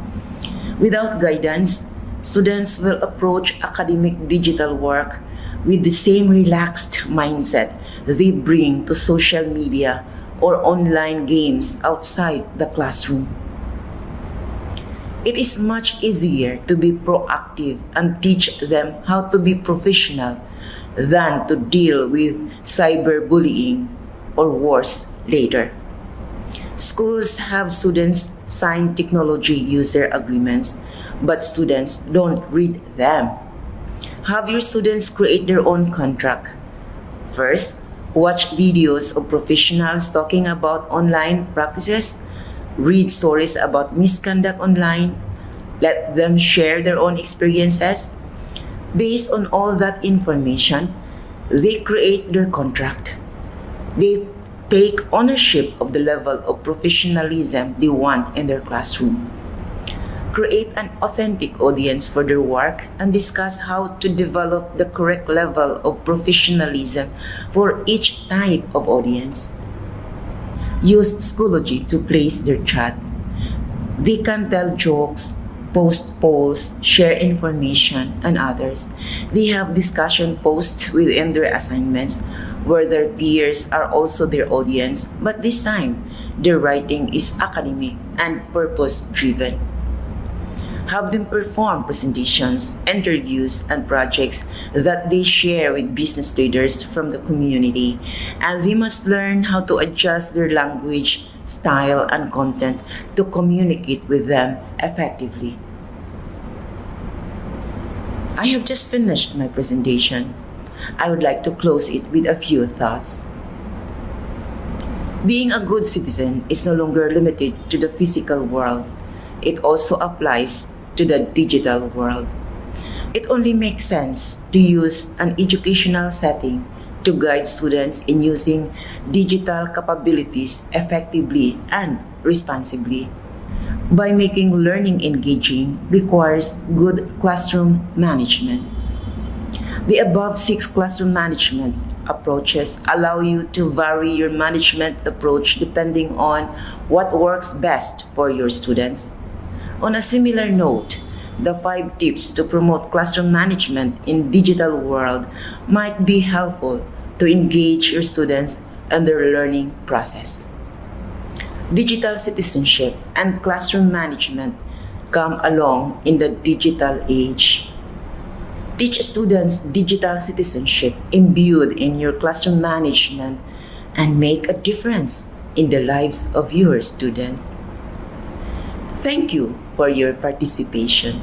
Without guidance, students will approach academic digital work with the same relaxed mindset they bring to social media or online games outside the classroom. It is much easier to be proactive and teach them how to be professional than to deal with cyberbullying or worse later. Schools have students sign technology user agreements, but students don't read them. Have your students create their own contract. First, watch videos of professionals talking about online practices, read stories about misconduct online, let them share their own experiences. Based on all that information, they create their contract. They take ownership of the level of professionalism they want in their classroom, create an authentic audience for their work, and discuss how to develop the correct level of professionalism for each type of audience. Use Schoology to place their chat. They can tell jokes, post polls, share information, and others. They have discussion posts within their assignments where their peers are also their audience, but this time their writing is academic and purpose driven. Have them perform presentations, interviews, and projects that they share with business leaders from the community. And they must learn how to adjust their language, style, and content to communicate with them effectively. I have just finished my presentation. I would like to close it with a few thoughts. Being a good citizen is no longer limited to the physical world. It also applies to the digital world. It only makes sense to use an educational setting to guide students in using digital capabilities effectively and responsibly. By making learning engaging requires good classroom management. The above 6 classroom management approaches allow you to vary your management approach depending on what works best for your students. On a similar note, the 5 tips to promote classroom management in digital world might be helpful to engage your students in their learning process. Digital citizenship and classroom management come along in the digital age. Teach students digital citizenship imbued in your classroom management and make a difference in the lives of your students. Thank you for your participation.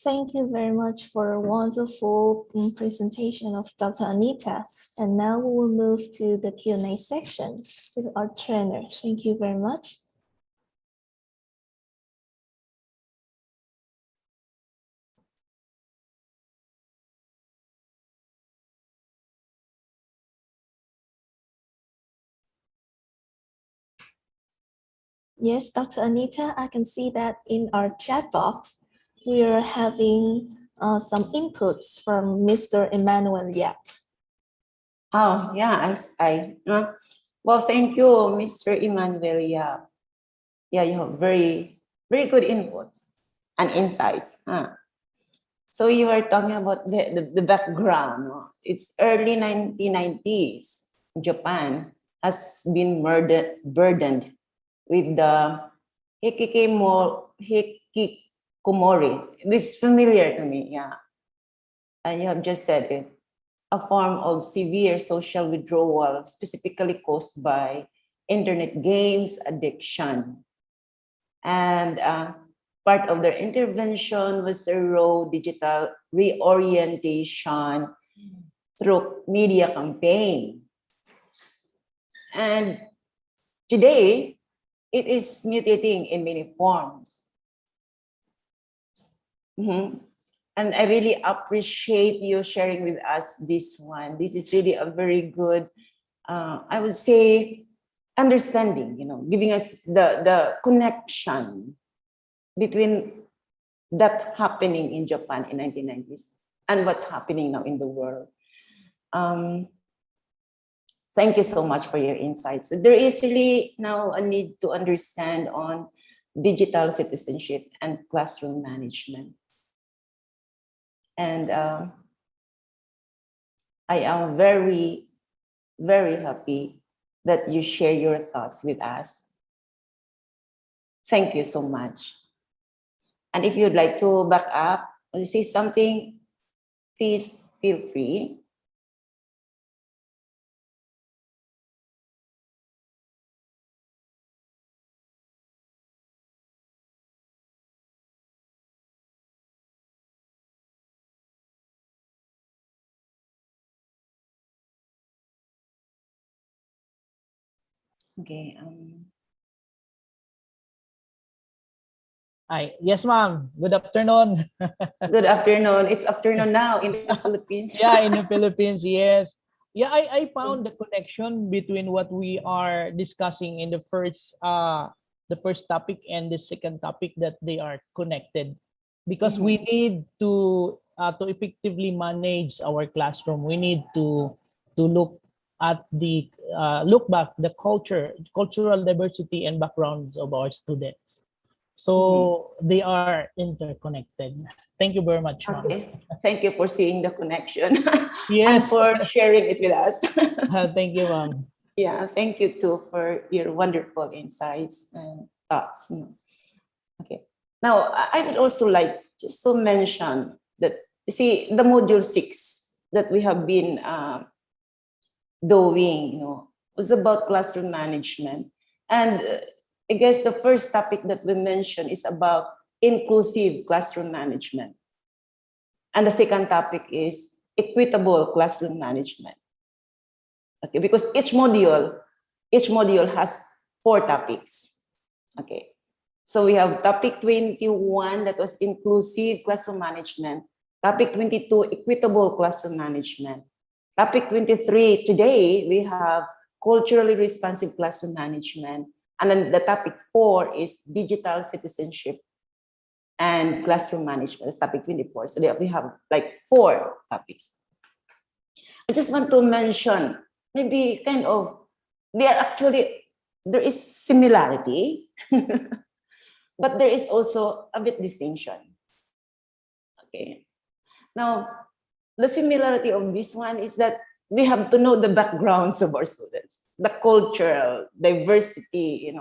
Thank you very much for a wonderful presentation of Dr. Anita. And now we will move to the Q&A section with our trainer. Thank you very much. Yes, Dr. Anita, I can see that in our chat box, we are having some inputs from Mr. Emmanuel Yap. Oh, yeah, well, thank you, Mr. Emmanuel. Yeah, you have very, very good inputs and insights. So you were talking about the background. No? It's early 1990s. Japan has been burdened with the hikikomori. This is familiar to me, yeah. And you have just said it. A form of severe social withdrawal, specifically caused by internet games addiction. And part of their intervention was a raw digital reorientation through media campaign. And today, it is mutating in many forms. And I really appreciate you sharing with us this one. This is really a very good, I would say, understanding, giving us the connection between that happening in Japan in 1990s and what's happening now in the world. Thank you so much for your insights. There is really now a need to understand on digital citizenship and classroom management. And I am very, very happy that you share your thoughts with us. Thank you so much. And if you'd like to back up or say something, please feel free. Okay. Hi. Yes, ma'am. Good afternoon. Good afternoon. It's afternoon now in the Philippines. Yeah, in the Philippines, yes. Yeah, I found the connection between what we are discussing in the first topic and the second topic, that they are connected, because we need to effectively manage our classroom. We need to look at the look back the cultural diversity and backgrounds of our students. So they are interconnected. Thank you very much, ma'am. Okay. Thank you for seeing the connection and Yes. for sharing it with us. Thank you, ma'am. Yeah, thank you too for your wonderful insights and thoughts. Okay. Now, I would also like just to mention that, you see, the module 6 that we have been doing, was about classroom management. And I guess the first topic that we mentioned is about inclusive classroom management. And the second topic is equitable classroom management. Okay, because each module has 4 topics. Okay. So we have topic 21, that was inclusive classroom management. Topic 22, equitable classroom management. Topic 23, today we have culturally responsive classroom management. And then the topic 4 is digital citizenship and classroom management. That's topic 24. So we have like 4 topics. I just want to mention, maybe kind of, there is similarity, but there is also a bit distinction. Okay. Now, the similarity of this one is that we have to know the backgrounds of our students, the cultural diversity,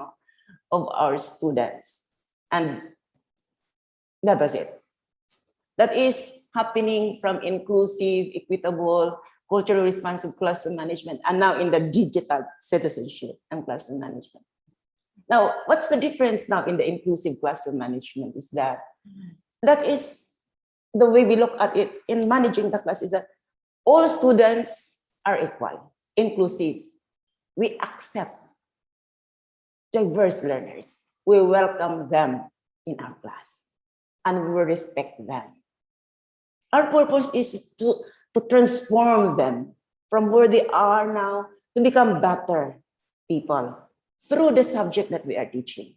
of our students. And that was it. That is happening from inclusive, equitable, culturally responsive classroom management, and now in the digital citizenship and classroom management. Now, what's the difference now in the inclusive classroom management is that is the way we look at it in managing the class, is that all students are equal, inclusive. We accept diverse learners. We welcome them in our class and we respect them. Our purpose is to transform them from where they are now to become better people through the subject that we are teaching.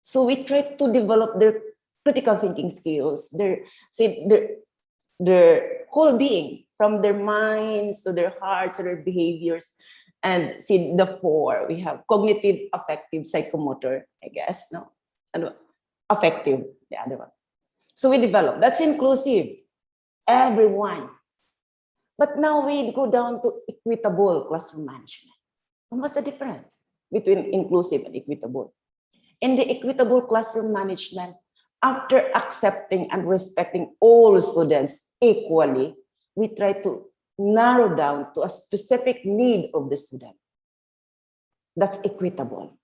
So we try to develop their critical thinking skills, their whole being, from their minds to their hearts to their behaviors. And see the 4, we have cognitive, affective, psychomotor, I guess, no? And affective, the other one. So we develop, that's inclusive, everyone. But now we go down to equitable classroom management. And what's the difference between inclusive and equitable? In the equitable classroom management, after accepting and respecting all students equally, we try to narrow down to a specific need of the student. That's equitable.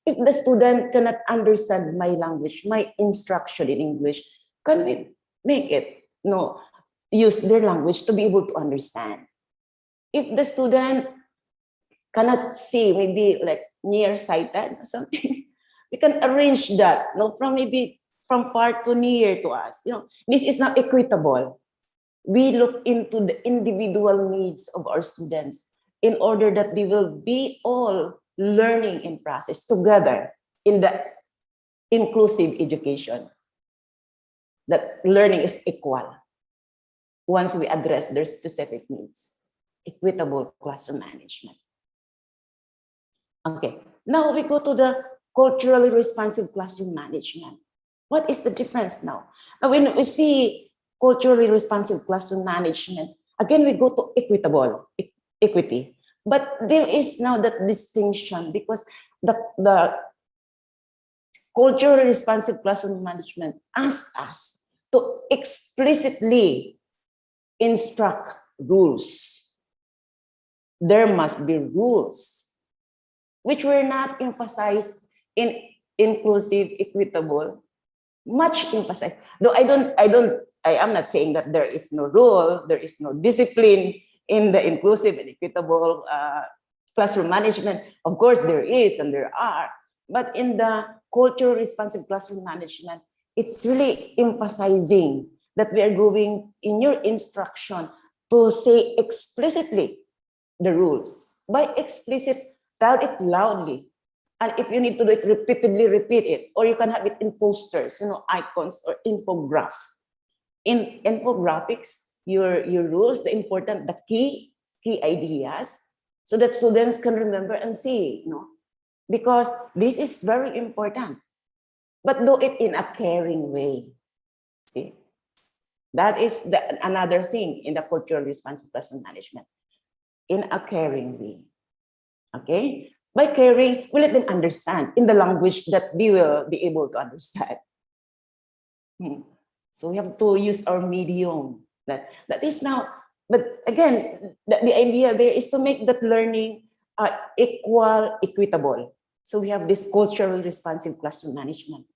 If the student cannot understand my language, my instruction in English, can we make it, use their language to be able to understand? If the student cannot see, maybe like nearsighted or something, we can arrange that, from far to near to us. This is not equitable. We look into the individual needs of our students in order that they will be all learning in process together in the inclusive education. That learning is equal once we address their specific needs. Equitable classroom management. Okay, now we go to the culturally responsive classroom management. What is the difference now? Now, when we see culturally responsive classroom management, again, we go to equity. But there is now that distinction, because the culturally responsive classroom management asks us to explicitly instruct rules. There must be rules, which were not emphasized in inclusive, equitable, much emphasized. Though I am not saying that there is no rule, there is no discipline in the inclusive and equitable classroom management. Of course, there is and there are, but in the cultural responsive classroom management, it's really emphasizing that we are going in your instruction to say explicitly the rules. By explicit, tell it loudly. And if you need to do it repeatedly, repeat it. Or you can have it in posters, icons or infographics. In infographics, your rules, the key ideas, so that students can remember and see, because this is very important. But do it in a caring way. See, that is another thing in the cultural responsive classroom management. In a caring way. Okay? By caring, we let them understand in the language that they will be able to understand. So we have to use our medium. That is now, but again, the idea there is to make that learning equal, equitable. So we have this culturally responsive classroom management.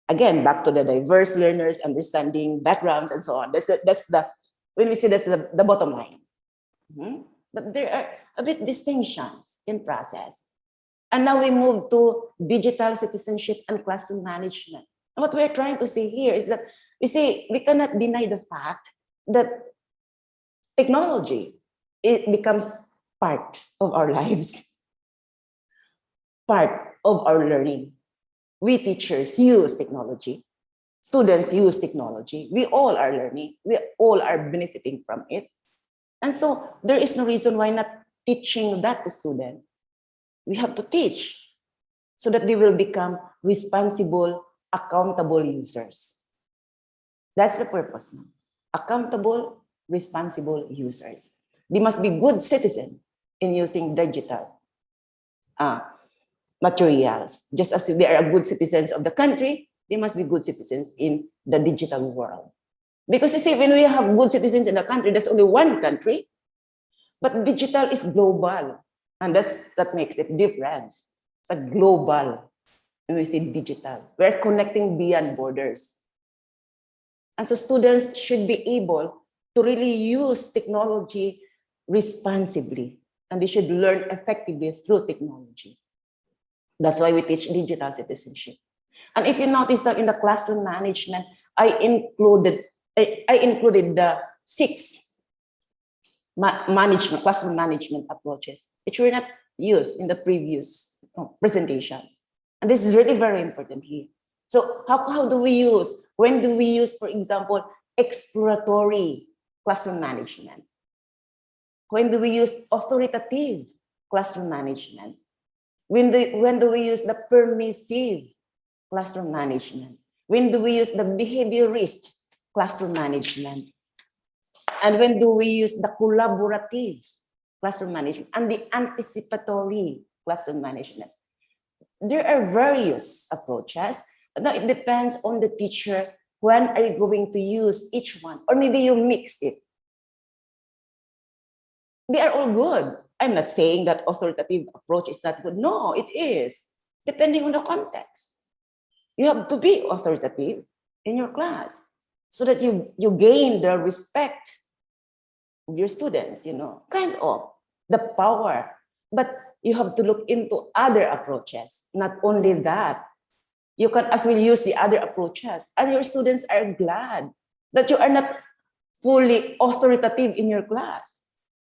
Again, back to the diverse learners, understanding backgrounds and so on. That's the when we say that's the bottom line. But there are a bit distinctions in process. And now we move to digital citizenship and classroom management. And what we're trying to say here is that we cannot deny the fact that technology, it becomes part of our lives, part of our learning. We teachers use technology. Students use technology. We all are learning. We all are benefiting from it. And so there is no reason why not teaching that to students. We have to teach so that they will become responsible, accountable users. That's the purpose now. Accountable, responsible users. They must be good citizens in using digital materials. Just as they are good citizens of the country, they must be good citizens in the digital world. Because you see, when we have good citizens in the country, there's only one country, but digital is global. And that makes it different. It's a global, when we say digital. We're connecting beyond borders. And so students should be able to really use technology responsibly. And they should learn effectively through technology. That's why we teach digital citizenship. And if you notice that in the classroom management, I included the 6 classroom management approaches, which were not used in the previous presentation. And this is really very important here. So how do we use, when do we use, for example, exploratory classroom management? When do we use authoritative classroom management? When do we use the permissive classroom management? When do we use the behaviorist classroom management? And when do we use the collaborative classroom management and the anticipatory classroom management? There are various approaches. Now it depends on the teacher. When are you going to use each one? Or maybe you mix it. They are all good. I'm not saying that authoritative approach is not good. No, it is, depending on the context. You have to be authoritative in your class so that you gain the respect of your students, kind of the power. But you have to look into other approaches. Not only that, you can as well use the other approaches. And your students are glad that you are not fully authoritative in your class.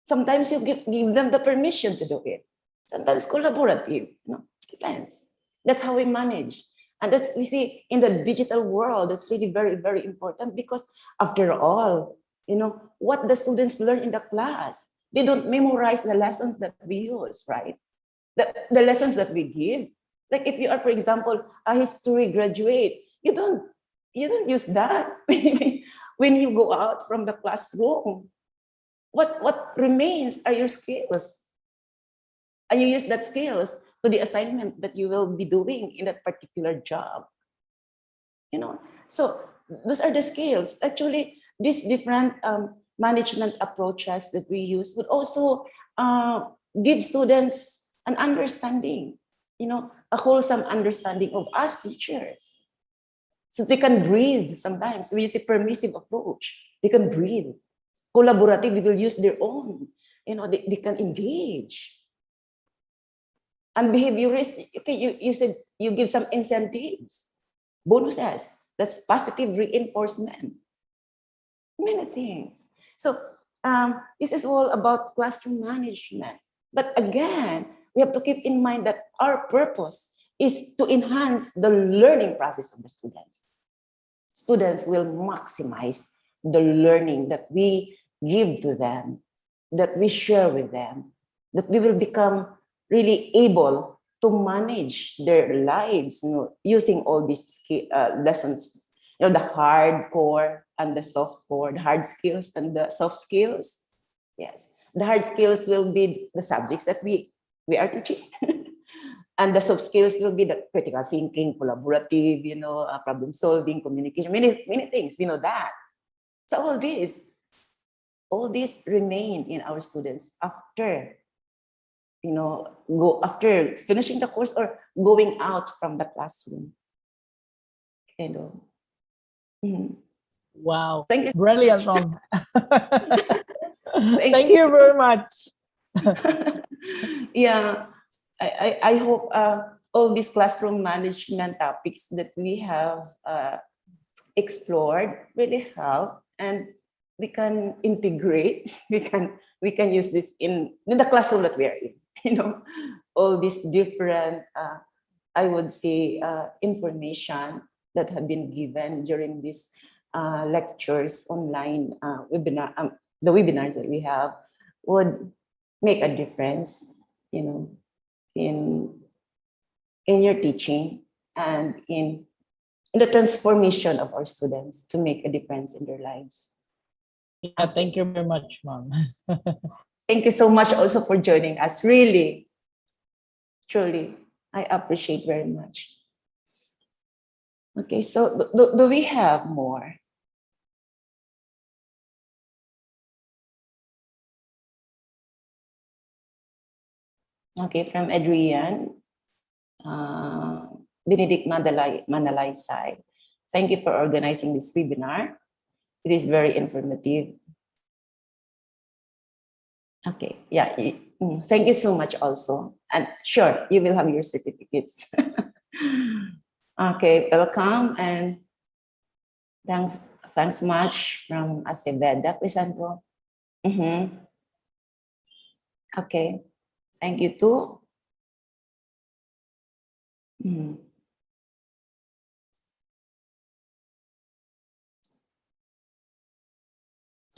Sometimes you give them the permission to do it. Sometimes collaborative, depends. That's how we manage. And that's, we see in the digital world, that's really very, very important because after all, what the students learn in the class, they don't memorize the lessons that we use, right? The lessons that we give. Like if you are, for example, a history graduate, you don't use that when you go out from the classroom. What remains are your skills. And you use that skills to the assignment that you will be doing in that particular job. So those are the skills. Actually, these different management approaches that we use would also give students an understanding, a wholesome understanding of us teachers. So they can breathe sometimes. We use a permissive approach. They can breathe. Collaborative, they will use their own. They can engage. And behaviorist, okay, you said you give some incentives, bonuses. That's positive reinforcement. Many things. So this is all about classroom management. But again, we have to keep in mind that our purpose is to enhance the learning process of the students. Students will maximize the learning that we give to them, that we share with them, that we will become really able to manage their lives, using all these lessons, the hardcore and the soft core, the hard skills and the soft skills. Yes, the hard skills will be the subjects that we are teaching. And the soft skills will be the critical thinking, collaborative, problem solving, communication, many things, we know that. So all these remain in our students after, after finishing the course or going out from the classroom. Wow. Thank you. Brilliant, Mom. Thank you very much. Yeah, I hope all these classroom management topics that we have explored really help, and we can integrate. We can use this in the classroom that we are in. All these different, I would say, information that have been given during these lectures, online webinar, the webinars that we have would make a difference, in your teaching and in the transformation of our students to make a difference in their lives. Yeah, thank you very much, Mom. Thank you so much also for joining us. Really, truly, I appreciate very much. Okay, so do we have more? Okay, from Adrian, Benedict Manalay side. Thank you for organizing this webinar. It is very informative. Okay, yeah, thank you so much also. And sure, you will have your certificates. Okay, welcome, and thanks much from Aceveda, Crisanto. Okay, thank you too.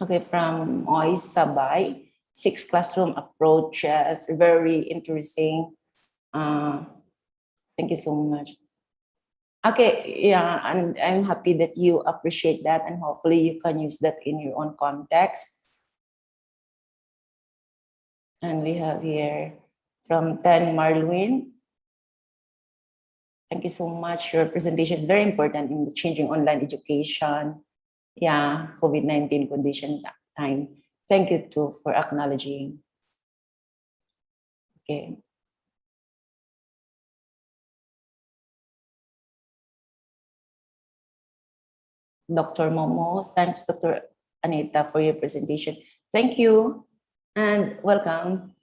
Okay, from Ois Sabay, 6 classroom approaches, very interesting. Thank you so much. Okay, yeah, and I'm happy that you appreciate that, and hopefully you can use that in your own context. And we have here from Tan Marlwin. Thank you so much. Your presentation is very important in the changing online education. Yeah, COVID-19 condition time. Thank you too for acknowledging. Okay. Dr. Momo, thanks, Dr. Anita, for your presentation. Thank you and welcome.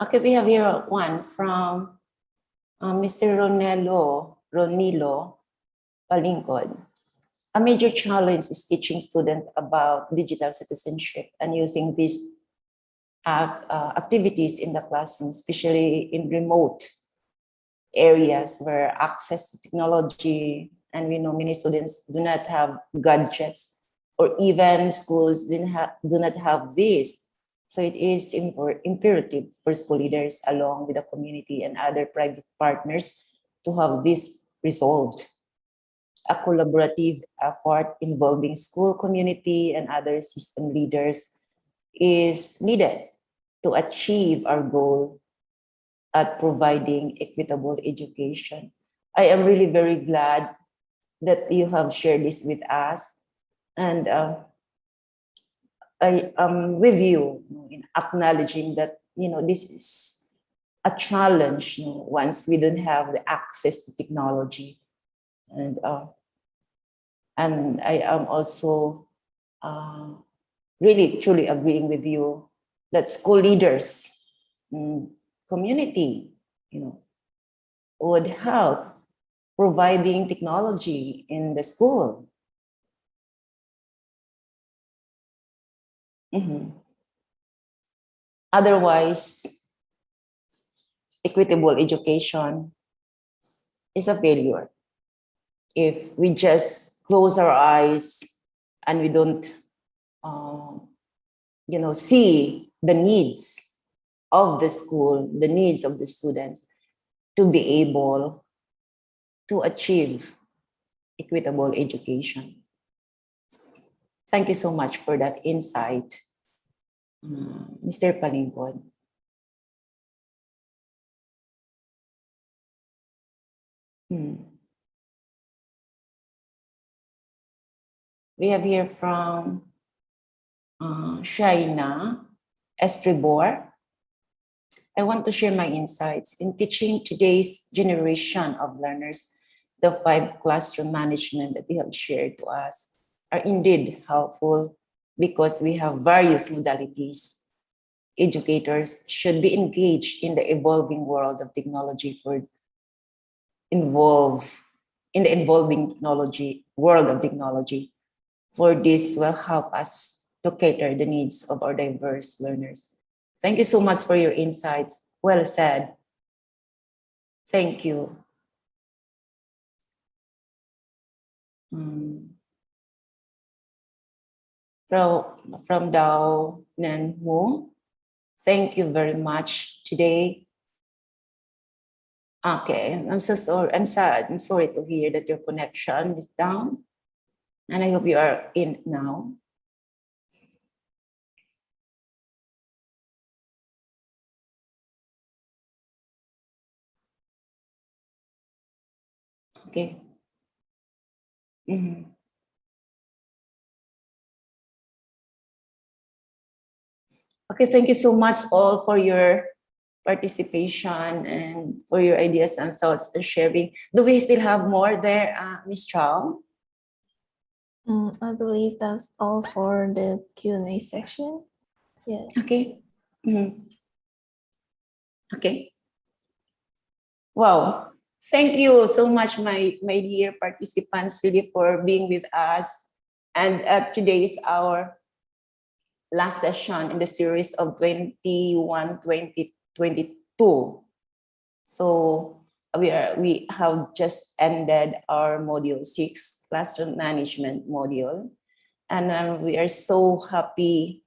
Okay, we have here one from Mr. Ronilo Palingkod. A major challenge is teaching students about digital citizenship and using these activities in the classroom, especially in remote areas where access to technology, and we know many students do not have gadgets, or even schools do not have this. So it is imperative for school leaders, along with the community and other private partners, to have this resolved. A collaborative effort involving school community and other system leaders is needed to achieve our goal at providing equitable education. I am really very glad that you have shared this with us, and I am with you in acknowledging that this is a challenge once we don't have the access to technology, and And I am also really truly agreeing with you that school leaders, community, would help providing technology in the school. Otherwise, equitable education is a failure. If we just close our eyes and we don't, see the needs of the school, the needs of the students to be able to achieve equitable education. Thank you so much for that insight, Mr. Palingkod. We have here from Shaina Estribor. I want to share my insights in teaching today's generation of learners. The 5 classroom management that you have shared to us are indeed helpful because we have various modalities. Educators should be engaged in the evolving world of technology world of technology. For this will help us to cater the needs of our diverse learners. Thank you so much for your insights. Well said. Thank you. From Dao Nan Wu, thank you very much today. Okay, I'm so sorry. I'm sad. I'm sorry to hear that your connection is down. And I hope you are in now. Okay. Okay, thank you so much all for your participation and for your ideas and thoughts and sharing. Do we still have more there, Ms. Chow? I believe that's all for the Q&A section. Yes. Okay. Okay. Wow. Thank you so much, my dear participants, really for being with us. And today is our last session in the series of 2022. So we have just ended our module 6, classroom management module. And we are so happy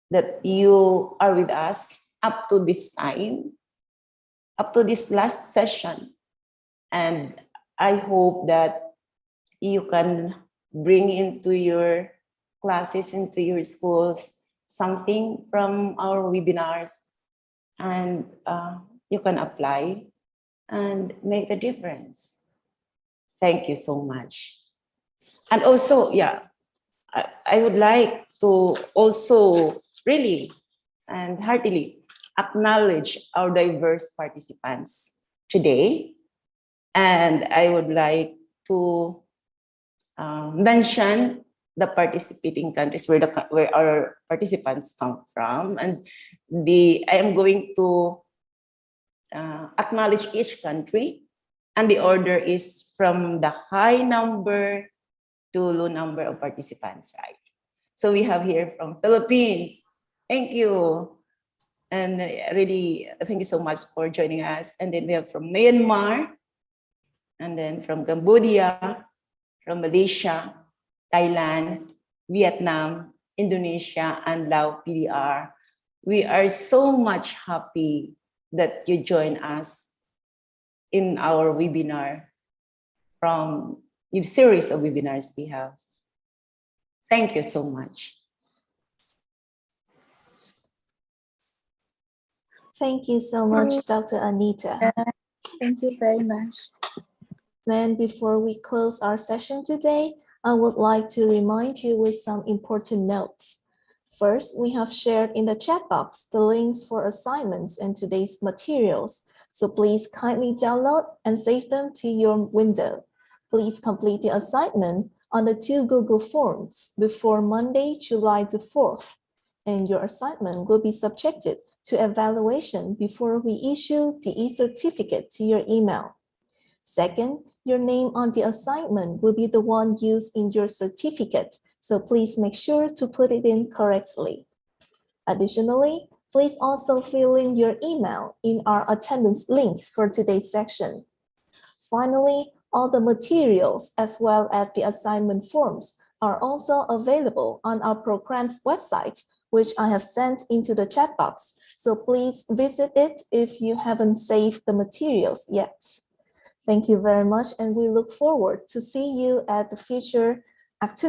that you are with us up to this time, up to this last session. And I hope that you can bring into your classes, into your schools, something from our webinars, and you can apply and make the difference. Thank you so much. And also, I would like to also really and heartily acknowledge our diverse participants today. And I would like to mention the participating countries where our participants come from. And I am going to acknowledge each country. And the order is from the high number to low number of participants, right? So we have here from Philippines. Thank you. And really, thank you so much for joining us. And then we have from Myanmar, and then from Cambodia, from Malaysia, Thailand, Vietnam, Indonesia, and Laos PDR. We are so much happy that you join us in our webinar from the series of webinars we have. Thank you so much. Thank you so much, Dr. Anita. Thank you very much. Then before we close our session today, I would like to remind you with some important notes. First, we have shared in the chat box the links for assignments and today's materials. So please kindly download and save them to your window. Please complete the assignment on the 2 Google Forms before Monday, July the 4th, and your assignment will be subjected to evaluation before we issue the e-certificate to your email. Second, your name on the assignment will be the one used in your certificate, so please make sure to put it in correctly. Additionally, please also fill in your email in our attendance link for today's section. Finally, all the materials as well as the assignment forms are also available on our program's website, which I have sent into the chat box. So please visit it if you haven't saved the materials yet. Thank you very much, and we look forward to see you at the future activities.